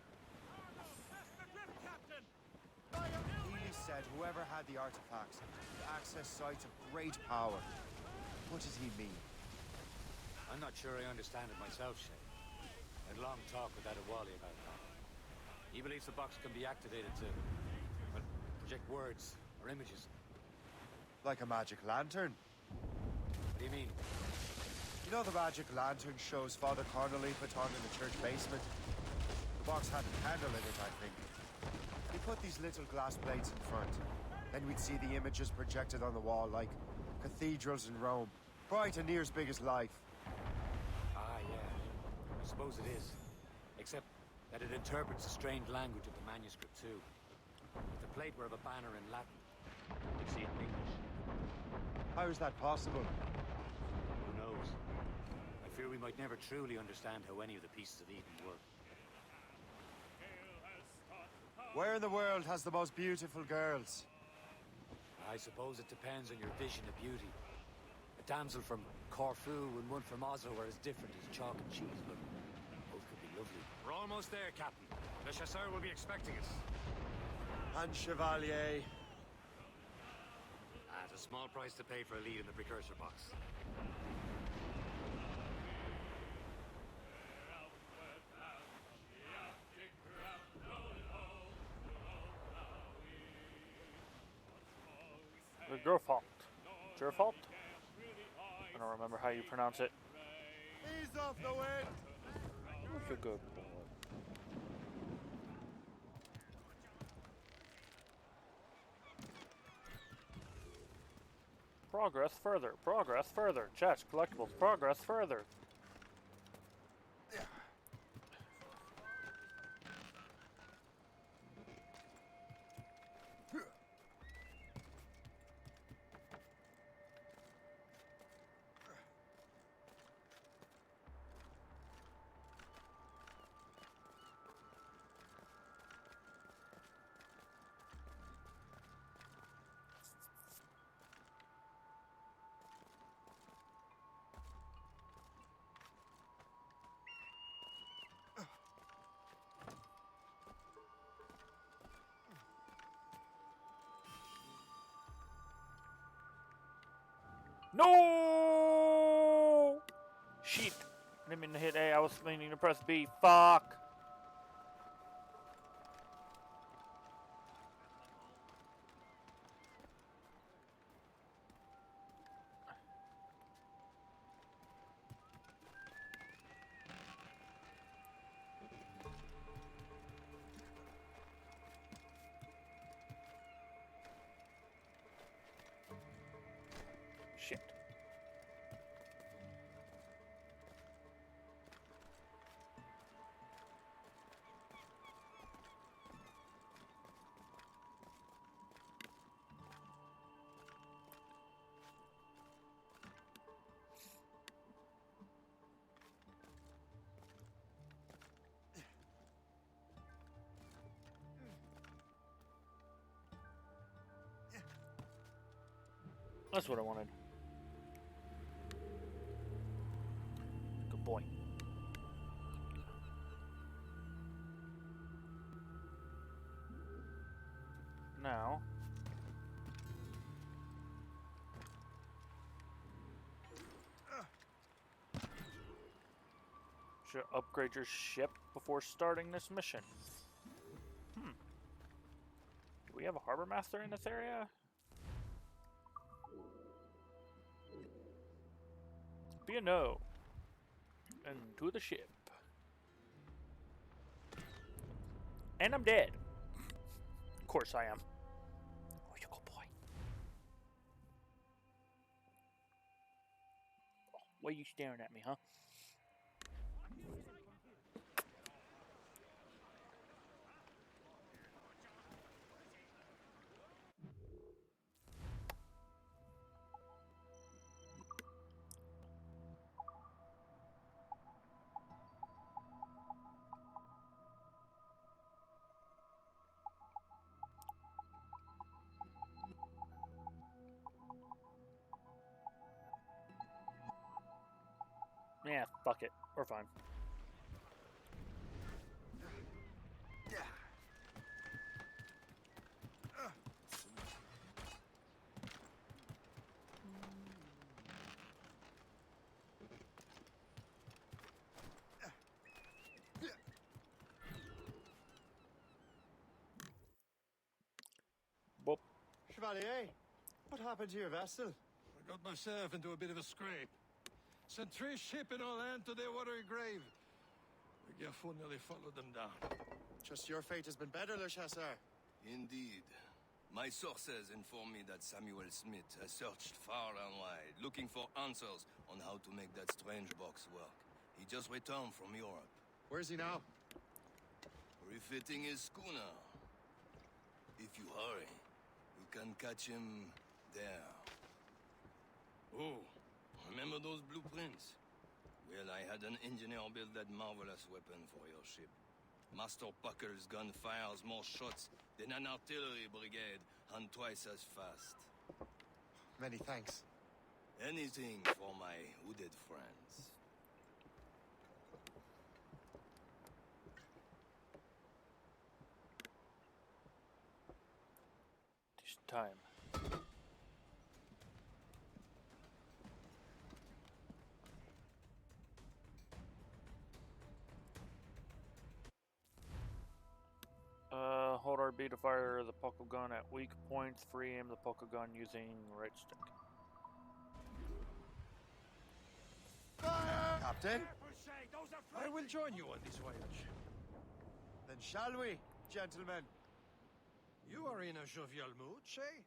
S21: Healy said whoever had the artifacts could access sites of great power. What does he mean?
S5: I'm not sure I understand it myself, Shay. I had a long talk with Adewale about that. He believes the box can be activated to, well, project words or images.
S21: Like a magic lantern?
S5: What do you mean?
S21: You know the magic lantern shows Father Connolly put on in the church basement? The box had a candle in it, I think. He put these little glass plates in front. Then we'd see the images projected on the wall like cathedrals in Rome. Bright and near as big as life.
S5: Ah, yeah. I suppose it is. Except that it interprets the strange language of the manuscript, too. If the plate were of a banner in Latin, you'd see it in English.
S21: How is that possible?
S5: Who knows? I fear we might never truly understand how any of the pieces of Eden work.
S21: Where in the world has the most beautiful girls?
S5: I suppose it depends on your vision of beauty. A damsel from Corfu and one from Oslo are as different as chalk and cheese, but both could be lovely. We're almost there, Captain. Le Chasseur will be expecting us.
S21: And Chevalier.
S5: At a small price to pay for a lead in the precursor box.
S1: The Gerfault. Gerfault? I don't remember how you pronounce it.
S21: Ease off the wind!
S1: That's a good boy. Progress further. Progress further. Chest collectibles. Progress further. No! Shit. Didn't mean to hit A. I was meaning to press B. Fuck. Shit. That's what I wanted. Good boy. Now, should upgrade your ship before starting this mission. Do we have a harbor master in this area? Be a no. And to the ship. And I'm dead. Of course I am. Oh, you good boy. Oh, why are you staring at me, huh? Yeah, fuck it. We're fine. Boop.
S21: Chevalier, what happened to your vessel?
S4: I got myself into a bit of a scrape. Sent 3 ships in all hand to their watery grave. The Gerfaut nearly followed them down.
S21: Just your fate has been better, Le Chasseur.
S12: Indeed. My sources inform me that Samuel Smith has searched far and wide, looking for answers on how to make that strange box work. He just returned from Europe.
S21: Where's he now?
S12: Refitting his schooner. If you hurry, you can catch him there. Oh, remember those blueprints? Well, I had an engineer build that marvelous weapon for your ship. Master Puckle's gun fires more shots than an artillery brigade, and twice as fast.
S21: Many thanks.
S12: Anything for my hooded friends.
S1: Just time. Hold RB to fire the puckle gun at weak points. Free aim the puckle gun using right stick.
S21: Fire! Captain?
S4: I will join you on this voyage.
S21: Then shall we, gentlemen?
S4: You are in a jovial mood, Shay?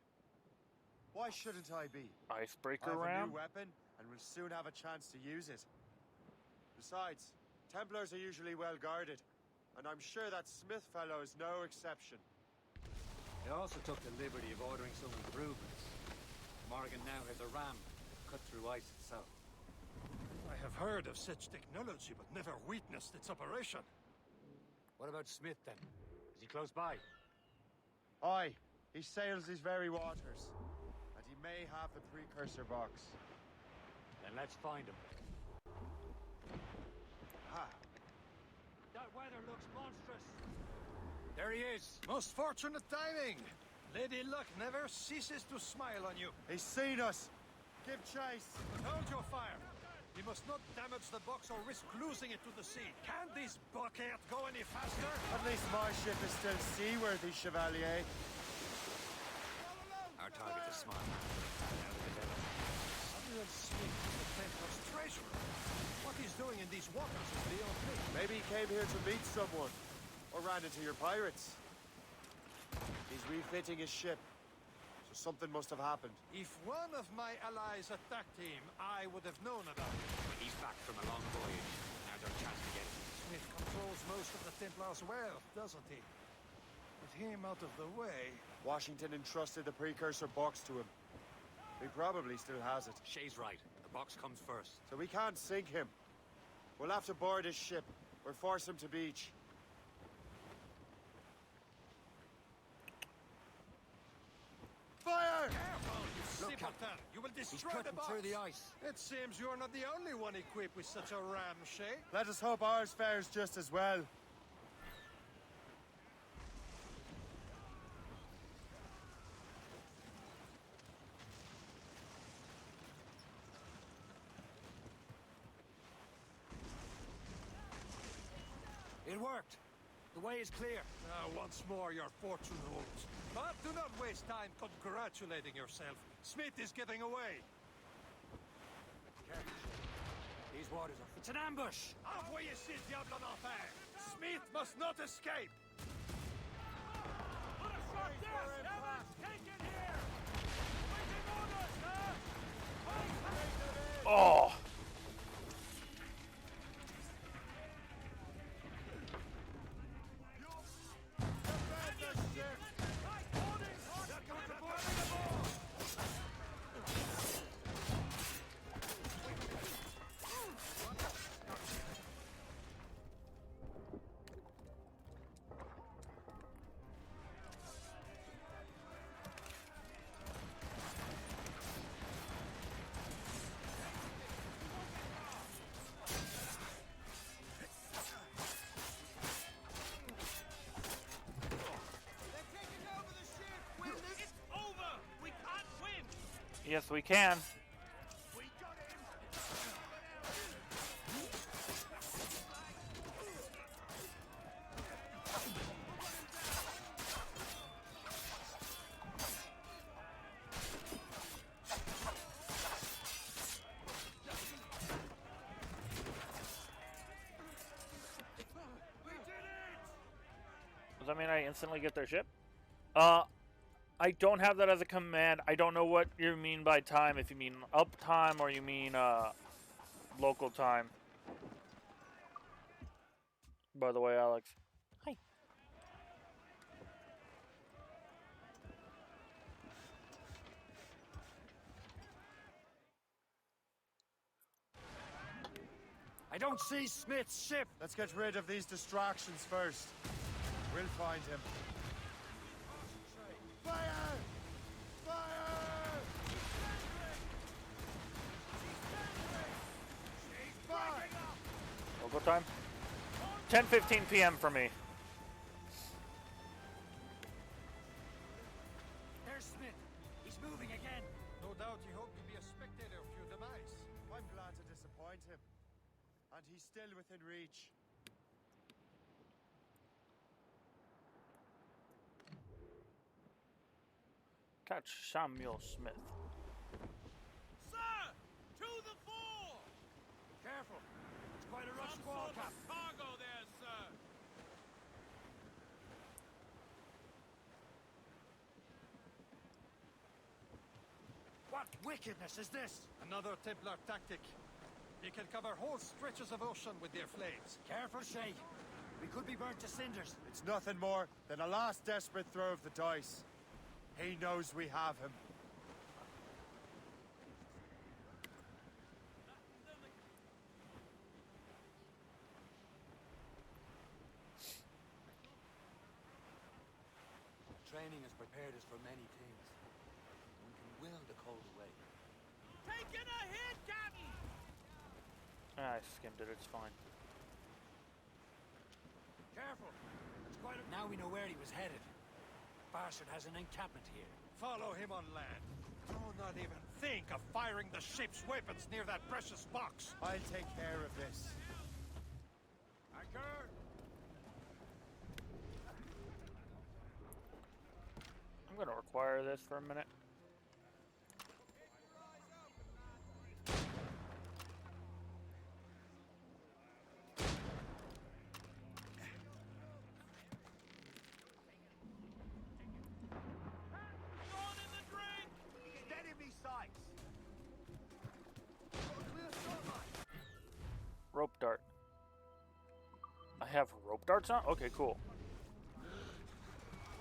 S21: Why shouldn't I be?
S1: Icebreaker
S21: I have a
S1: ram?
S21: new weapon, and will soon have a chance to use it. Besides, Templars are usually well guarded, and I'm sure that Smith fellow is no exception.
S5: I also took the liberty of ordering some improvements. Morgan now has a ram cut through ice itself.
S4: I have heard of such technology, but never witnessed its operation.
S5: What about Smith, then? Is he close by?
S21: Aye, he sails these very waters, and he may have the precursor box.
S5: Then let's find him.
S21: Ah.
S5: That weather looks monstrous. There he is.
S4: Most fortunate timing. Lady Luck never ceases to smile on you.
S21: He's seen us. Give chase.
S4: But hold your fire. We must not damage the box or risk losing it to the sea. Can this bucket go any faster?
S21: At least my ship is still seaworthy, Chevalier.
S5: Our target is smart.
S4: Samuel Smith is the Templar's treasurer. What he's doing in these waters is beyond me.
S21: Maybe he came here to meet someone, or ran into your pirates. He's refitting his ship, so something must have happened.
S4: If one of my allies attacked him, I would have known about it.
S5: He's back from a long voyage. Now's our chance to get him.
S4: Smith controls most of the Templars' wealth, doesn't he? With him out of the way...
S21: Washington entrusted the precursor box to him. He probably still has it.
S5: Shay's right. The box comes first.
S21: So we can't sink him. We'll have to board his ship, or force him to beach. Fire!
S4: simpleton! You will destroy the box!
S13: through the ice.
S4: It seems you're not the only one equipped with such a ramshackle.
S21: Let us hope ours fares just as well.
S13: It worked. The way is clear.
S4: Once more your fortune holds. But do not waste time congratulating yourself. Smith is getting away.
S13: These waters are... It's an ambush!
S4: Envoyez ces diables en enfer! Smith must not escape!
S1: Oh! Yes, we can. Does that mean I instantly get their ship? I don't have that as a command. I don't know what you mean by time, if you mean up time or you mean local time. By the way, Alex. Hi.
S13: I don't see Smith's ship.
S21: Let's get rid of these distractions first. We'll find him. Fire! Fire!
S1: Local time? 10:15 p.m. for me.
S13: There's Smith. He's moving again.
S4: No doubt he hoped to be a spectator of your demise.
S21: I'm glad to disappoint him. And he's still within reach.
S1: Catch Samuel Smith.
S6: Sir! To the fore!
S13: Careful. It's quite a rough
S6: Some
S13: squall,
S6: sort of
S13: Captain.
S6: cargo there, sir.
S13: What wickedness is this?
S4: Another Templar tactic. They can cover whole stretches of ocean with their flames.
S13: Careful, Shay. We could be burnt to cinders.
S21: It's nothing more than a last desperate throw of the dice. He knows we have him.
S13: Training has prepared us for many things. One can will the cold away.
S6: Taking a hit, Captain!
S1: I skimmed it, it's fine.
S13: Careful. It's quite a... Now we know where he was headed. Bastard has an encampment here.
S4: Follow him on land. Do not even think of firing the ship's weapons near that precious box.
S21: I'll take care of this.
S13: Anchor!
S1: I'm gonna require this for a minute. Rope dart. I have rope darts now? Okay, cool.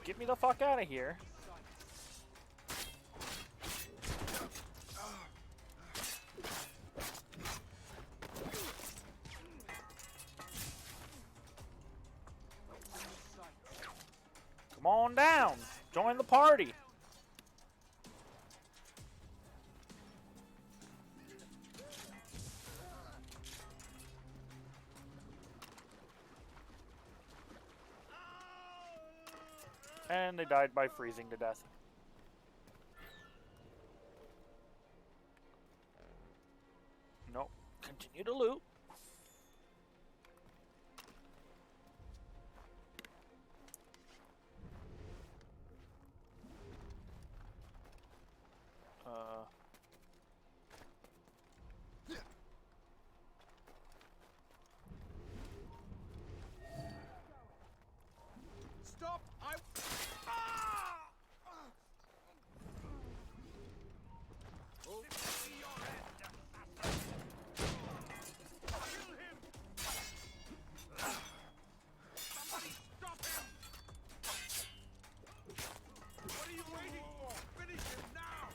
S1: Get me the fuck out of here. Come on down. Join the party. And they died by freezing to death. Nope. Continue to loot.
S3: Stop! I...
S4: Somebody stop him! What are you waiting for? Finish him now!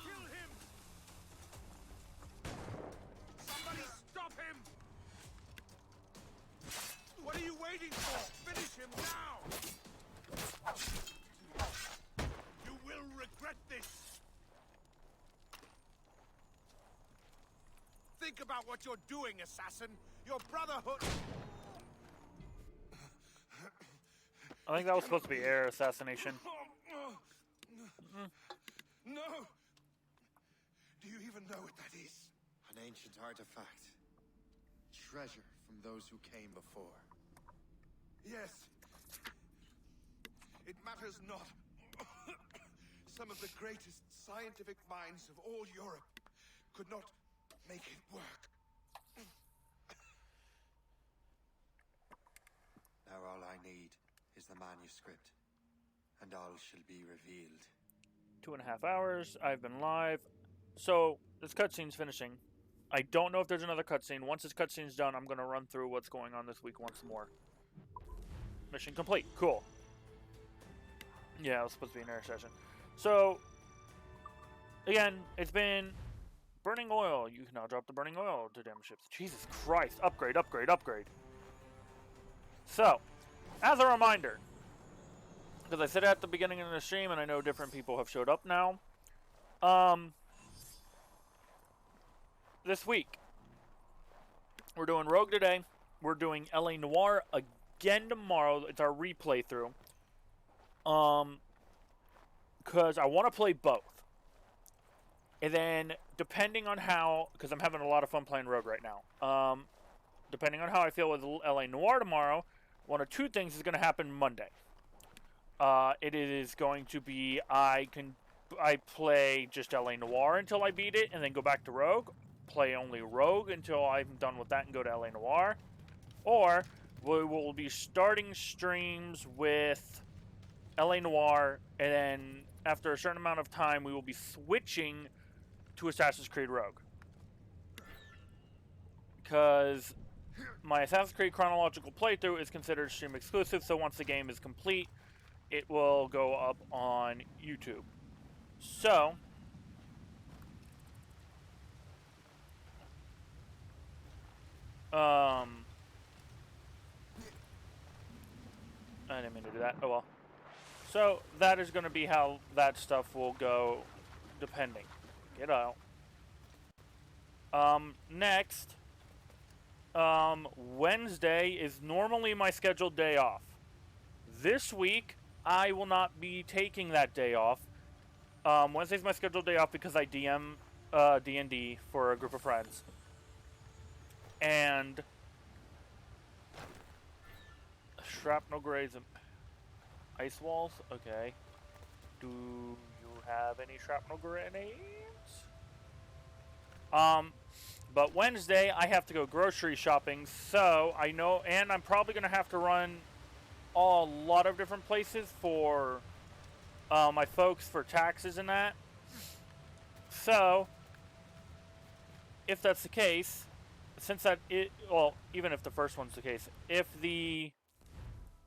S4: Kill him! Somebody stop him! What are you waiting for? Finish him now! You will regret this! Think about what you're doing, assassin! Your brotherhood...
S1: I think that was supposed to be air assassination.
S4: No! Do you even know what that is?
S7: An ancient artifact. Treasure from those who came before.
S4: Yes. It matters not. Some of the greatest scientific minds of all Europe could not make it work.
S7: Now all I need is the manuscript, and all shall be revealed.
S1: 2.5 hours. I've been live. So, this cutscene's finishing. I don't know if there's another cutscene. Once this cutscene's done, I'm going to run through what's going on this week once more. Mission complete. Cool. Yeah, it was supposed to be an air session. So, again, it's been burning oil. You can now drop the burning oil to damage ships. Jesus Christ. Upgrade, upgrade, upgrade. So, as a reminder, because I said it at the beginning of the stream, and I know different people have showed up now. This week, we're doing Rogue today. We're doing LA Noire again tomorrow. It's our replay through. Because I want to play both. And then, depending on how, because I'm having a lot of fun playing Rogue right now. Depending on how I feel with LA Noire tomorrow, one of two things is going to happen Monday. It is going to be I play just LA Noire until I beat it, and then go back to Rogue. Play only Rogue until I'm done with that and go to LA Noire. Or we will be starting streams with LA Noire, and then after a certain amount of time, we will be switching to Assassin's Creed Rogue. Because my Assassin's Creed chronological playthrough is considered stream exclusive, so once the game is complete, it will go up on YouTube. So, I didn't mean to do that. Oh well. So, that is going to be how that stuff will go, depending. Get out. Next, Wednesday is normally my scheduled day off. This week, I will not be taking that day off. Wednesday's my scheduled day off because I DM D&D for a group of friends. And shrapnel grades and ice walls? Okay. Do you have any shrapnel grenades? But Wednesday I have to go grocery shopping, so I know, and I'm probably going to have to run a lot of different places for my folks for taxes and that. So, if that's the case, since that well, even if the first one's the case, if the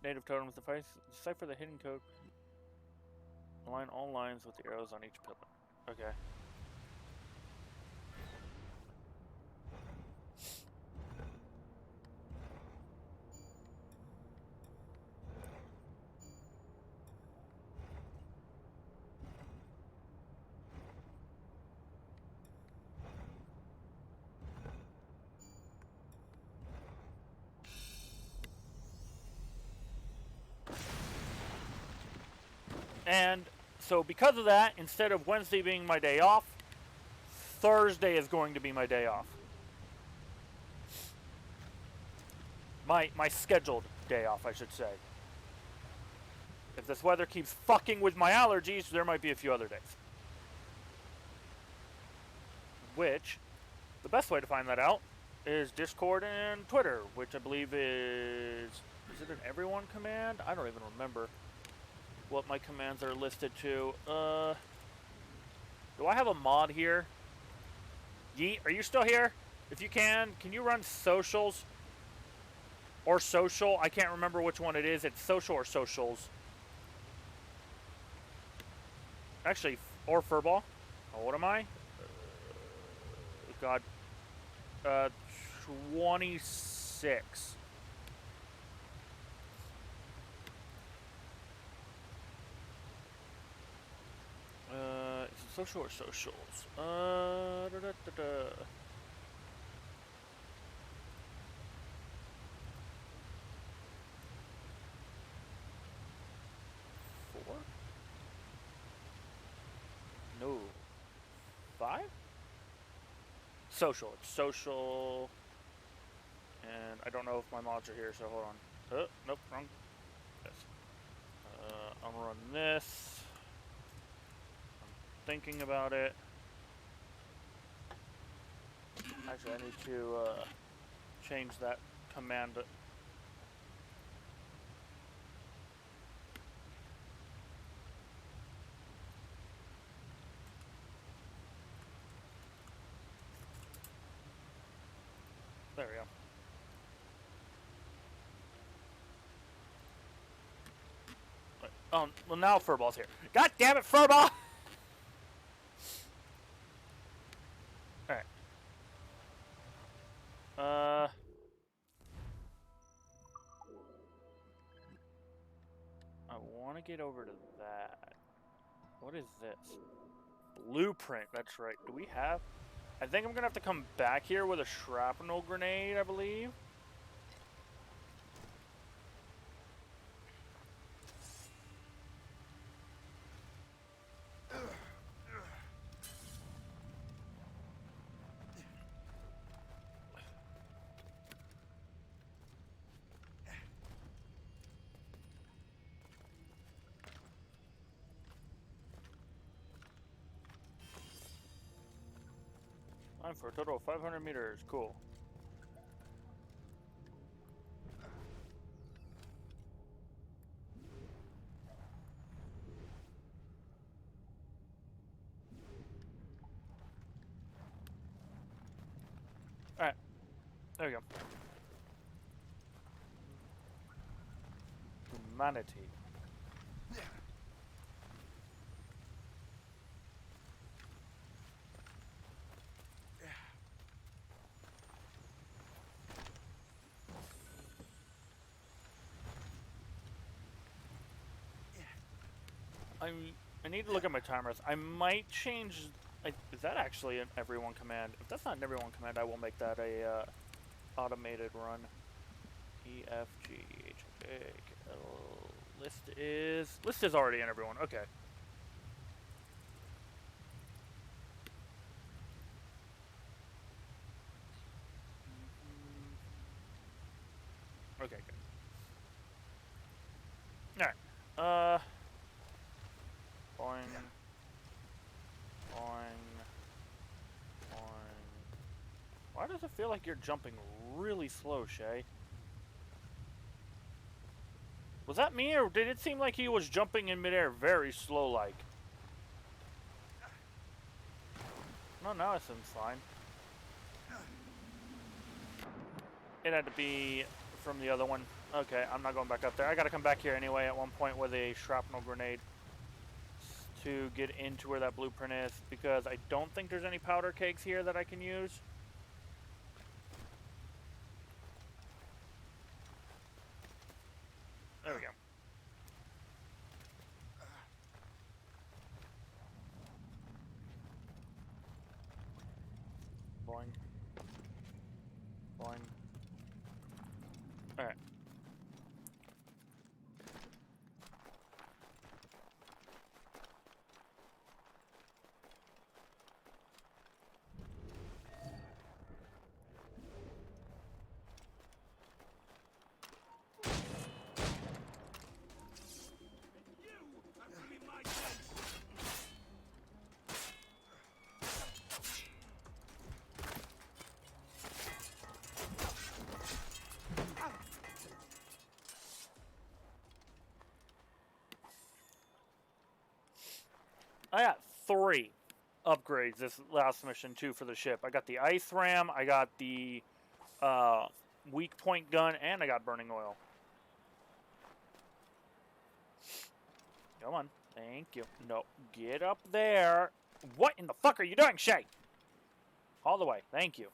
S1: native totems decipher the hidden code, align all lines with the arrows on each pillar. Okay. And so because of that, instead of Wednesday being my day off, Thursday is going to be my day off. My scheduled day off, I should say. If this weather keeps fucking with my allergies, there might be a few other days. Which, the best way to find that out is Discord and Twitter, which I believe is it an everyone command? I don't even remember what my commands are listed to. Do I have a mod here? Yeet, are you still here? If you can you run socials? Or social? I can't remember which one it is. It's social or socials. Actually, or furball. Oh, what am I? God. 26. Is it social or socials? Four? No. 5? Social. It's social. And I don't know if my mods are here, so hold on. Oh, nope, wrong. Yes. I'm gonna run this. I'm thinking about it. Actually, I need to change that command. There we go. Wait, oh, well now Furball's here. God damn it, Furball! Alright. I want to get over to that. What is this? Blueprint, that's right. Do we have... I think I'm going to have to come back here with a shrapnel grenade, I believe. Time for a total of 500 meters. Cool. Alright. There we go. Humanity. I need to look at my timers. I might change... is that actually an everyone command? If that's not an everyone command, I will make that a automated run. E, F, G, H, A, K, L... List is already in everyone. Okay. Okay, good. Alright. Boing. Boing. Boing. Why does it feel like you're jumping really slow, Shay? Was that me, or did it seem like he was jumping in midair very slow-like? No, now it seems fine. It had to be from the other one. Okay, I'm not going back up there. I gotta come back here anyway at one point with a shrapnel grenade to get into where that blueprint is, because I don't think there's any powder kegs here that I can use. There we go. Boing. Boing. Alright. I got 3 upgrades this last mission too for the ship. I got the ice ram, I got the weak point gun, and I got burning oil. Come on. Thank you. No, get up there. What in the fuck are you doing, Shay? All the way. Thank you.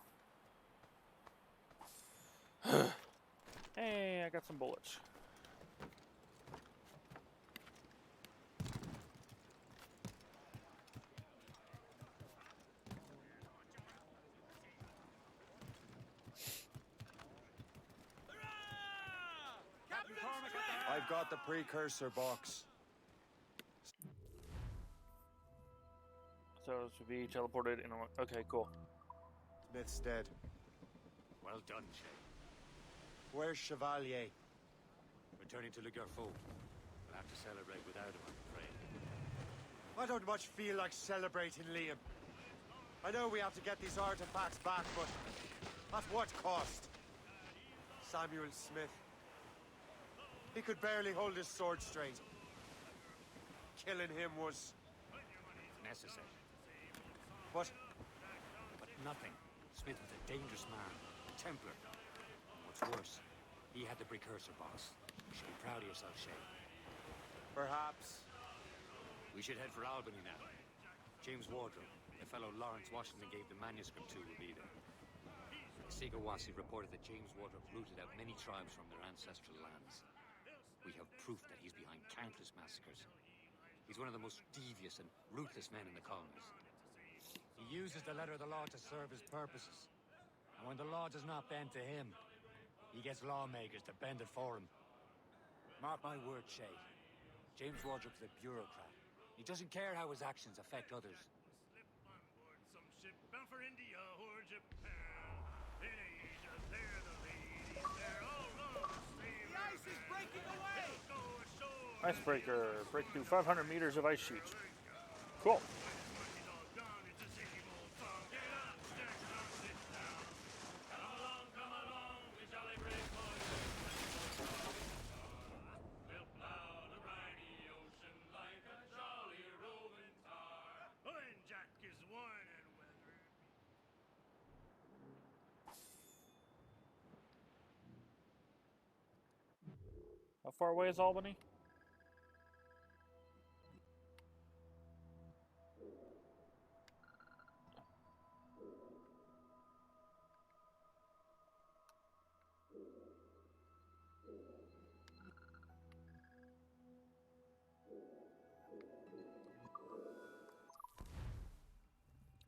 S1: Hey, I got some bullets.
S21: I've got the precursor box.
S1: So to be teleported in a... Okay, cool.
S21: Smith's dead.
S5: Well done, Shay.
S21: Where's Chevalier?
S5: Returning to Le Garfou. We'll have to celebrate without him, I'm afraid.
S21: I don't much feel like celebrating, Liam. I know we have to get these artifacts back, but at what cost? Samuel Smith. He could barely hold his sword straight. Killing him was...
S5: necessary.
S21: But
S5: nothing. Smith was a dangerous man. A Templar. And what's worse, he had the precursor box. You should be proud of yourself, Shay.
S21: Perhaps.
S5: We should head for Albany now. James Wardrobe, the fellow Lawrence Washington gave the manuscript to, will be there. Sigawasi reported that James Wardrobe rooted out many tribes from their ancestral lands. We have proof that he's behind countless massacres. He's one of the most devious and ruthless men in the colonies. He uses the letter of the law to serve his purposes. And when the law does not bend to him, he gets lawmakers to bend it for him. Mark my word, Shay. James Wardrobe's a bureaucrat. He doesn't care how his actions affect others.
S8: Some ship bound for India or Japan. In Asia, they're the ladies. They're all love. The ice is breaking away.
S1: Icebreaker. Break through 500 meters of ice sheets. Cool. How far away is Albany?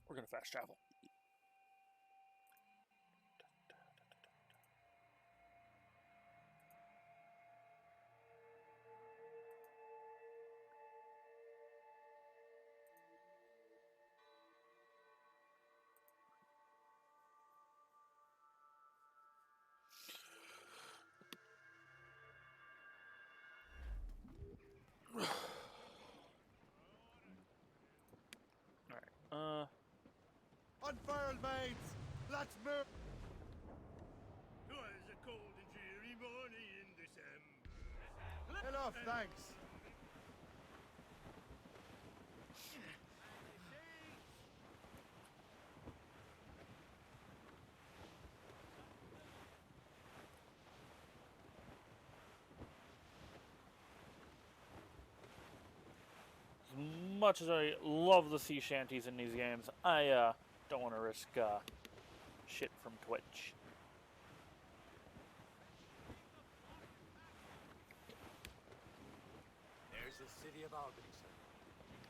S1: We're gonna fast travel. Alright,
S21: Unfurled, mates! Let's move!
S8: 'Twas a cold and dreary morning in December.
S21: Enough, thanks.
S1: as much as I love the sea shanties in these games, I don't want to risk shit from Twitch.
S5: There's the city of Albany, sir.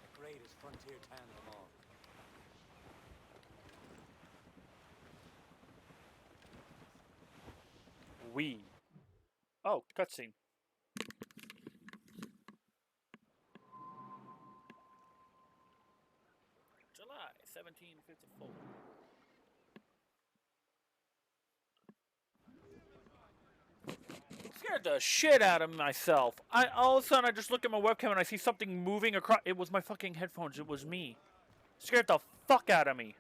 S5: The greatest frontier town of them all.
S1: Oh, cutscene. July 1754. Scared the shit out of myself. All of a sudden I just look at my webcam and I see something moving across. It was my fucking headphones. It was me. Scared the fuck out of me.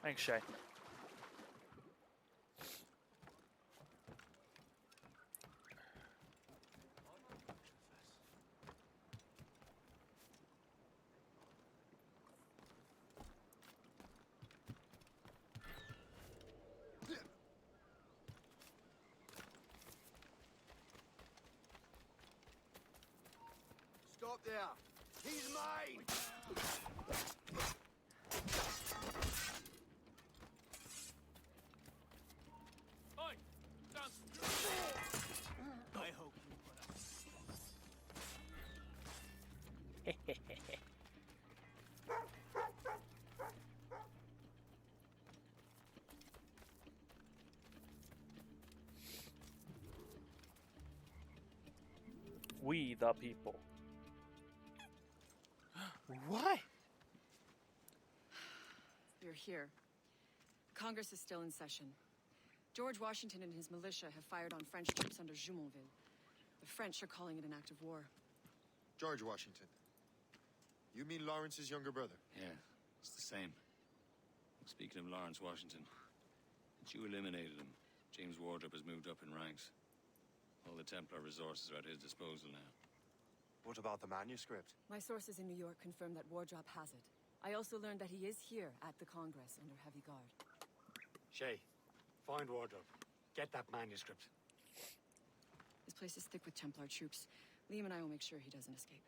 S1: Thanks, Shay.
S3: up there? He's mine!
S8: Oi! Dance!
S6: I hope you put up.
S1: We the people. What?
S14: You're here. Congress is still in session. George Washington and his militia have fired on French troops under Jumonville. The French are calling it an act of war.
S15: George Washington. You mean Lawrence's younger brother?
S17: Yeah, it's the same. Speaking of Lawrence Washington, since you eliminated him, James Wardrop has moved up in ranks. All the Templar resources are at his disposal now.
S7: What about the manuscript?
S14: My sources in New York confirm that Wardrop has it. I also learned that he is here at the Congress under heavy guard.
S5: Shay, find Wardrop. Get that manuscript.
S14: This place is thick with Templar troops. Liam and I will make sure he doesn't escape.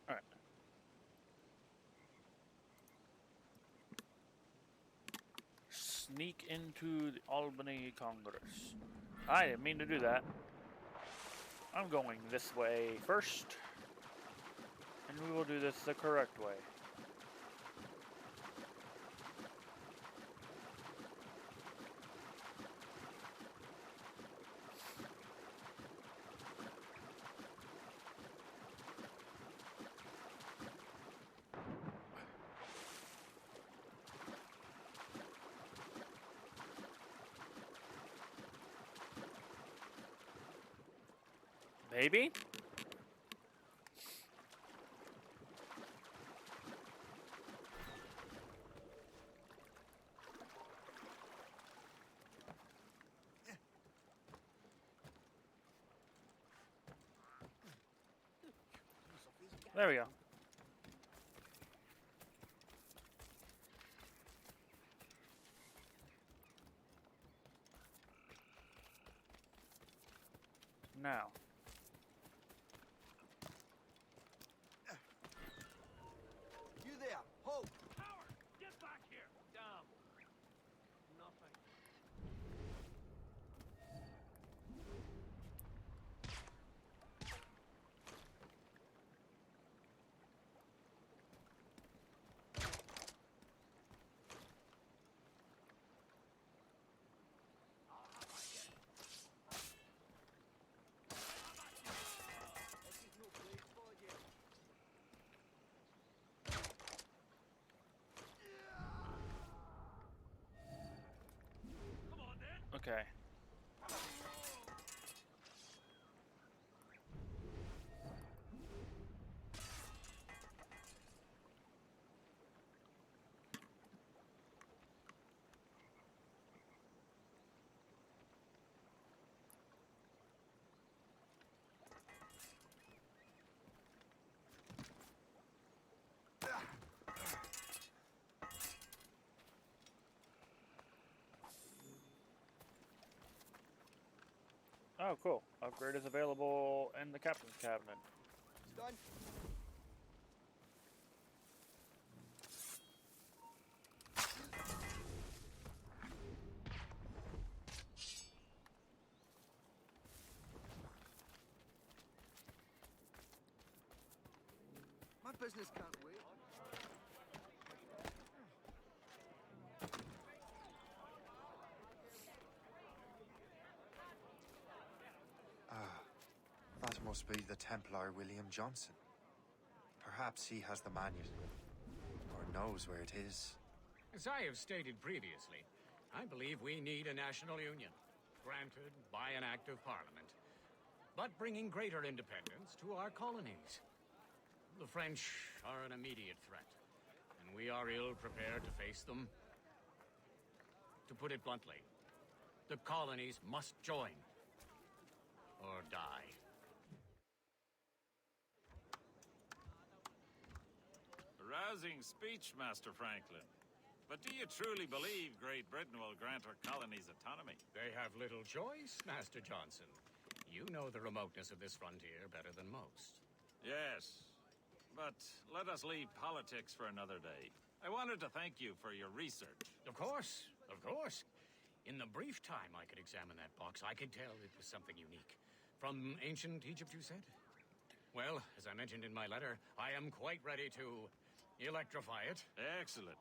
S1: Alright. Sneak into the Albany Congress. I didn't mean to do that. I'm going this way first. And we will do this the correct way. Maybe? There we go. Now.
S3: You there, Hope!
S8: Howard, get back here! Damn. Nothing.
S1: Okay. Oh, cool. Upgrade is available in the captain's cabinet.
S3: It's done. My business can't wait.
S7: That must be the Templar William Johnson. Perhaps he has the manuscript, or knows where it is.
S18: As I have stated previously, I believe we need a national union.
S10: granted by an act of parliament, but bringing greater independence to our colonies. The French are an immediate threat, and we are ill prepared to face them. To put it bluntly, the colonies must join, or die.
S16: A rousing speech, Master Franklin. But do you truly believe Great Britain will grant our colonies autonomy?
S10: They have little choice, Master Johnson. You know the remoteness of this frontier better than most.
S16: Yes, but let us leave politics for another day. I wanted to thank you for your research.
S10: Of course, of course. In the brief time I could examine that box, I could tell it was something unique. From ancient Egypt, you said? Well, as I mentioned in my letter, I am quite ready to electrify it.
S16: Excellent.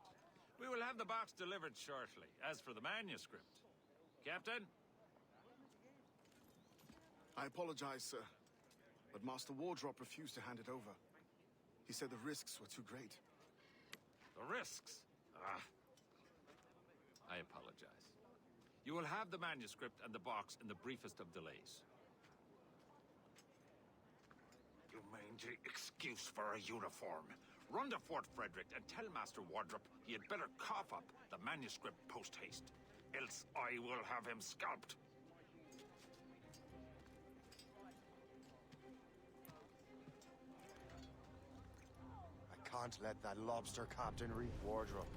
S16: We will have the box delivered shortly. As for the manuscript... Captain?
S11: I apologize, sir, but Master Wardrop refused to hand it over. He said the risks were too great.
S16: The risks? Ah. I apologize. You will have the manuscript and the box in the briefest of delays. You mangy excuse for a uniform. Run to Fort Frederick and tell Master Wardrop he had better cough up the manuscript post-haste. Else I will have him scalped.
S7: I can't let that lobster captain read Wardrop.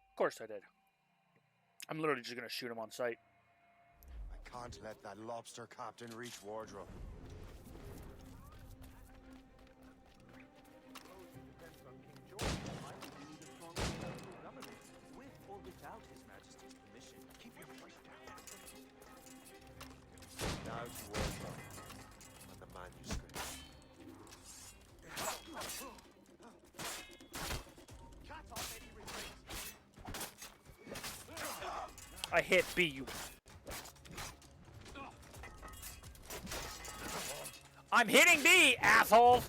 S1: Of course I did. I'm literally just gonna shoot him on sight.
S7: I can't let that lobster captain reach Wardrop.
S6: With or without His Majesty's permission, keep your voice down.
S7: Now to Wardrop and the manuscript.
S1: I hit B, you... I'm hitting B, asshole!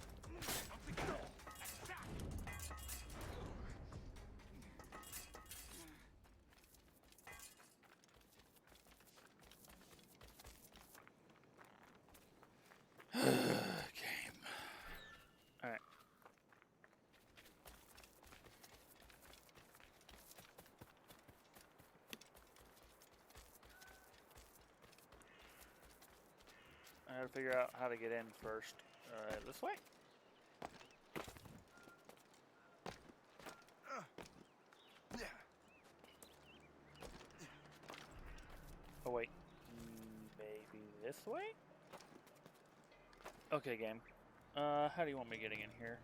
S1: Alright. I gotta figure out how to get in first. This way? Oh wait, maybe this way? Okay, game. How do you want me getting in here?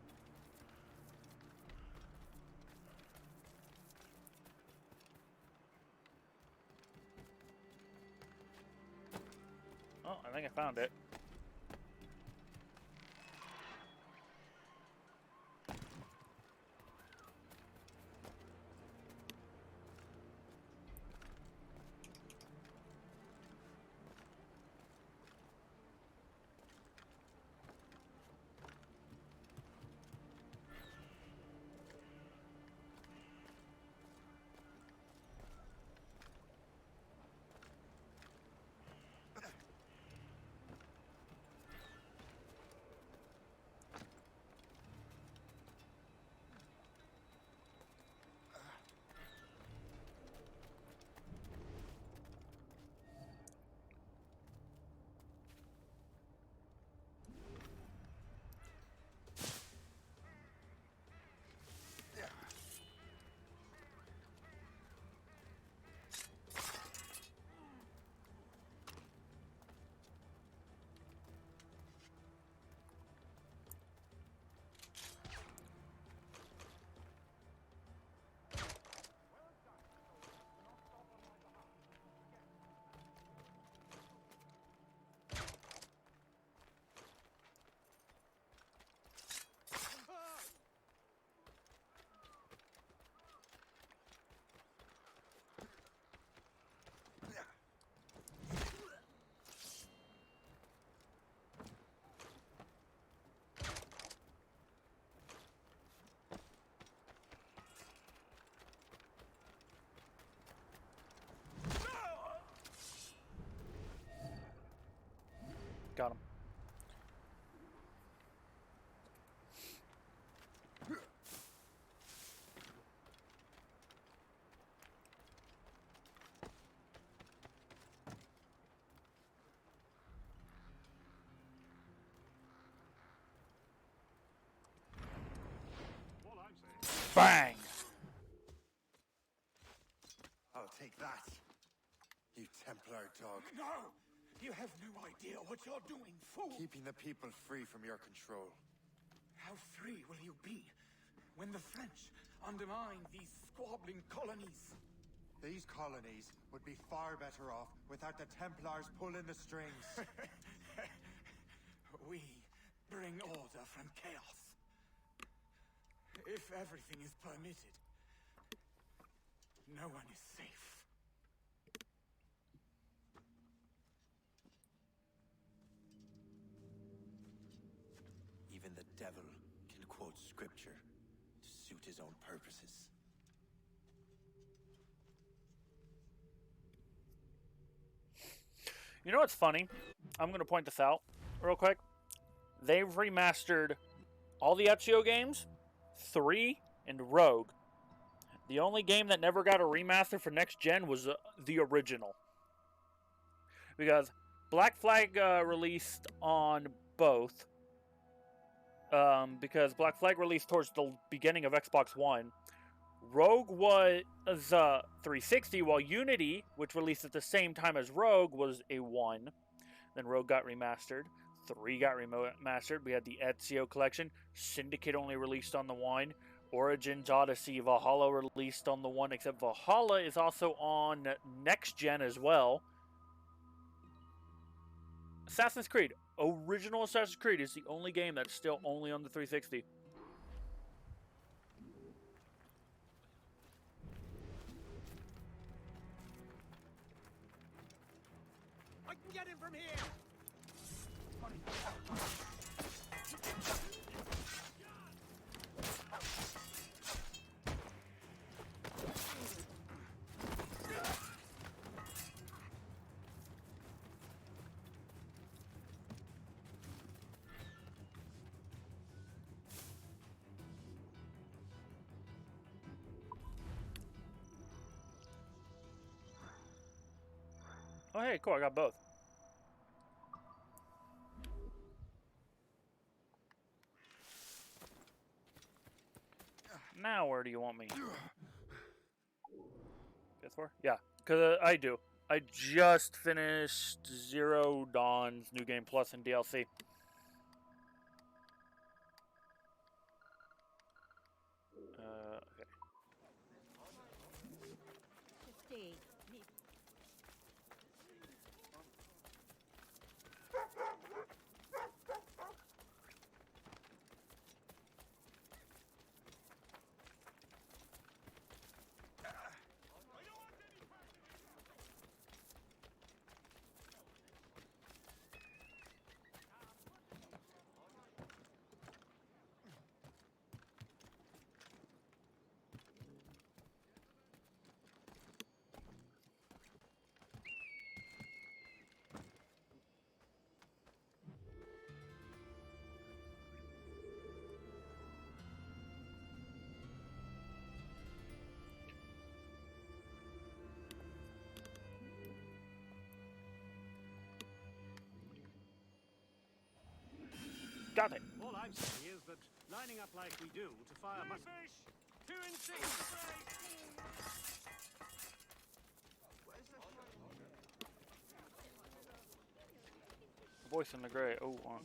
S1: Oh, I think I found it. Bang!
S7: I'll take that, you Templar dog.
S11: No! You have no idea what you're doing, fool!
S7: Keeping the people free from your control.
S11: How free will you be when the French undermine these squabbling colonies?
S7: These colonies would be far better off without the Templars pulling the strings.
S11: We bring order from chaos. If everything is permitted, no one is safe.
S7: Even the devil can quote scripture to suit his own purposes.
S1: You know what's funny? I'm going to point this out real quick. They've remastered all the Ezio games, 3, and Rogue. The only game that never got a remaster for next gen was the original. Because Black Flag released on both. Because Black Flag released towards the beginning of Xbox One. Rogue was 360, while Unity, which released at the same time as Rogue, was a 1. Then Rogue got remastered. 3 got remastered. We had the Ezio collection. Syndicate only released on the 1. Origins, Odyssey, Valhalla released on the 1, except Valhalla is also on next gen as well. Assassin's Creed. Original Assassin's Creed is the only game that's still only on the 360.
S6: I can get him from here!
S1: Oh, hey, cool, I got both. Now, where do you want me? PS4? Yeah, because I do. I just finished Zero Dawn's New Game Plus and DLC. Okay. Got it.
S6: All I'm saying is that lining up like we do to fire must... Fish! 2 and 6!
S1: Voice in the gray. Oh, on.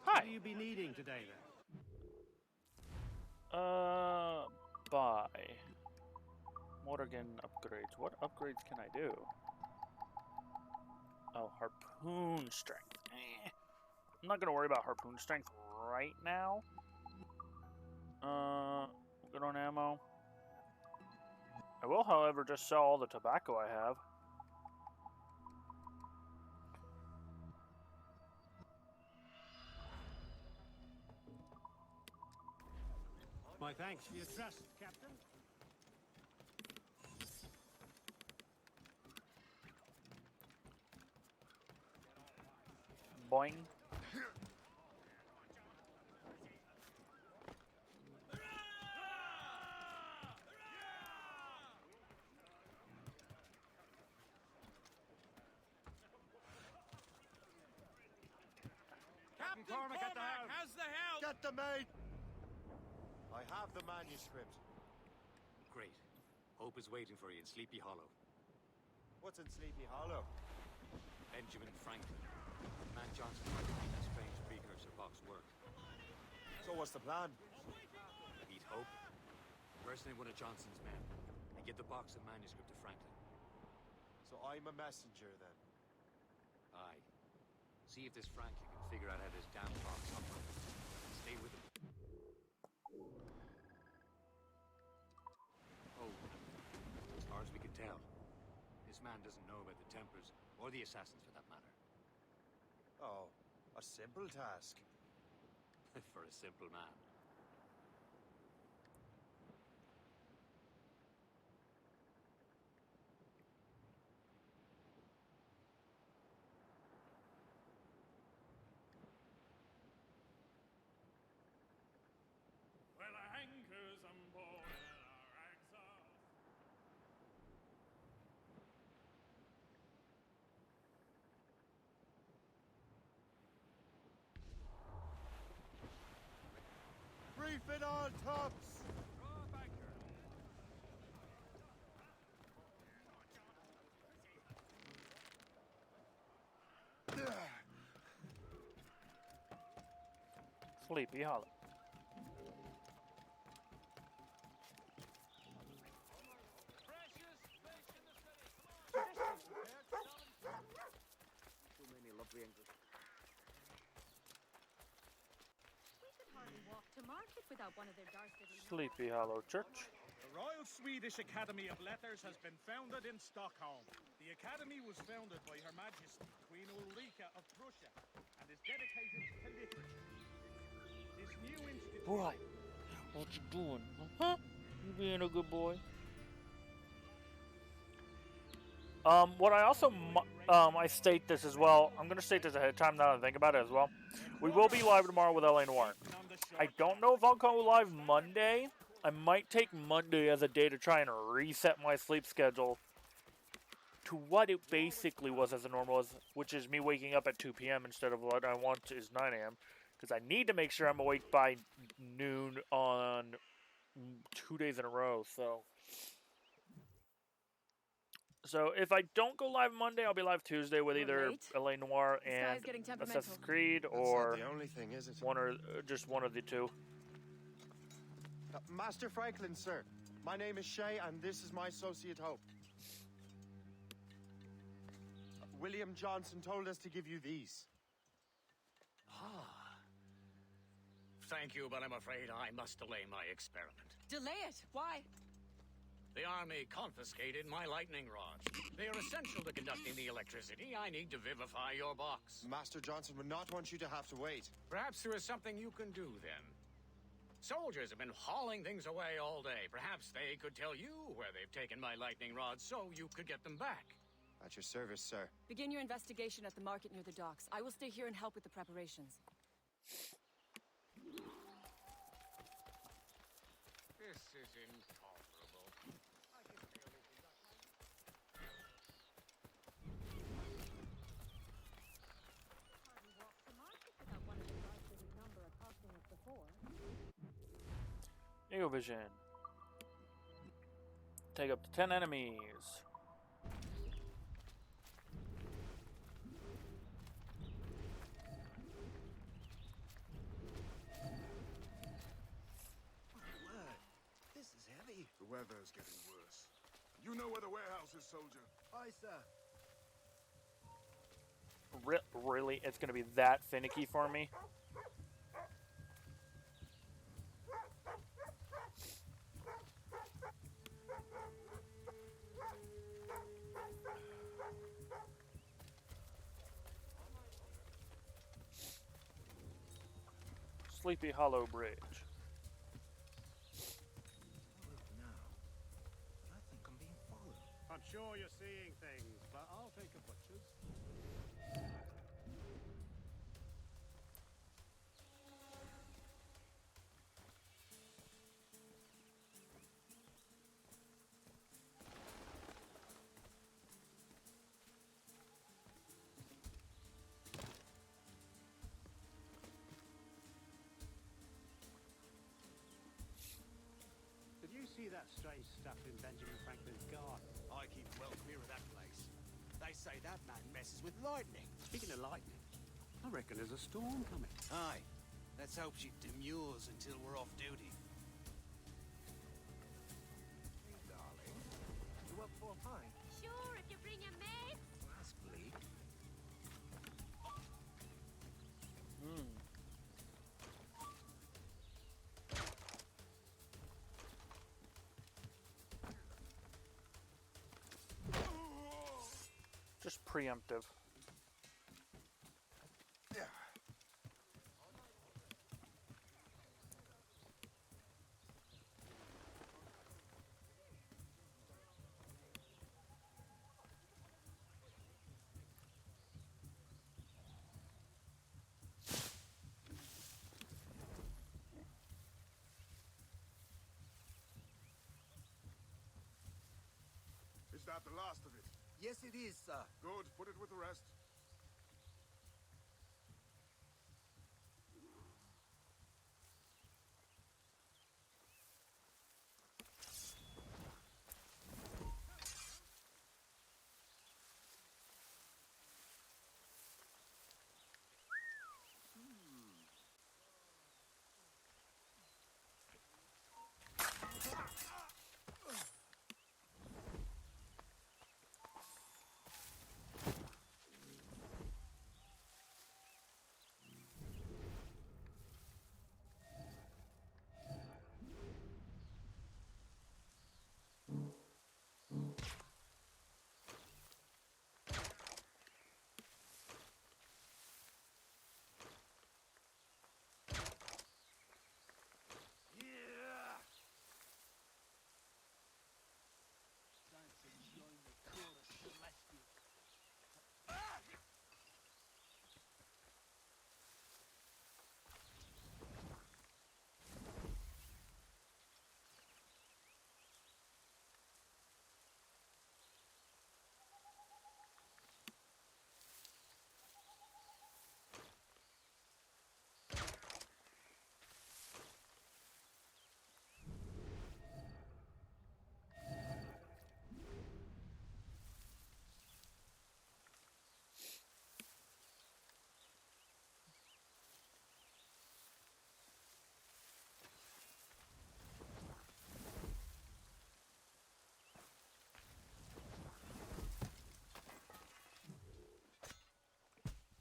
S6: What do you be needing today, then?
S1: Buy. Morgan upgrades. What upgrades can I do? Oh, harpoon strength. I'm not gonna worry about harpoon strength right now. Good on ammo. I will, however, just sell all the tobacco I have.
S6: My thanks for your trust, Captain.
S1: Boing.
S5: Cormac at the helm.
S6: Has the helm.
S21: Get the mate! I have the manuscript.
S10: Great. Hope is waiting for you in Sleepy Hollow.
S21: What's in Sleepy Hollow?
S10: Benjamin Franklin. Man Johnson tried to make that strange precursor box work.
S21: So what's the plan?
S10: Meet Hope, personate one of Johnson's men, and get the box of manuscript to Franklin.
S21: So I'm a messenger then?
S10: Aye. See if this Franklin can figure out how this damn box operates. Stay with him. Oh, as far as we can tell, this man doesn't know about the Templars, or the Assassins for that matter.
S21: Oh, a simple task.
S10: For a simple man.
S8: Well, our hankers on board and our rags off.
S21: Reef it on, tops!
S1: Sleepy Hollow.
S27: Too many lovely English.
S25: We could hardly walk to market without one of their dastardly...
S1: Sleepy Hollow Church.
S6: The Royal Swedish Academy of Letters has been founded in Stockholm. The Academy was founded by Her Majesty Queen Ulrika of Prussia and is dedicated to literature. This new institute...
S1: Boy, what you doing? Huh? You being a good boy? What I also, I state this as well. I'm going to state this ahead of time now that I think about it as well. We will be live tomorrow with LA Noir. I don't know if I'll go live Monday. I might take Monday as a day to try and reset my sleep schedule to what it basically was as a normal, which is me waking up at 2 p.m. instead of what I want is 9 a.m. Because I need to make sure I'm awake by noon on 2 days in a row, So if I don't go live Monday, I'll be live Tuesday with either LA Noir and Assassin's Creed, or
S21: the only thing, is it?
S1: one or just one of the two.
S21: Master Franklin, sir. My name is Shay, and this is my associate Hope. William Johnson told us to give you these.
S10: Thank you, but I'm afraid I must delay my experiment.
S14: Delay it? Why?
S10: The army confiscated my lightning rods. They are essential to conducting the electricity I need to vivify your box.
S21: Master Johnson would not want you to have to wait.
S10: Perhaps there is something you can do then. Soldiers have been hauling things away all day. Perhaps they could tell you where they've taken my lightning rods so you could get them back.
S21: At your service, sir.
S14: Begin your investigation at the market near the docks. I will stay here and help with the preparations.
S10: This is intolerable.
S25: Hardly walk to market without one of their dastardly number accosting us before.
S1: Eagle Vision. Take up to 10 enemies.
S6: This is heavy.
S11: The weather is getting worse. You know where the warehouse is, soldier.
S6: Aye, sir.
S1: Really? It's going to be that finicky for me? Sleepy Hollow Bridge.
S6: I'm sure you're seeing things, but I'll take a butcher's.
S2: see that strange stuff in Benjamin Franklin's garden?
S6: I keep well clear of that place. They say that man messes with lightning.
S2: Speaking of lightning, I reckon there's a storm coming.
S6: Aye. Let's hope she demurs until we're off duty.
S13: Hey, darling. You up for a pint?
S25: Sure, if you bring your mates.
S13: That's bleak.
S1: Just preemptive.
S18: Is that the last of it?
S6: Yes, it is, sir.
S18: Good. Put it with the rest.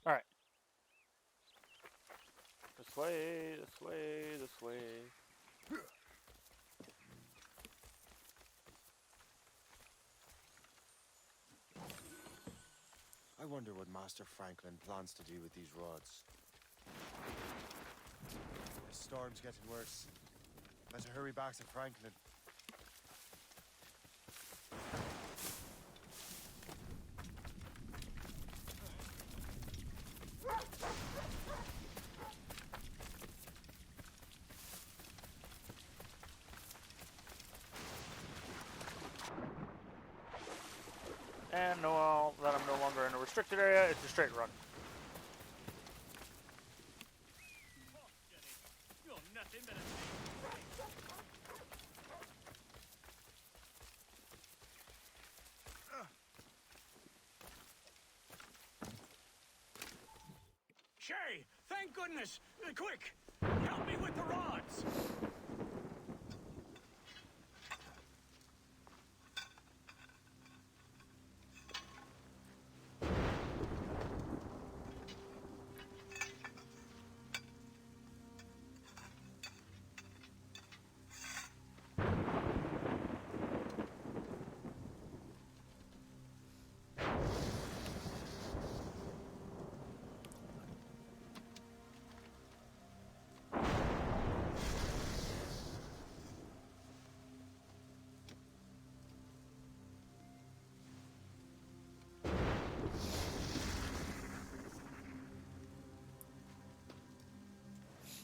S1: Alright. This way, this way, this way.
S7: I wonder what Master Franklin plans to do with these rods. The storm's getting worse. Better hurry back to Franklin.
S1: And now that I'm no longer in a restricted area, it's a straight run.
S8: You're nothing but
S10: Shay, thank goodness! Quick! Help me with the rods!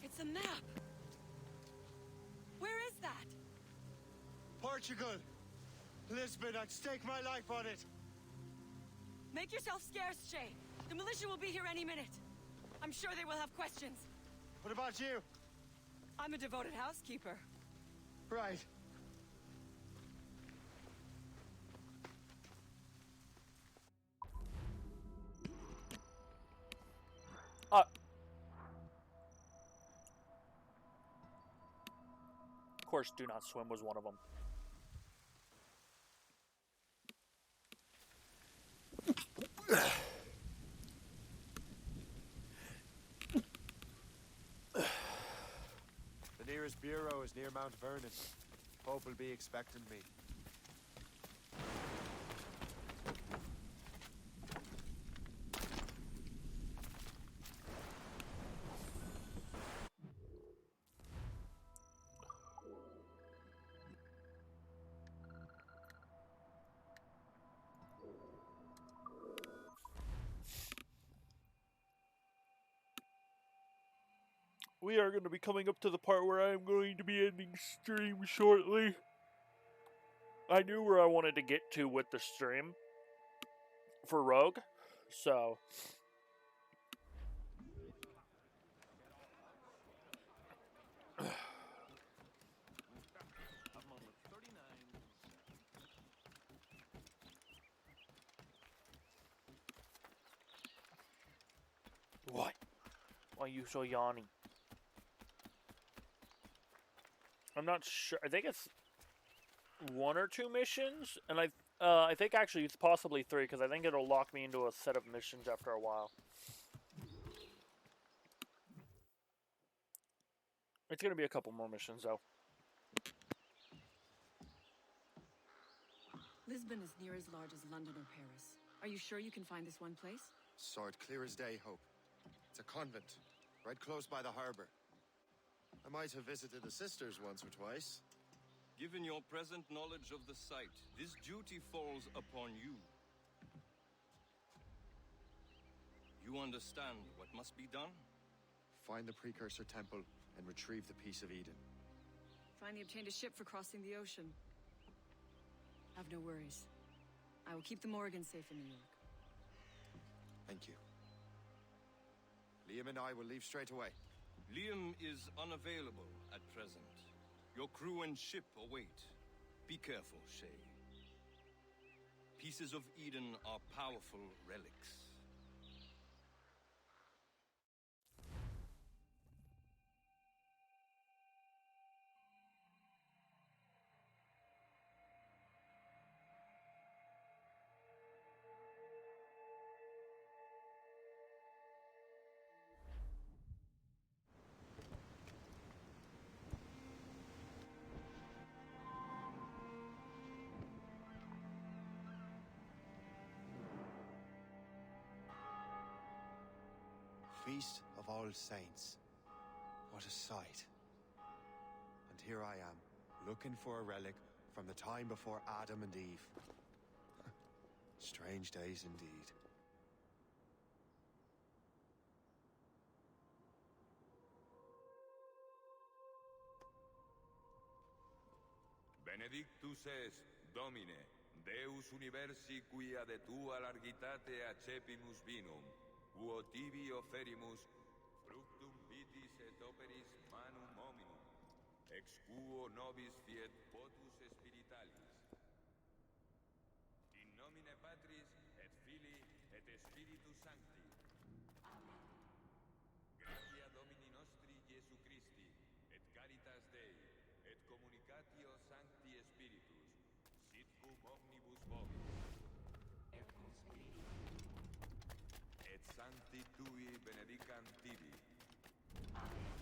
S14: It's a map. Where is that?
S21: Portugal. Lisbon, I'd stake my life on it.
S14: Make yourself scarce, Shay. The militia will be here any minute. I'm sure they will have questions.
S21: What about you?
S14: I'm a devoted housekeeper.
S21: Right.
S1: Of course, do not swim was one of them.
S21: The nearest bureau is near Mount Vernon. Hope will be expecting me.
S1: We are going to be coming up to the part where I am going to be ending stream shortly. I knew where I wanted to get to with the stream for Rogue, so... What? Why are you so yawny? I'm not sure. I think it's 1 or 2 missions, and I think actually it's possibly 3, because I think it'll lock me into a set of missions after a while. It's going to be a couple more missions, though.
S14: Lisbon is near as large as London or Paris. Are you sure you can find this one place?
S15: Saw it clear as day, Hope. It's a convent, right close by the harbor. I might have visited the sisters once or twice.
S12: Given your present knowledge of the site, this duty falls upon you. You understand what must be done?
S15: Find the precursor temple and retrieve the Piece of Eden.
S14: Finally obtained a ship for crossing the ocean. Have no worries. I will keep the Morgan safe in New York.
S15: Thank you. Liam and I will leave straight away.
S12: Liam is unavailable at present. Your crew and ship await. Be careful, Shay. Pieces of Eden are powerful relics.
S15: Feast of All Saints. What a sight. And here I am, looking for a relic from the time before Adam and Eve. Strange days indeed.
S9: Benedictus est, Domine, Deus universi quia de tua largitate accepimus vinum, uo tibi offerimus fructum vitis et operis manum hominum, ex quo nobis fiet potus spiritualis. In nomine Patris et Filii et Spiritus Sancti. Amen. Gratia Domini nostri Iesu Christi, et caritas Dei, et communicatio Sancti Spiritus, sit cum omnibus vobis. Et sancti tui benedicant tibi. Amen.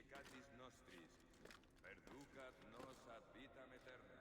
S9: peccatis nostris, perducat nos ad vitam aeterna.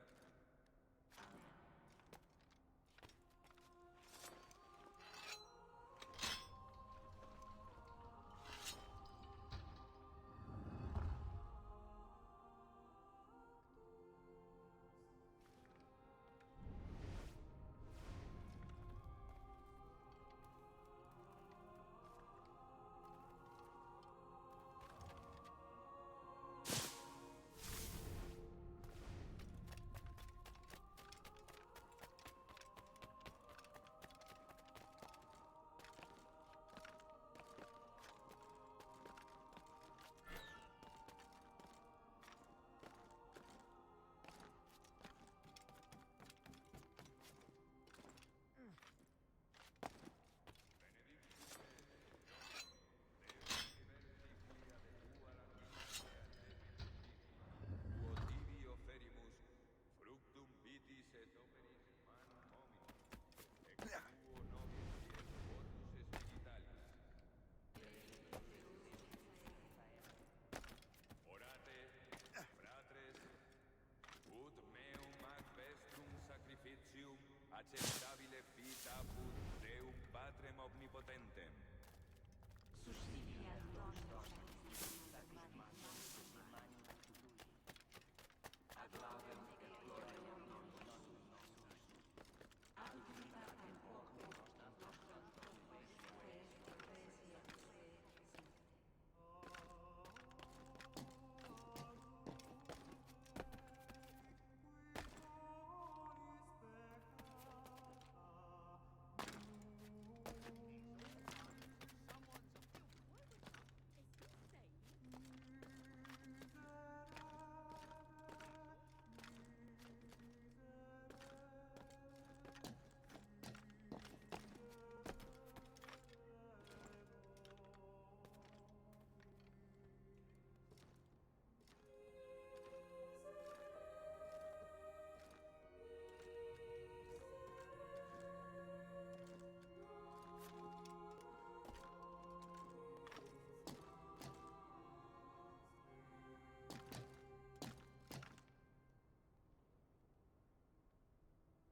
S9: Acceptabile fit apud Deum Patrem Omnipotentem.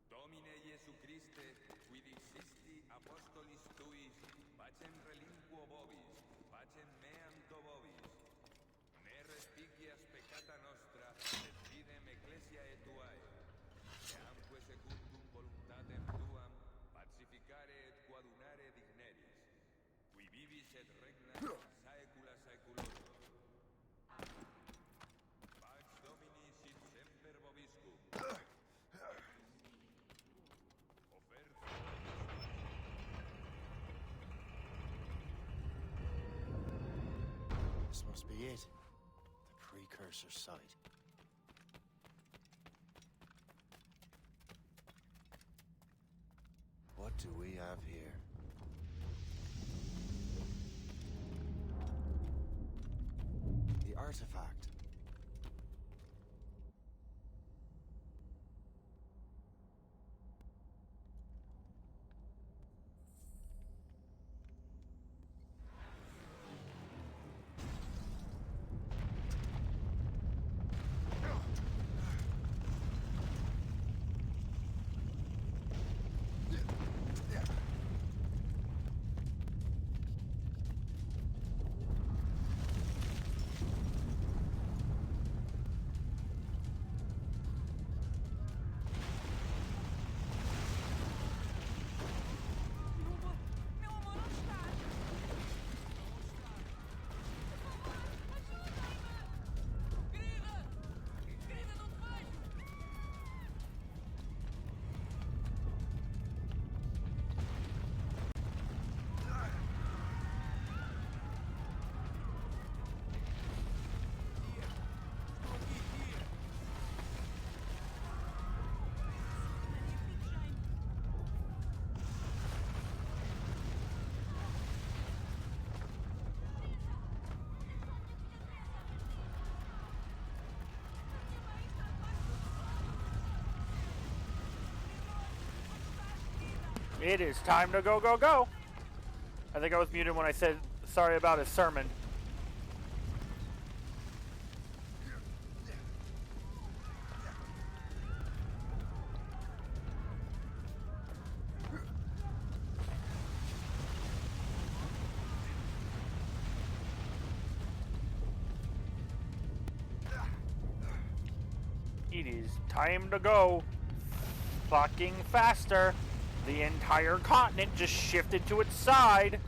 S9: Domine Iesu Christe, qui dixisti apostolis tuis, pacem relinquo vobis, pacem meam to vobis. Ne respicias peccata nostra, et fidem ecclesiae tuae. Eamque secundum voluntatem tuam, pacificare et coadunare digneris, qui vivis et regnas in saecula saeculorum. Pax Domini sit semper vobiscum.
S15: This must be it. The precursor site. What do we have here? The artifact.
S1: It is time to go, go, go. I think I was muted when I said sorry about his sermon. It is time to go. Fucking faster. The entire continent just shifted to its side.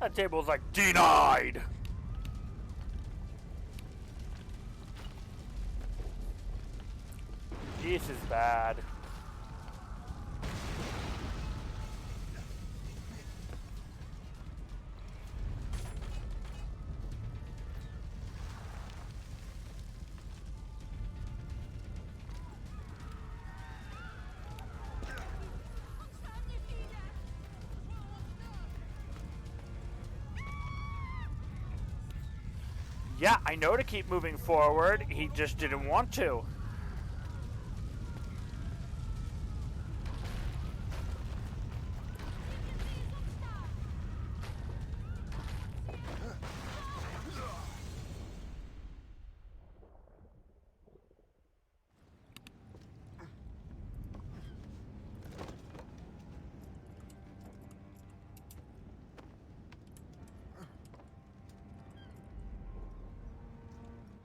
S1: That table's like, denied! This is bad. Yeah, I know to keep moving forward. He just didn't want to.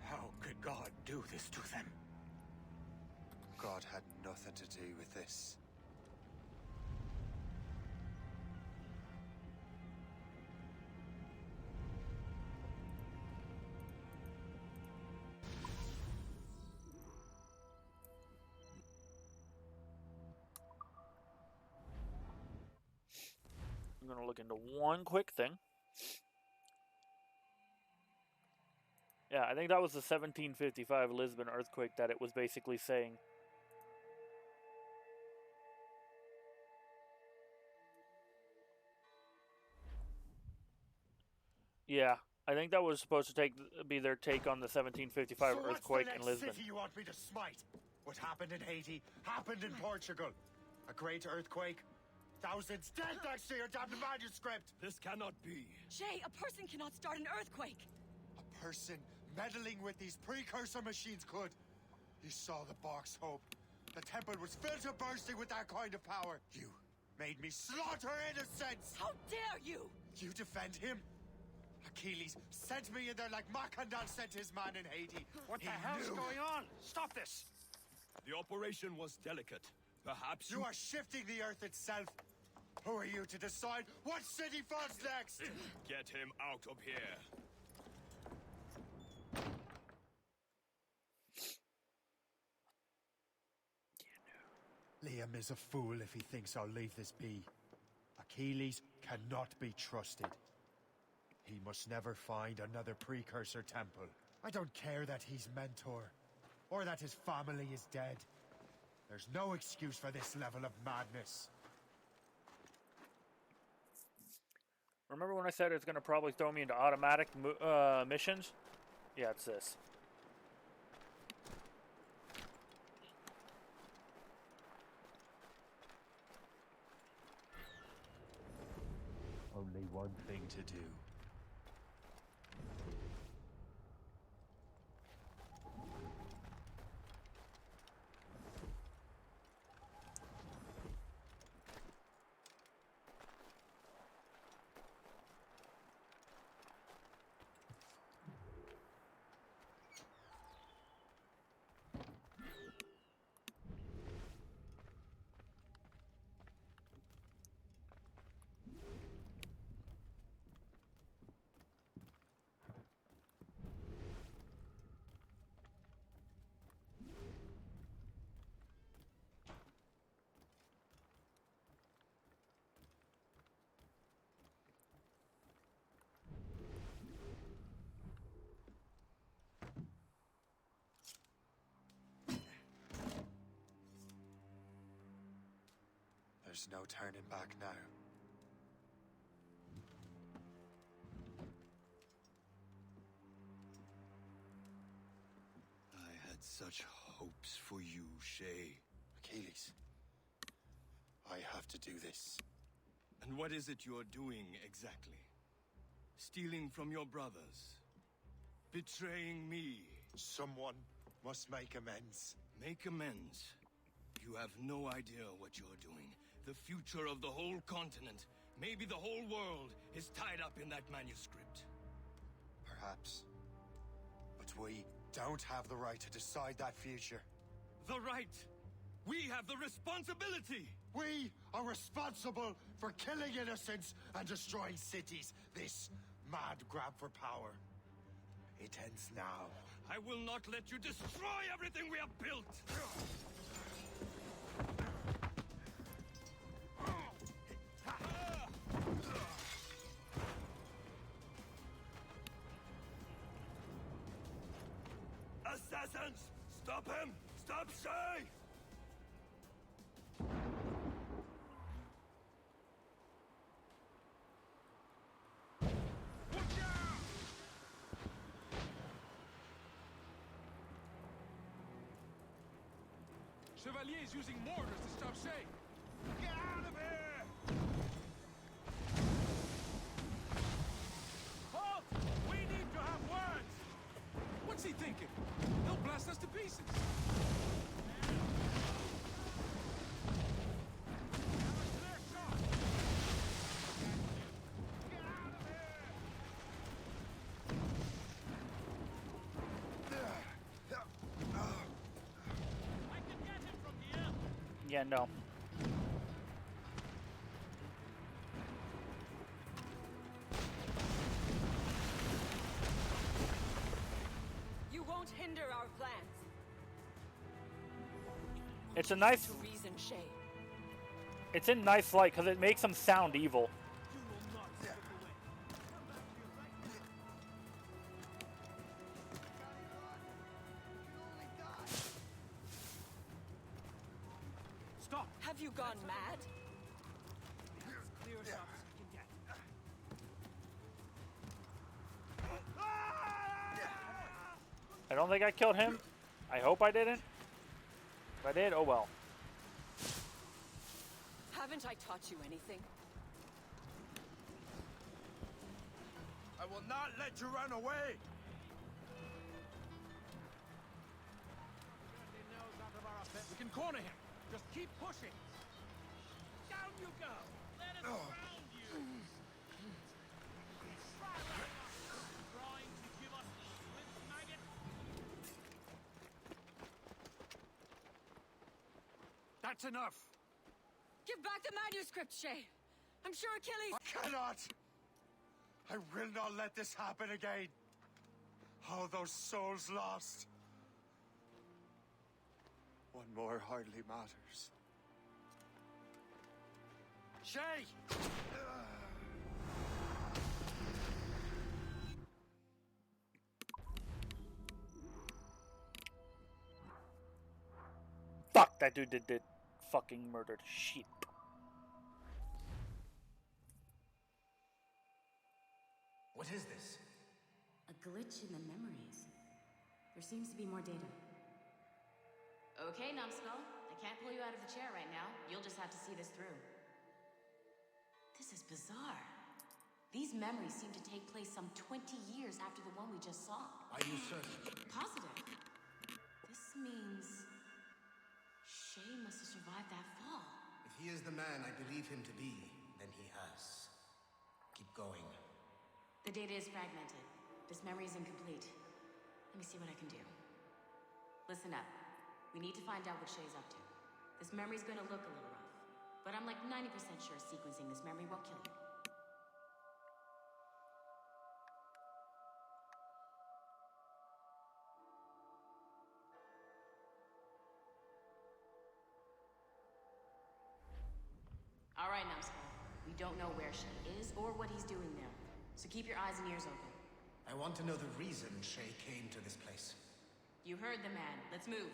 S21: How could God do this to them?
S15: God had nothing to do with this.
S1: I'm going to look into one quick thing. Yeah, I think that was the 1755 Lisbon earthquake that it was basically saying. Yeah, I think that was supposed to be their take on the 1755
S21: So
S1: earthquake
S21: what's
S1: in
S21: the
S1: Lisbon.
S21: next city you want me to smite? What happened in Haiti happened in Portugal. A great earthquake. Thousands dead thanks to your damned manuscript.
S3: This cannot be.
S14: Jay, a person cannot start an earthquake.
S21: A person meddling with these precursor machines could. You saw the box, Hope. The temple was filled to bursting with that kind of power. You made me slaughter innocents.
S14: How dare you?
S21: You defend him? Achilles sent me in there like Macandal sent his man in Haiti.
S16: What the hell's going on? Stop this!
S3: The operation was delicate. Perhaps
S21: You are shifting the earth itself. Who are you to decide what city falls next?
S3: Get him out of here.
S21: Liam is a fool if he thinks I'll leave this be. Achilles cannot be trusted. He must never find another precursor temple. I don't care that he's mentor, or that his family is dead. There's no excuse for this level of madness.
S1: Remember when I said it's going to probably throw me into automatic missions? Yeah, it's this.
S21: Only one thing to do.
S15: There's no turning back now.
S12: I had such hopes for you, Shay.
S15: Achilles, I have to do this.
S12: And what is it you're doing exactly? Stealing from your brothers? Betraying me?
S15: Someone must make amends.
S12: Make amends? You have no idea what you're doing. The future of the whole continent, maybe the whole world, is tied up in that manuscript.
S15: Perhaps. But we don't have the right to decide that future.
S12: The right! We have the responsibility!
S15: We are responsible for killing innocents and destroying cities. This mad grab for power. It ends now.
S12: I will not let you destroy everything we have built! Assassins! Stop him! Stop Shay!
S4: Chevalier is using mortars to stop Shay.
S3: Get out of here!
S4: Halt! We need to have words! What's he thinking? He'll blast us to pieces.
S1: Yeah, no.
S14: You won't hinder our plans.
S1: It's a nice.
S14: To reason, Shay.
S1: It's in nice light because it makes them sound evil.
S4: Stop!
S14: Have you gone mad?
S4: Clear as up as we can get.
S1: I don't think I killed him. I hope I didn't. If I did, oh well.
S14: Haven't I taught you anything?
S3: I will not let you run away!
S4: We can corner him. Just keep pushing.
S8: Down you go! Let us round you! Trying to give us the slip, maggot?
S3: That's enough!
S14: Give back the manuscript, Shay. I'm sure Achilles...
S15: I cannot! I will not let this happen again! All those souls lost! One more hardly matters.
S3: Shay!
S1: Fuck, that dude did fucking murdered shit.
S19: What is this?
S20: A glitch in the memories. There seems to be more data.
S22: Okay, Numbskull. I can't pull you out of the chair right now. You'll just have to see this through. This is bizarre. These memories seem to take place some 20 years after the one we just saw.
S19: Are you certain?
S22: Positive. This means... Shay must have survived that fall.
S19: If he is the man I believe him to be, then he has. Keep going.
S22: The data is fragmented. This memory is incomplete. Let me see what I can do. Listen up. We need to find out what Shay's up to. This memory's gonna look a little rough, but I'm like 90% sure sequencing this memory won't kill you. All right, Numbskull. We don't know where Shay is or what he's doing there, so keep your eyes and ears open.
S19: I want to know the reason Shay came to this place.
S22: You heard the man. Let's move.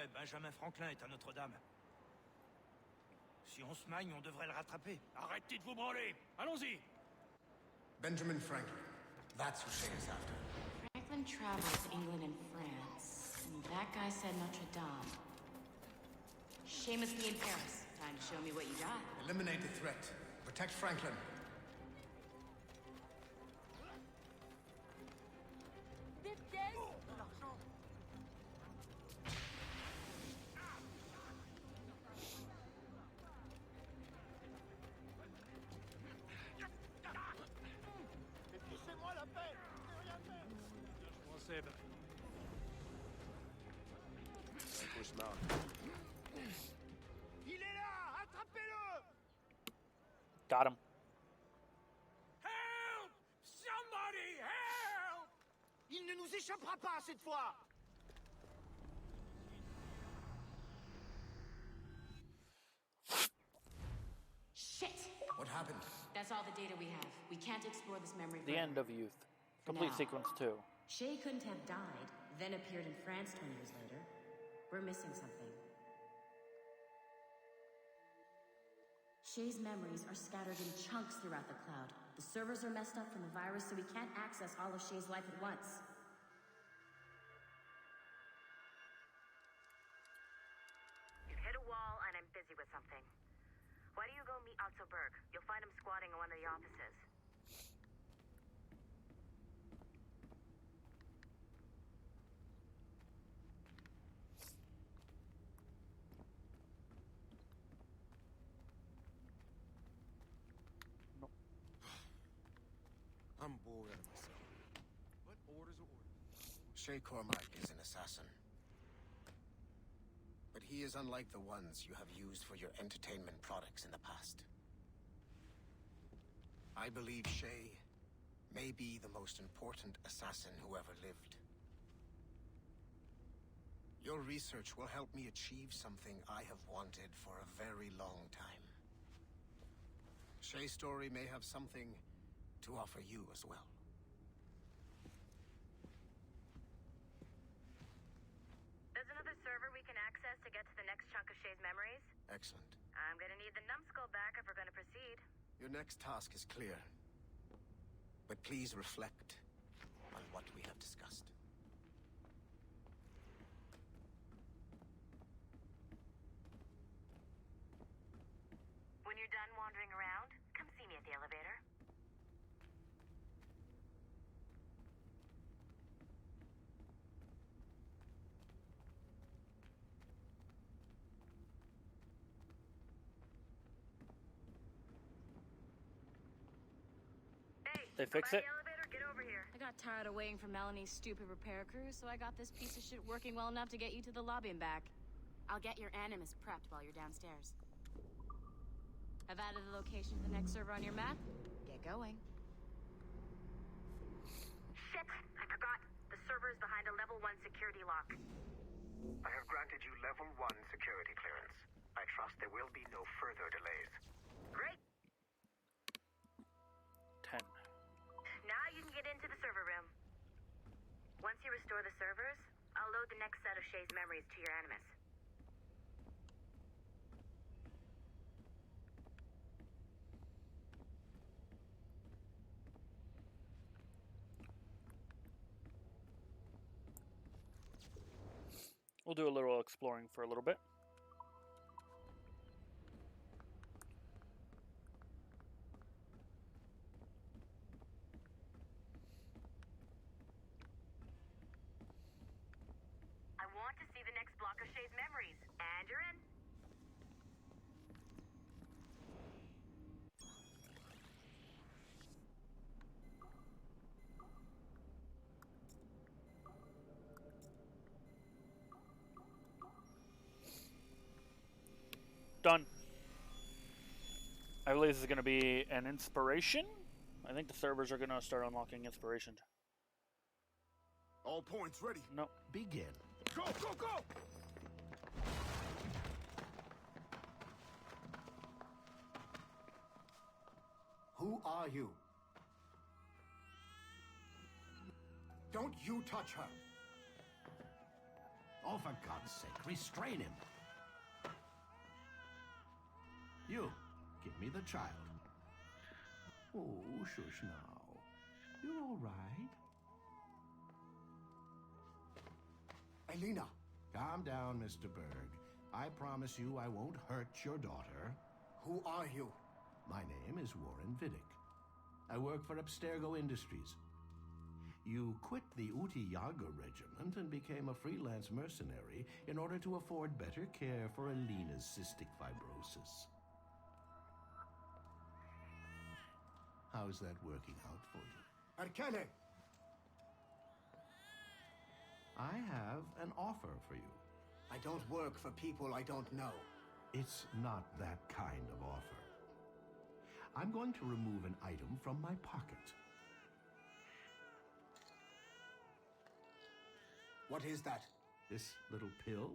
S6: Ouais, Benjamin Franklin est à Notre-Dame. Si on se magne, on devrait le rattraper. Arrêtez de vous branler. Allons-y.
S19: Benjamin Franklin. That's who Shay is after.
S22: Franklin traveled to England and France, and that guy said Notre Dame. Shay must be in Paris. Time to show me what you got.
S19: Eliminate the threat. Protect Franklin.
S3: Laissez-moi la paix! Je n'ai rien fait! Il est là! Attrapez-le!
S1: Got him.
S3: Help! Somebody help! Il ne nous échappera pas cette fois!
S22: Shit!
S19: What happened?
S22: That's all the data we have. We can't explore this memory
S1: The
S22: further.
S1: end of youth. Complete
S22: Now.
S1: sequence 2.
S22: Shay couldn't have died, then appeared in France 20 years later. We're missing something. Shay's memories are scattered in chunks throughout the cloud. The servers are messed up from the virus, so we can't access all of Shay's life at once.
S5: You've hit a wall, and I'm busy with something. Why do you go meet Otto Berg? You'll find him squatting in one of the offices.
S13: I'm bored out of myself.
S21: What orders are orders?
S13: Shay Cormac is an assassin. But he is unlike the ones you have used for your entertainment products in the past. I believe Shay may be the most important assassin who ever lived. Your research will help me achieve something I have wanted for a very long time. Shay's story may have something to offer you as well.
S5: There's another server we can access to get to the next chunk of Shay's memories.
S13: Excellent.
S5: I'm gonna need the numbskull back if we're gonna proceed.
S13: Your next task is clear. But please reflect on what we have discussed.
S5: When you're done wandering around, come see me at the elevator.
S1: They fix it?
S5: Get over here.
S22: I got tired of waiting for Melanie's stupid repair crew, so I got this piece of shit working well enough to get you to the lobby and back. I'll get your Animus prepped while you're downstairs. I've added the location of the next server on your map. Get going.
S5: Shit! I forgot. The server is behind a level 1 security lock.
S11: I have granted you level 1 security clearance. I trust there will be no further delays.
S5: Great!
S1: 10.
S5: Now you can get into the server room. Once you restore the servers, I'll load the next set of Shay's memories to your Animus.
S1: We'll do a little exploring for a little bit.
S5: I want to see the next block of Shay's memories. And you're in.
S1: Done. I believe this is going to be an inspiration. I think the servers are going to start unlocking inspiration.
S18: All points ready.
S1: No.
S3: Begin.
S18: Go, go, go!
S19: Who are you? Don't you touch her.
S2: Oh, for God's sake, restrain him. You, give me the child. Oh, shush now. You're all right.
S13: Elena!
S2: Calm down, Mr. Berg. I promise you I won't hurt your daughter.
S13: Who are you?
S2: My name is Warren Vidic. I work for Abstergo Industries. You quit the Uti Yaga regiment and became a freelance mercenary in order to afford better care for Elena's cystic fibrosis. How's that working out for you?
S13: Arkele!
S2: I have an offer for you.
S13: I don't work for people I don't know.
S2: It's not that kind of offer. I'm going to remove an item from my pocket.
S13: What is that?
S2: This little pill?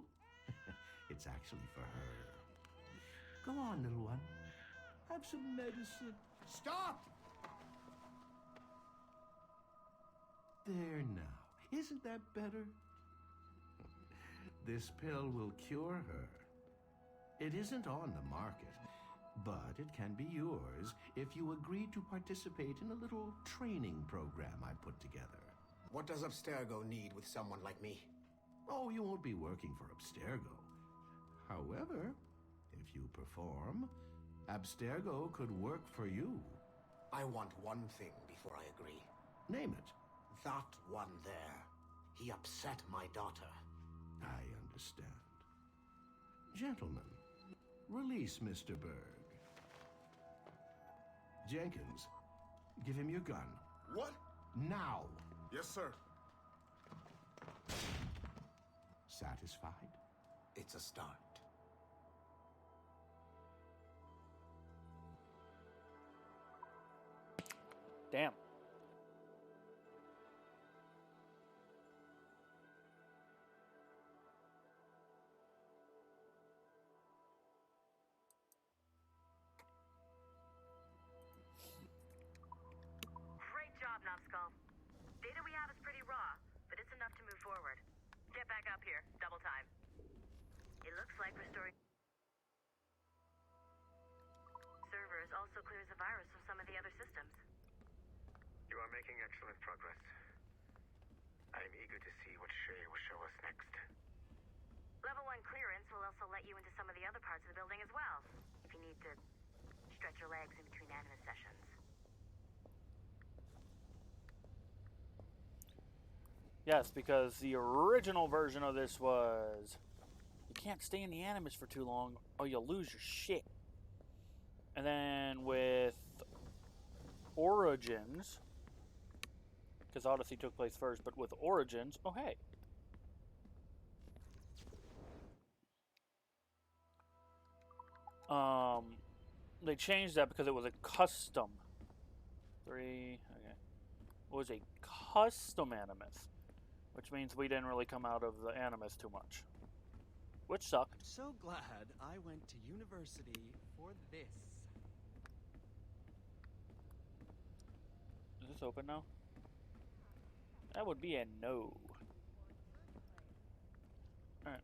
S2: It's actually for her. Go on, little one. Have some medicine.
S13: Stop!
S2: There now. Isn't that better? This pill will cure her. It isn't on the market, but it can be yours if you agree to participate in a little training program I put together.
S13: What does Abstergo need with someone like me?
S2: Oh, you won't be working for Abstergo. However, if you perform, Abstergo could work for you.
S13: I want one thing before I agree.
S2: Name it.
S13: That one there. He upset my daughter.
S2: I understand. Gentlemen, release Mr. Berg. Jenkins, give him your gun.
S18: What?
S2: Now!
S18: Yes, sir.
S2: Satisfied?
S13: It's a start.
S1: Damn.
S5: Great job, Numbskull. Data we have is pretty raw, but it's enough to move forward. Get back up here. Double time. It looks like restoring servers also clears the virus from some of the other systems.
S11: You are making excellent progress. I am eager to see what Shay will show us next.
S5: Level 1 clearance will also let you into some of the other parts of the building as well, if you need to stretch your legs in between animus sessions.
S1: Yes, because the original version of this was you can't stay in the animus for too long or you'll lose your shit. And then with Origins, because Odyssey took place first, but with Origins, oh hey. They changed that because it was a custom. Okay. It was a custom animus, which means we didn't really come out of the animus too much, which sucked.
S6: I'm so glad I went to university for this.
S1: Is this open now? That would be a no. Alright.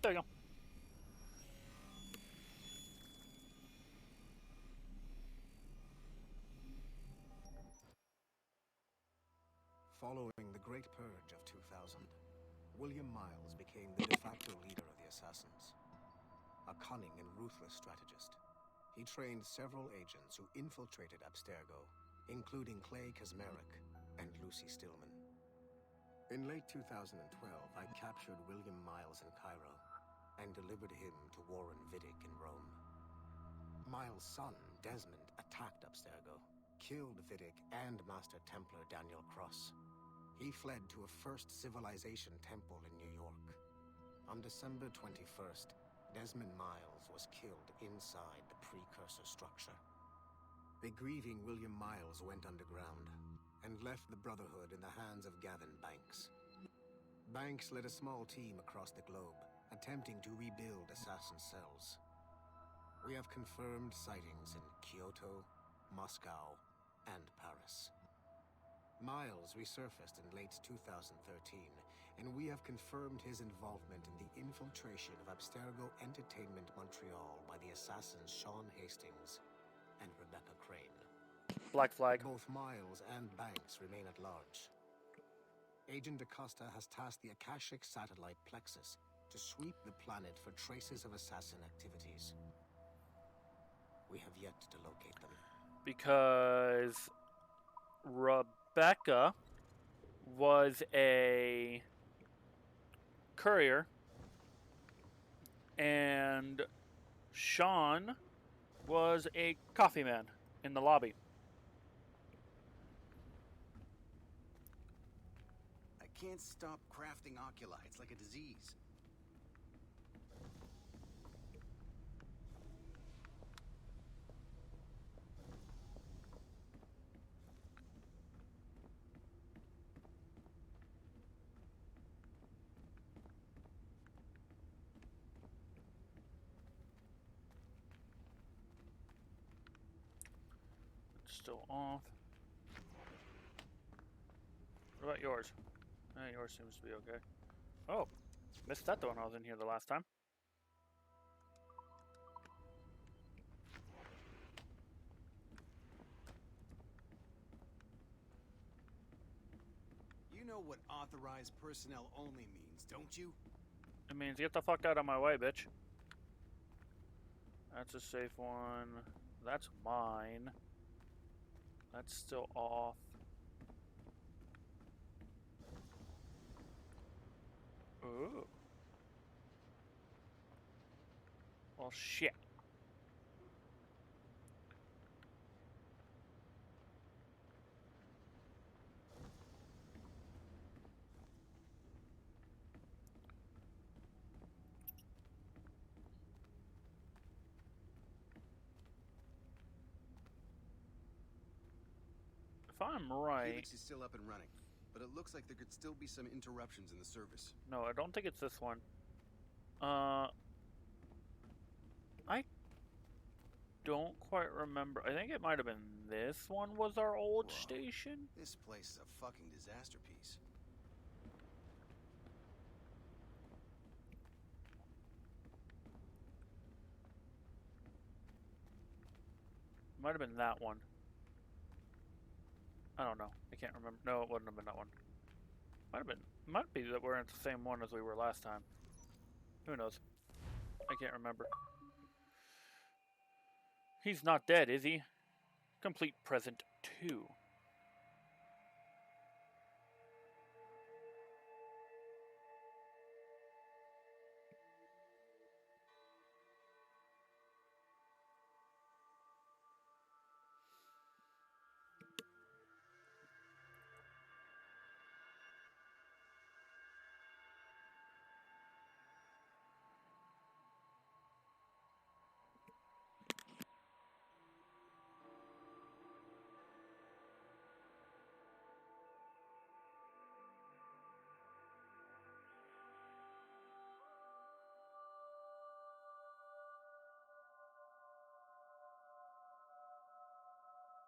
S1: There you go.
S13: Following the Great Purge of 2000, William Miles became the de facto leader of the Assassins. A cunning and ruthless strategist, he trained several agents who infiltrated Abstergo, including Clay Kazmarek and Lucy Stillman. In late 2012, I captured William Miles in Cairo and delivered him to Warren Vidic in Rome. Miles' son, Desmond, attacked Abstergo, killed Vidic and Master Templar Daniel Cross. He fled to a First Civilization temple in New York. On December 21st, Desmond Miles was killed inside the precursor structure. The grieving William Miles went underground and left the Brotherhood in the hands of Gavin Banks. Banks led a small team across the globe, attempting to rebuild assassin cells. We have confirmed sightings in Kyoto, Moscow, and Paris. Miles resurfaced in late 2013, and we have confirmed his involvement in the infiltration of Abstergo Entertainment Montreal by the assassins Sean Hastings and Rebecca Crane.
S1: Black flag.
S13: Both Miles and Banks remain at large. Agent DaCosta has tasked the Akashic satellite Plexus to sweep the planet for traces of assassin activities. We have yet to locate them.
S1: Because Rebecca was a courier and Sean was a coffee man in the lobby.
S6: I can't stop crafting oculi. It's like a disease.
S1: Still off. What about yours? Yours seems to be okay. Oh, missed that when I was in here the last time.
S6: You know what authorized personnel only means, don't you?
S1: It means get the fuck out of my way, bitch. That's a safe one. That's mine. That's still off. Ooh. Well, shit. If I'm right...
S6: Felix is still up and running, but it looks like there could still be some interruptions in the service.
S1: No, I don't think it's this one. I don't quite remember. I think it might have been this one was our old station.
S6: This place is a fucking disaster piece.
S1: Might have been that one. I don't know. I can't remember. No, it wouldn't have been that one. Might have been. Might be that we're in the same one as we were last time. Who knows? I can't remember. He's not dead, is he? Complete present 2.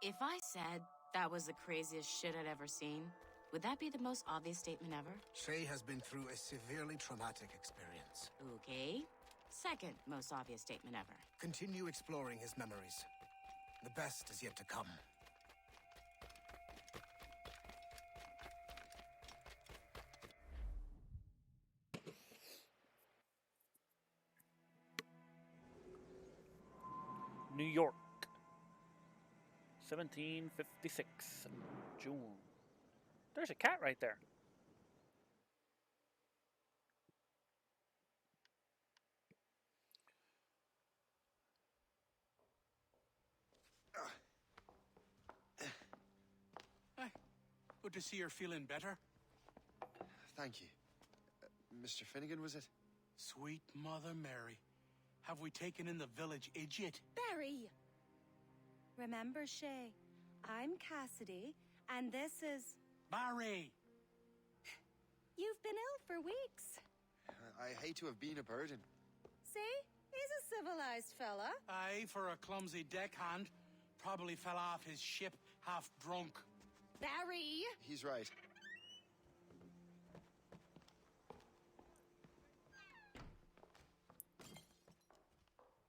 S22: If I said that was the craziest shit I'd ever seen, Would that be the most obvious statement ever?
S19: Shay has been through a severely traumatic experience.
S22: Okay. Second most obvious statement ever.
S19: Continue exploring his memories. The best is yet to come.
S1: New York, 1756, June. There's a cat right there.
S4: Hey, good to see you're feeling better.
S15: Thank you. Mr. Finnegan, was it?
S4: Sweet Mother Mary. Have we taken in the village idiot?
S7: Barry! Remember, Shay, I'm Cassidy, and this is...
S4: Barry!
S7: You've been ill for weeks.
S15: I hate to have been a burden.
S7: See? He's a civilized fella.
S4: Aye, for a clumsy deckhand. Probably fell off his ship half drunk.
S7: Barry!
S15: He's right.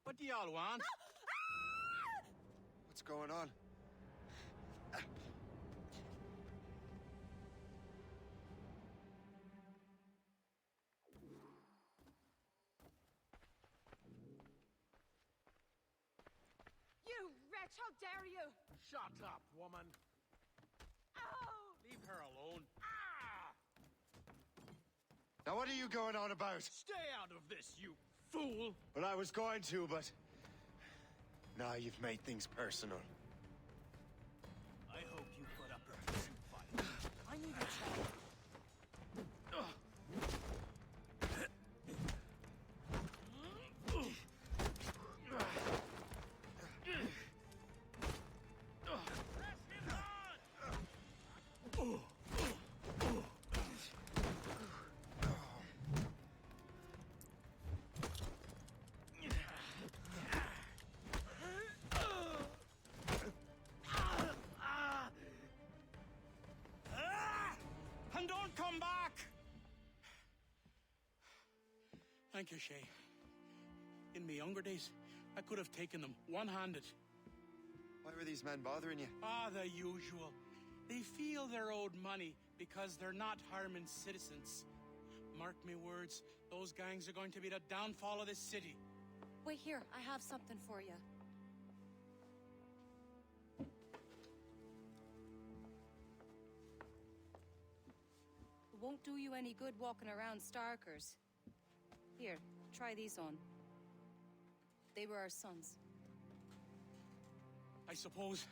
S4: What do y'all want?
S15: What's going on?
S7: You wretch, how dare you!
S4: Shut up, woman.
S7: Ow!
S4: Leave her alone. Ah!
S21: Now what are you going on about?
S4: Stay out of this, you fool!
S21: Well, I was going to, but... Now you've made things personal.
S6: I hope you put up a decent fight. I need a chance.
S4: And don't come back! Thank you, Shay. In my younger days, I could have taken them one-handed.
S15: Why were these men bothering you?
S4: Ah, the usual. They feel they're owed money because they're not harming citizens. Mark me words, those gangs are going to be the downfall of this city.
S7: Wait here, I have something for you. It won't do you any good walking around Starkers. Here, try these on. They were our sons.
S4: I suppose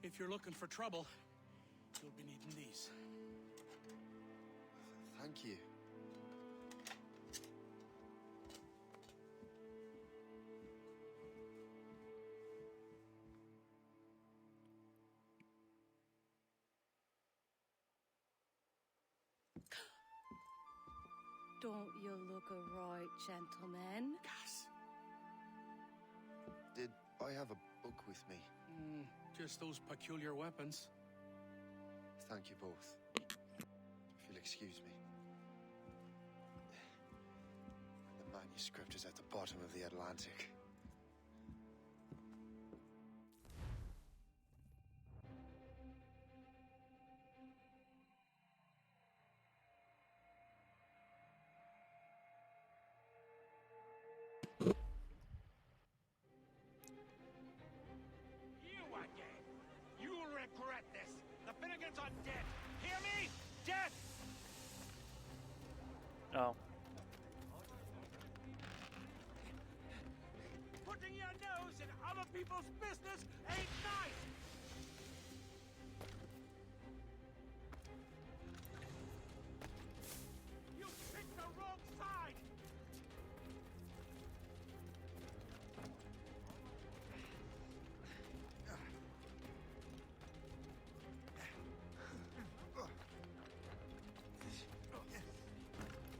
S4: if you're looking for trouble, you'll be needing these.
S15: Thank you.
S7: Don't you look a right gentleman?
S4: Gas.
S15: Did I have a book with me?
S4: Just those peculiar weapons.
S15: Thank you both. If you'll excuse me. The manuscript is at the bottom of the Atlantic.
S16: You again! You'll regret this! The Finnegans are dead! Hear me? Dead!
S1: Oh.
S16: Putting your nose in other people's business ain't nice! You picked the wrong side!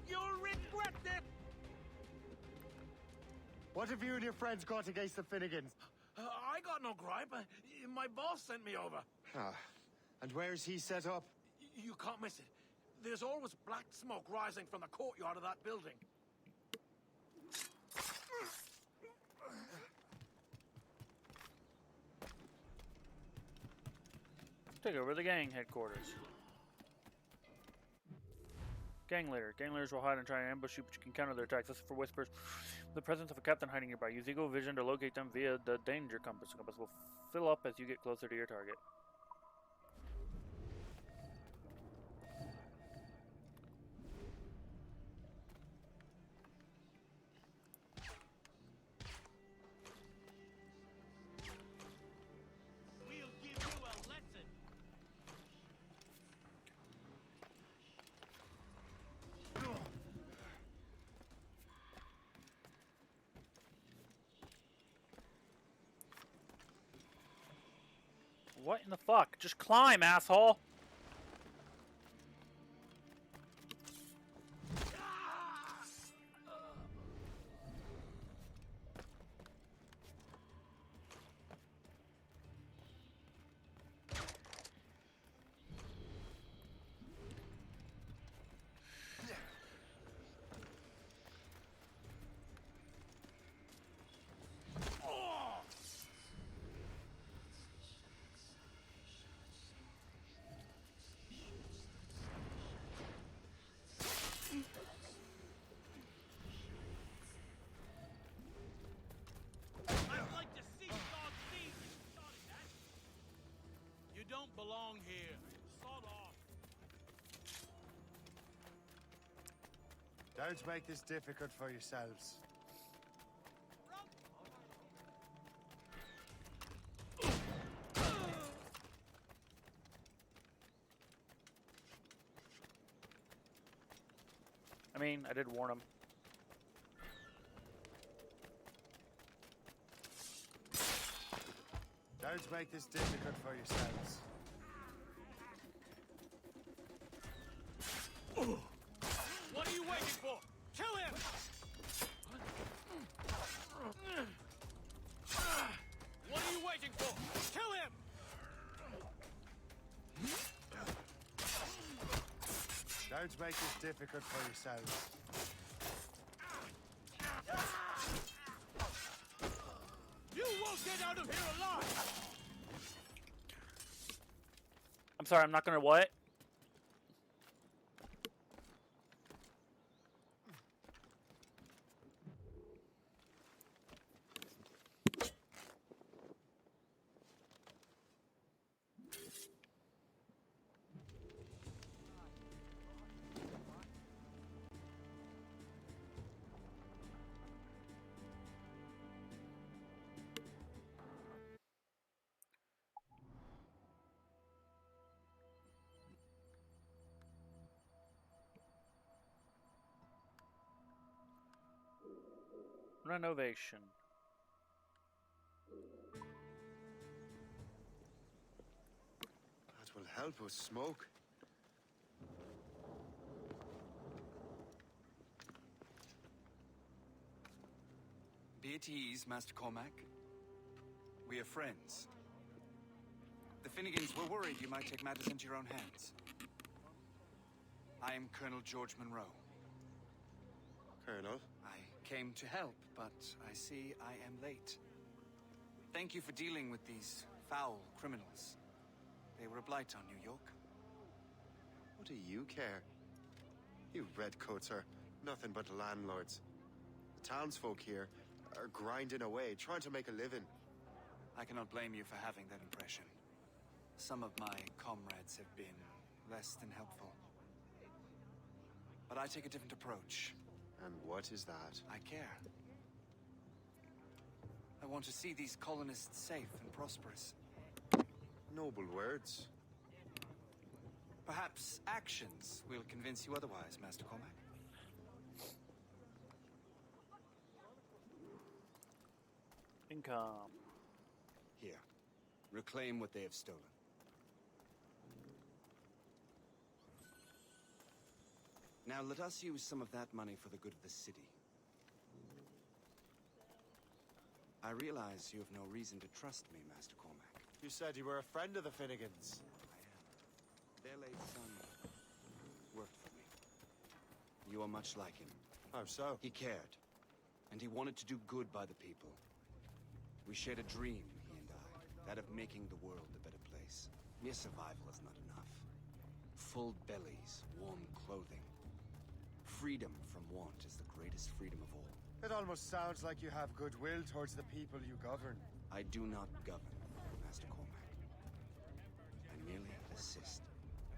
S16: You'll regret this!
S21: What have you and your friends got against the Finnegans?
S16: I got no gripe. My boss sent me over.
S21: Ah, and where's he set up?
S3: You can't miss it. There's always black smoke rising from the courtyard of that building.
S1: Take over the gang headquarters. Gang leader. Gang leaders will hide and try and ambush you, but you can counter their attacks. Listen for whispers. The presence of a captain hiding nearby. Use eagle vision to locate them via the danger compass. The compass will fill up as you get closer to your target. What in the fuck? Just climb, asshole!
S4: Don't belong here. Sod off.
S21: Don't make this difficult for yourselves.
S1: I mean, I did warn him.
S21: Don't make this difficult for yourselves.
S3: What are you waiting for? Kill him! What are you waiting for? Kill him!
S21: Don't make this difficult for yourselves.
S3: You won't get out of here alive!
S1: I'm sorry, I'm not gonna what? Renovation.
S15: That will help us smoke.
S10: Be at ease, Master Cormac. We are friends. The Finnegans were worried you might take matters into your own hands. I am Colonel George Monroe.
S15: Colonel?
S10: I came to help, but I see I am late. Thank you for dealing with these foul criminals. They were a blight on New York.
S15: What do you care? You redcoats are nothing but landlords. The townsfolk here are grinding away, trying to make a living.
S10: I cannot blame you for having that impression. Some of my comrades have been less than helpful. But I take a different approach.
S15: And what is that?
S10: I care. I want to see these colonists safe and prosperous.
S15: Noble words.
S10: Perhaps actions will convince you otherwise, Master Cormac.
S1: Income.
S13: Here. Reclaim what they have stolen. Now let us use some of that money for the good of the city. I realize you have no reason to trust me, Master Cormac.
S21: You said you were a friend of the Finnegans.
S13: I am. Their late son
S10: You are much like him.
S21: How so?
S10: He cared, and he wanted to do good by the people. We shared a dream, he and I, that of making the world a better place. Mere survival is not enough. Full bellies, warm clothing. Freedom from want is the greatest freedom of all.
S21: It almost sounds like you have goodwill towards the people you govern.
S10: I do not govern, Master Cormac. I merely assist.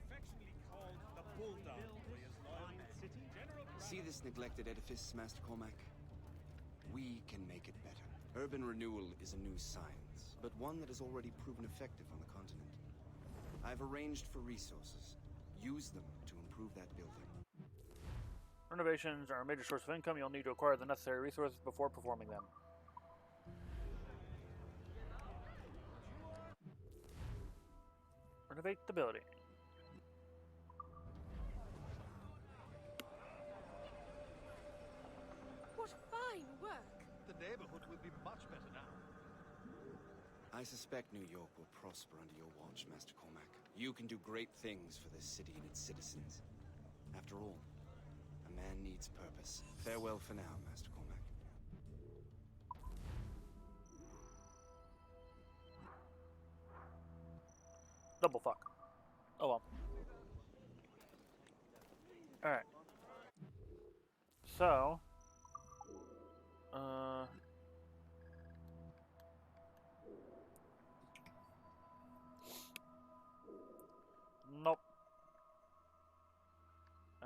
S6: Affectionately called the Bulldog for his loyalty.
S10: See this neglected edifice, Master Cormac? We can make it better. Urban renewal is a new science, but one that has already proven effective on the continent. I've arranged for resources. Use them to improve that building.
S1: Renovations are a major source of income. You'll need to acquire the necessary resources before performing them. Renovate the building.
S9: What fine work!
S6: The neighborhood will be much better now.
S10: I suspect New York will prosper under your watch, Master Cormac. You can do great things for this city and its citizens. After all, a man needs purpose. Farewell for now, Master Cormac.
S1: Double fuck. Oh well. Alright. So... Nope.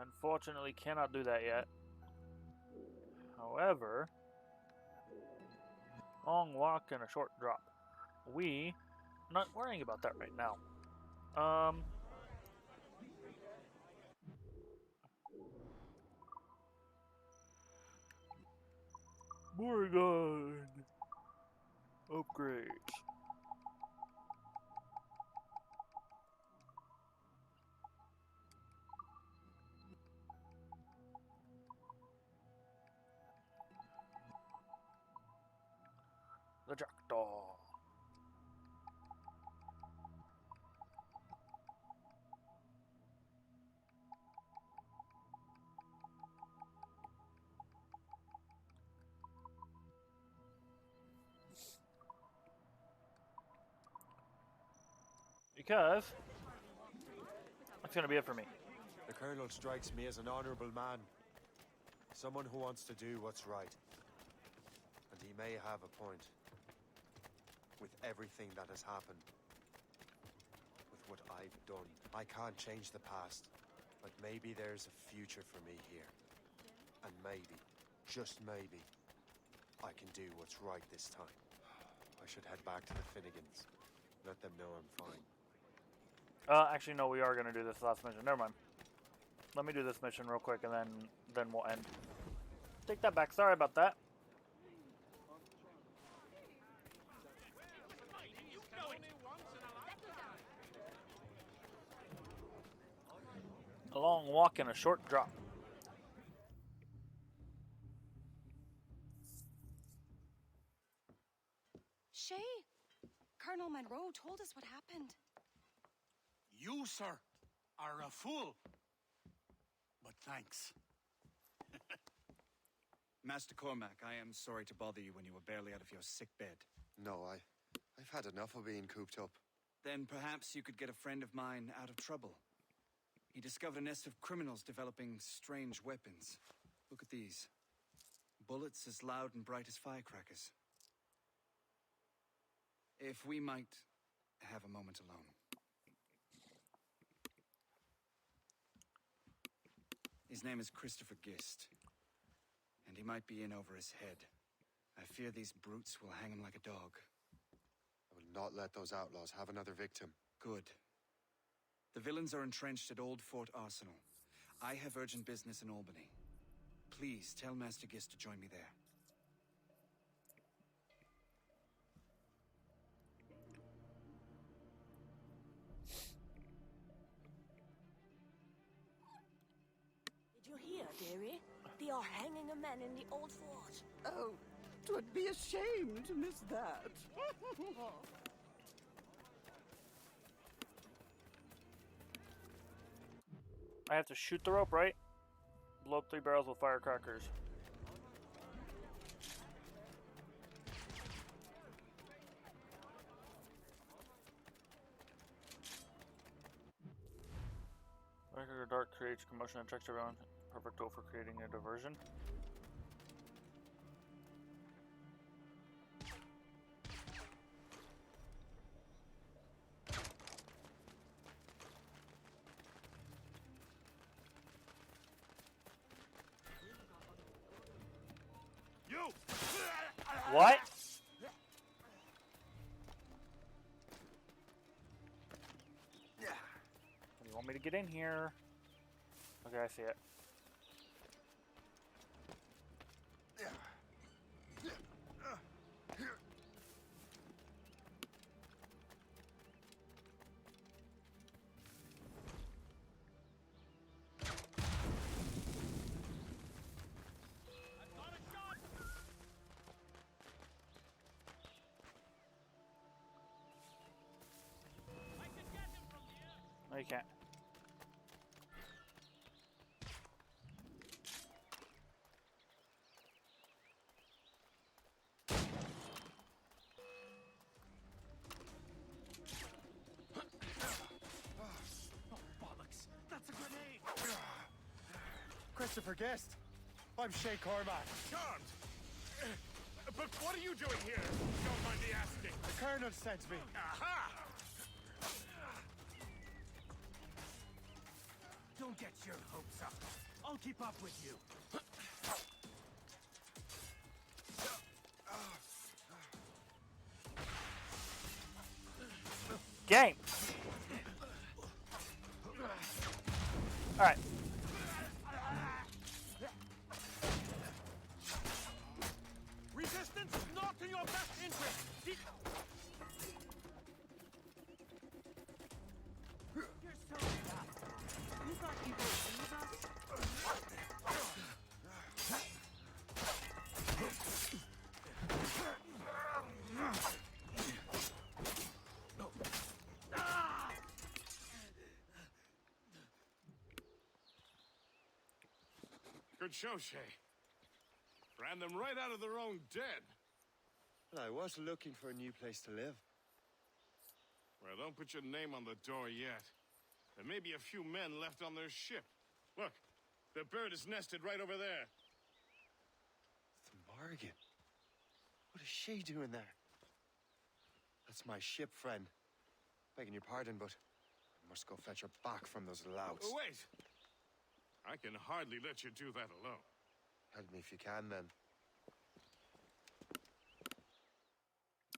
S1: Unfortunately, cannot do that yet. However, long walk and a short drop. We not worrying about that right now. Morgan upgrades. The Jackdaw. Because that's gonna be it for me.
S21: The Colonel strikes me as an honorable man. Someone who wants to do what's right. And he may have a point. With everything that has happened. With what I've done. I can't change the past. But maybe there's a future for me here. And maybe, just maybe, I can do what's right this time. I should head back to the Finnegans. Let them know I'm fine.
S1: Actually, no, we are going to do this last mission. Never mind. Let me do this mission real quick, and then we'll end. Take that back. Sorry about that. A long walk and a short drop.
S7: Shay, Colonel Monroe told us what happened.
S4: You, sir, are a fool. But thanks.
S10: Master Cormac, I am sorry to bother you when you were barely out of your sick bed.
S15: No, I've had enough of being cooped up.
S10: Then perhaps you could get a friend of mine out of trouble. He discovered a nest of criminals developing strange weapons. Look at these. Bullets as loud and bright as firecrackers. If we might have a moment alone. His name is Christopher Gist. And he might be in over his head. I fear these brutes will hang him like a dog.
S15: I will not let those outlaws have another victim.
S10: Good. The villains are entrenched at Old Fort Arsenal. I have urgent business in Albany. Please tell Master Gist to join me there.
S9: Did you hear, dearie? They are hanging a man in the old fort.
S17: Oh, 'twould be a shame to miss that.
S1: I have to shoot the rope, right? Blow up 3 barrels with firecrackers. Firecracker dart creates commotion and attracts everyone. Perfect tool for creating a diversion.
S16: You!
S1: What? You want me to get in here? Okay, I see it. No, you can't.
S21: Bollocks! That's a grenade! Christopher Guest. I'm Shay Cormac.
S16: Charmed! But what are you doing here? Don't mind me asking.
S21: The Colonel sent me.
S16: Aha!
S6: Don't get your hopes up. I'll keep up with you.
S1: Game! Alright.
S6: Resistance is not in your best interest. You're so fast. You thought you could leave us?
S16: Good show, Shay. Ran them right out of their own den.
S15: Well, I was looking for a new place to live.
S16: Well, don't put your name on the door yet. There may be a few men left on their ship. Look, the bird is nested right over there.
S15: The Morgan. What is she doing there? That's my ship, friend. Begging your pardon, but I must go fetch her back from those louts.
S16: Oh, wait! I can hardly let you do that alone.
S15: Help me if you can, then.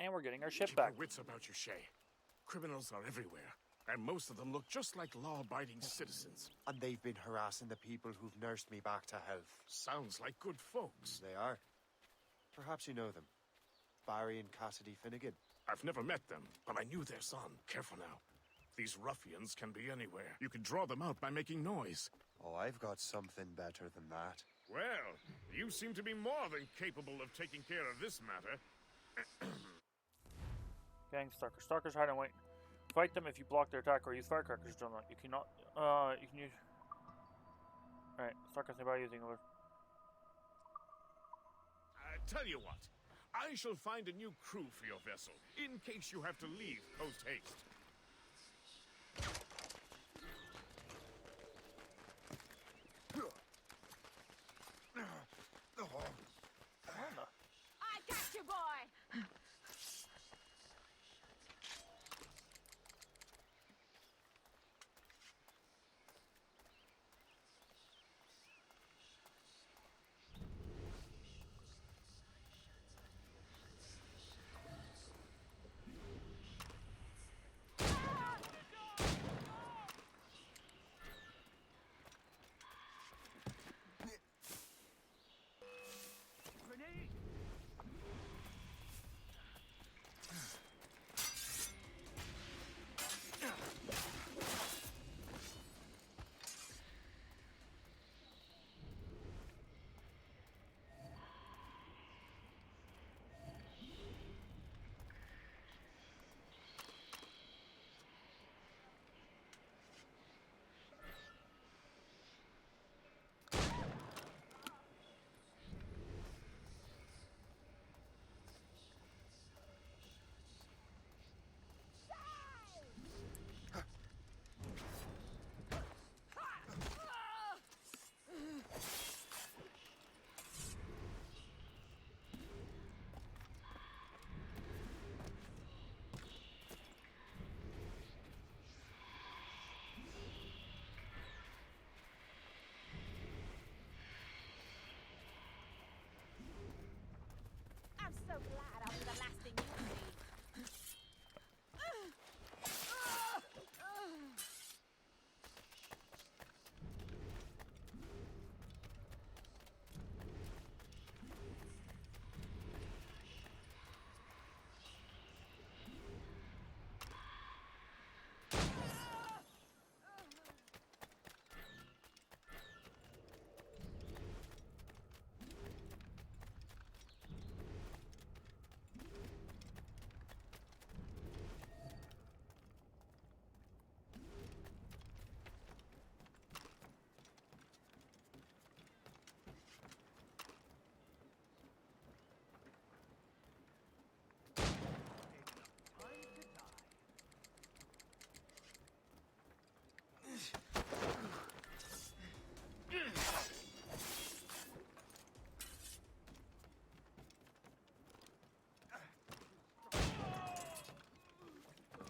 S1: And we're getting our ship
S16: Keep
S1: back.
S16: your wits about you, Shay. Criminals are everywhere, and most of them look just like law-abiding citizens.
S15: And they've been harassing the people who've nursed me back to health.
S16: Sounds like good folks.
S15: They are. Perhaps you know them. Barry and Cassidy Finnegan.
S16: I've never met them, but I knew their son. Careful now. These ruffians can be anywhere. You can draw them out by making noise.
S15: Oh, I've got something better than that.
S16: Well, you seem to be more than capable of taking care of this matter.
S1: Gang Stalkers. Stalkers hide and wait. Fight them if you block their attack or use firecrackers. Do not. You cannot. You can use. Alright. Stalkers nearby using alert.
S16: Tell you what. I shall find a new crew for your vessel, in case you have to leave post-haste.
S9: I got you, boy!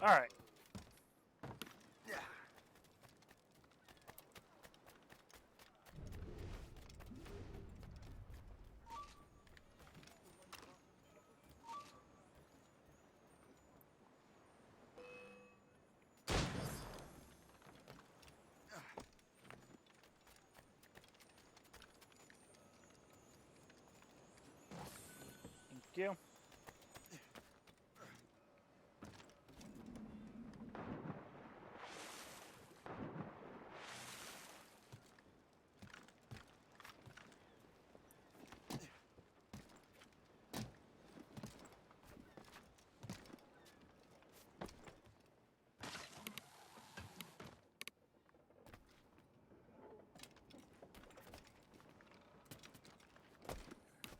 S1: Alright. Thank you.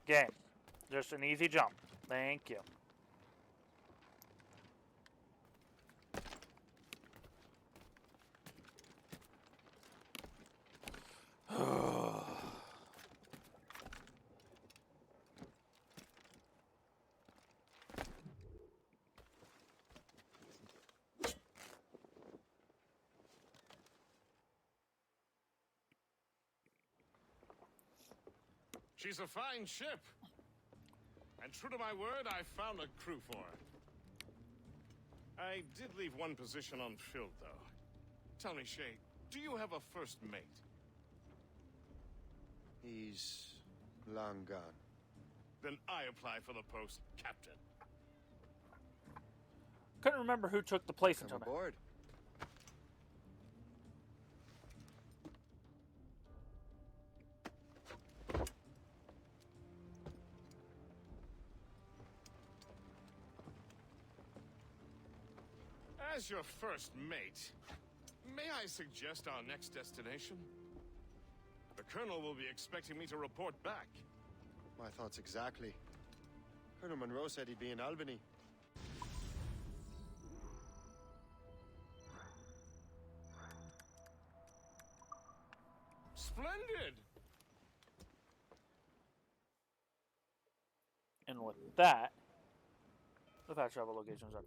S1: Game. Just an easy jump. Thank you.
S8: She's a fine ship. And true to my word, I found a crew for her. I did leave one position unfilled, though. Tell me, Shay, do you have a first mate?
S15: He's long gone.
S8: Then I apply for the post, Captain.
S1: Couldn't remember who took the place
S15: Come
S1: until now.
S15: aboard.
S8: As your first mate, may I suggest our next destination? The Colonel will be expecting me to report back.
S15: My thoughts exactly. Colonel Monroe said he'd be in Albany.
S8: Splendid!
S1: And with that, the fast travel locations are.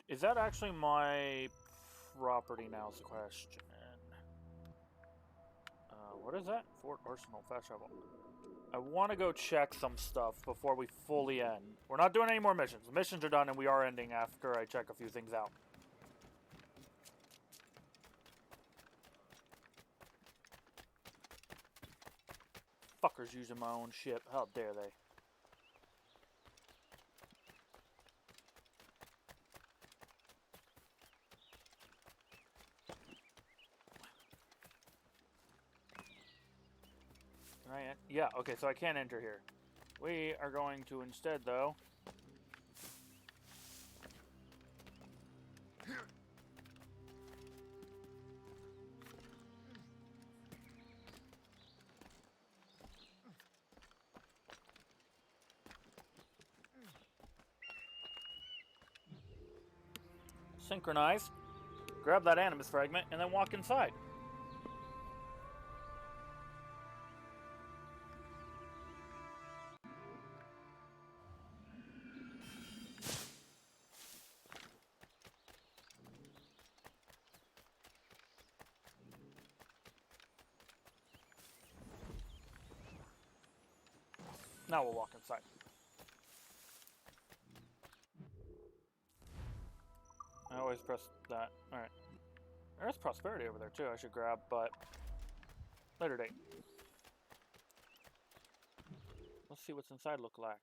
S1: Is that actually my property now is the question. What is that? Fort Arsenal fast travel. I want to go check some stuff before we fully end. We're not doing any more missions. The missions are done and we are ending after I check a few things out. Fuckers using my own ship. How dare they? Yeah, okay, so I can't enter here. We are going to instead, though... synchronize, grab that animus fragment, and then walk inside. Now we'll walk inside. I always press that. Alright. There's prosperity over there too I should grab, but later date. Let's see what's inside look like.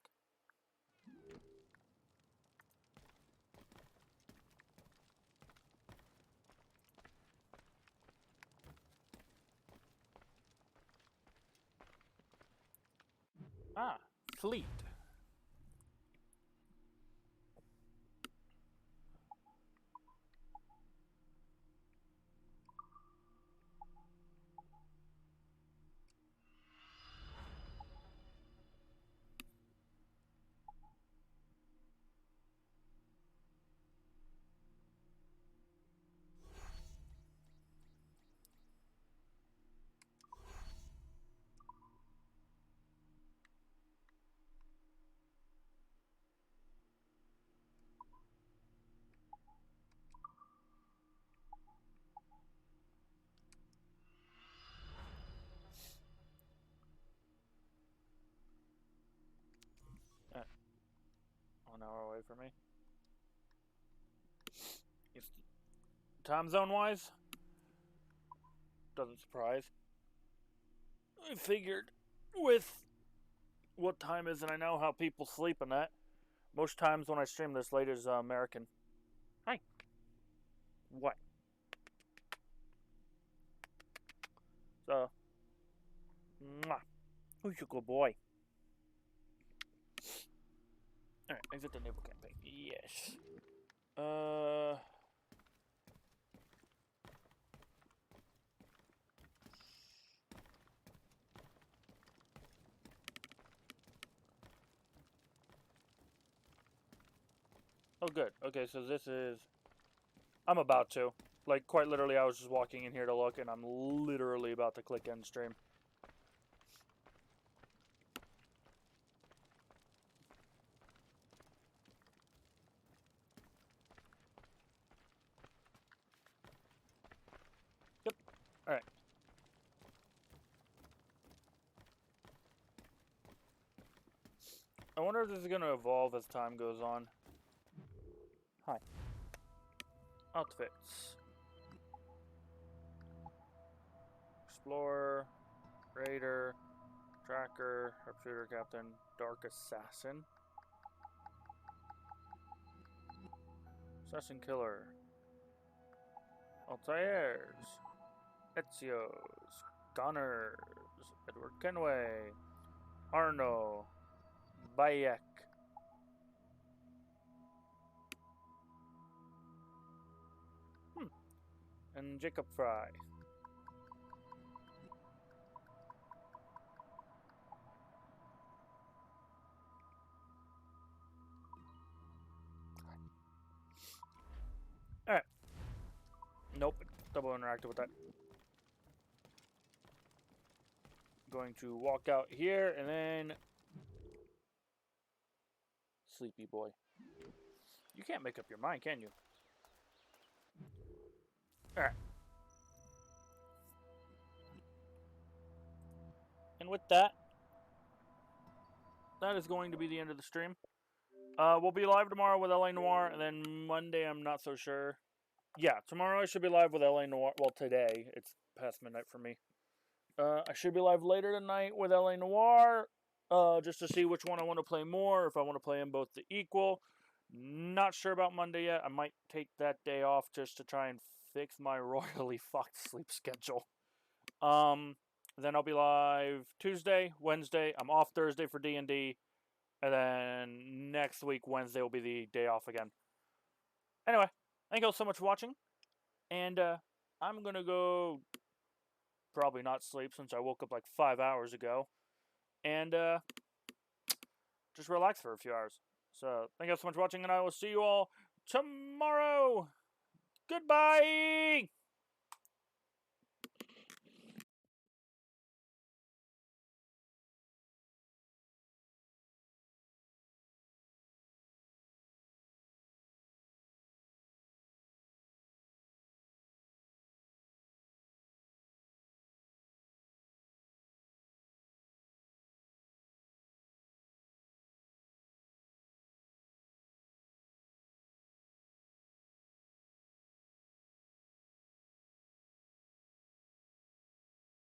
S1: Ah, fleet. an hour away from me. It's time zone wise, doesn't surprise. I figured with what time is, and I know how people sleep in that. Most times when I stream this late is American. Hi. What? So, mwah. Who's your good boy? Alright, exit the naval campaign. Yes. Oh, good. Okay, so this is... I'm about to. Like, quite literally, I was just walking in here to look, and I'm literally about to click end stream. Yep. Alright. I wonder if this is going to evolve as time goes on. Hi. Outfits. Explorer, Raider, Tracker, Sharpshooter Captain, Dark Assassin. Assassin Killer. Altair's. Ezio's. Gunners. Edward Kenway. Arno. Bayek. And Jacob Fry. Alright. Nope. Double interacted with that. Going to walk out here and then... Sleepy boy. You can't make up your mind, can you? Alright. And with that, that is going to be the end of the stream. We'll be live tomorrow with LA Noire, and then Monday I'm not so sure. Yeah, tomorrow I should be live with LA Noire. Well, today. It's past midnight for me. I should be live later tonight with LA Noire, just to see which one I want to play more, if I want to play them both the equal. Not sure about Monday yet. I might take that day off just to try and fix my royally fucked sleep schedule. Then I'll be live Tuesday, Wednesday. I'm off Thursday for D&D. And then next week, Wednesday, will be the day off again. Anyway, thank you all so much for watching. And I'm going to go probably not sleep since I woke up like 5 hours ago. And just relax for a few hours. So thank you all so much for watching, and I will see you all tomorrow. Goodbye!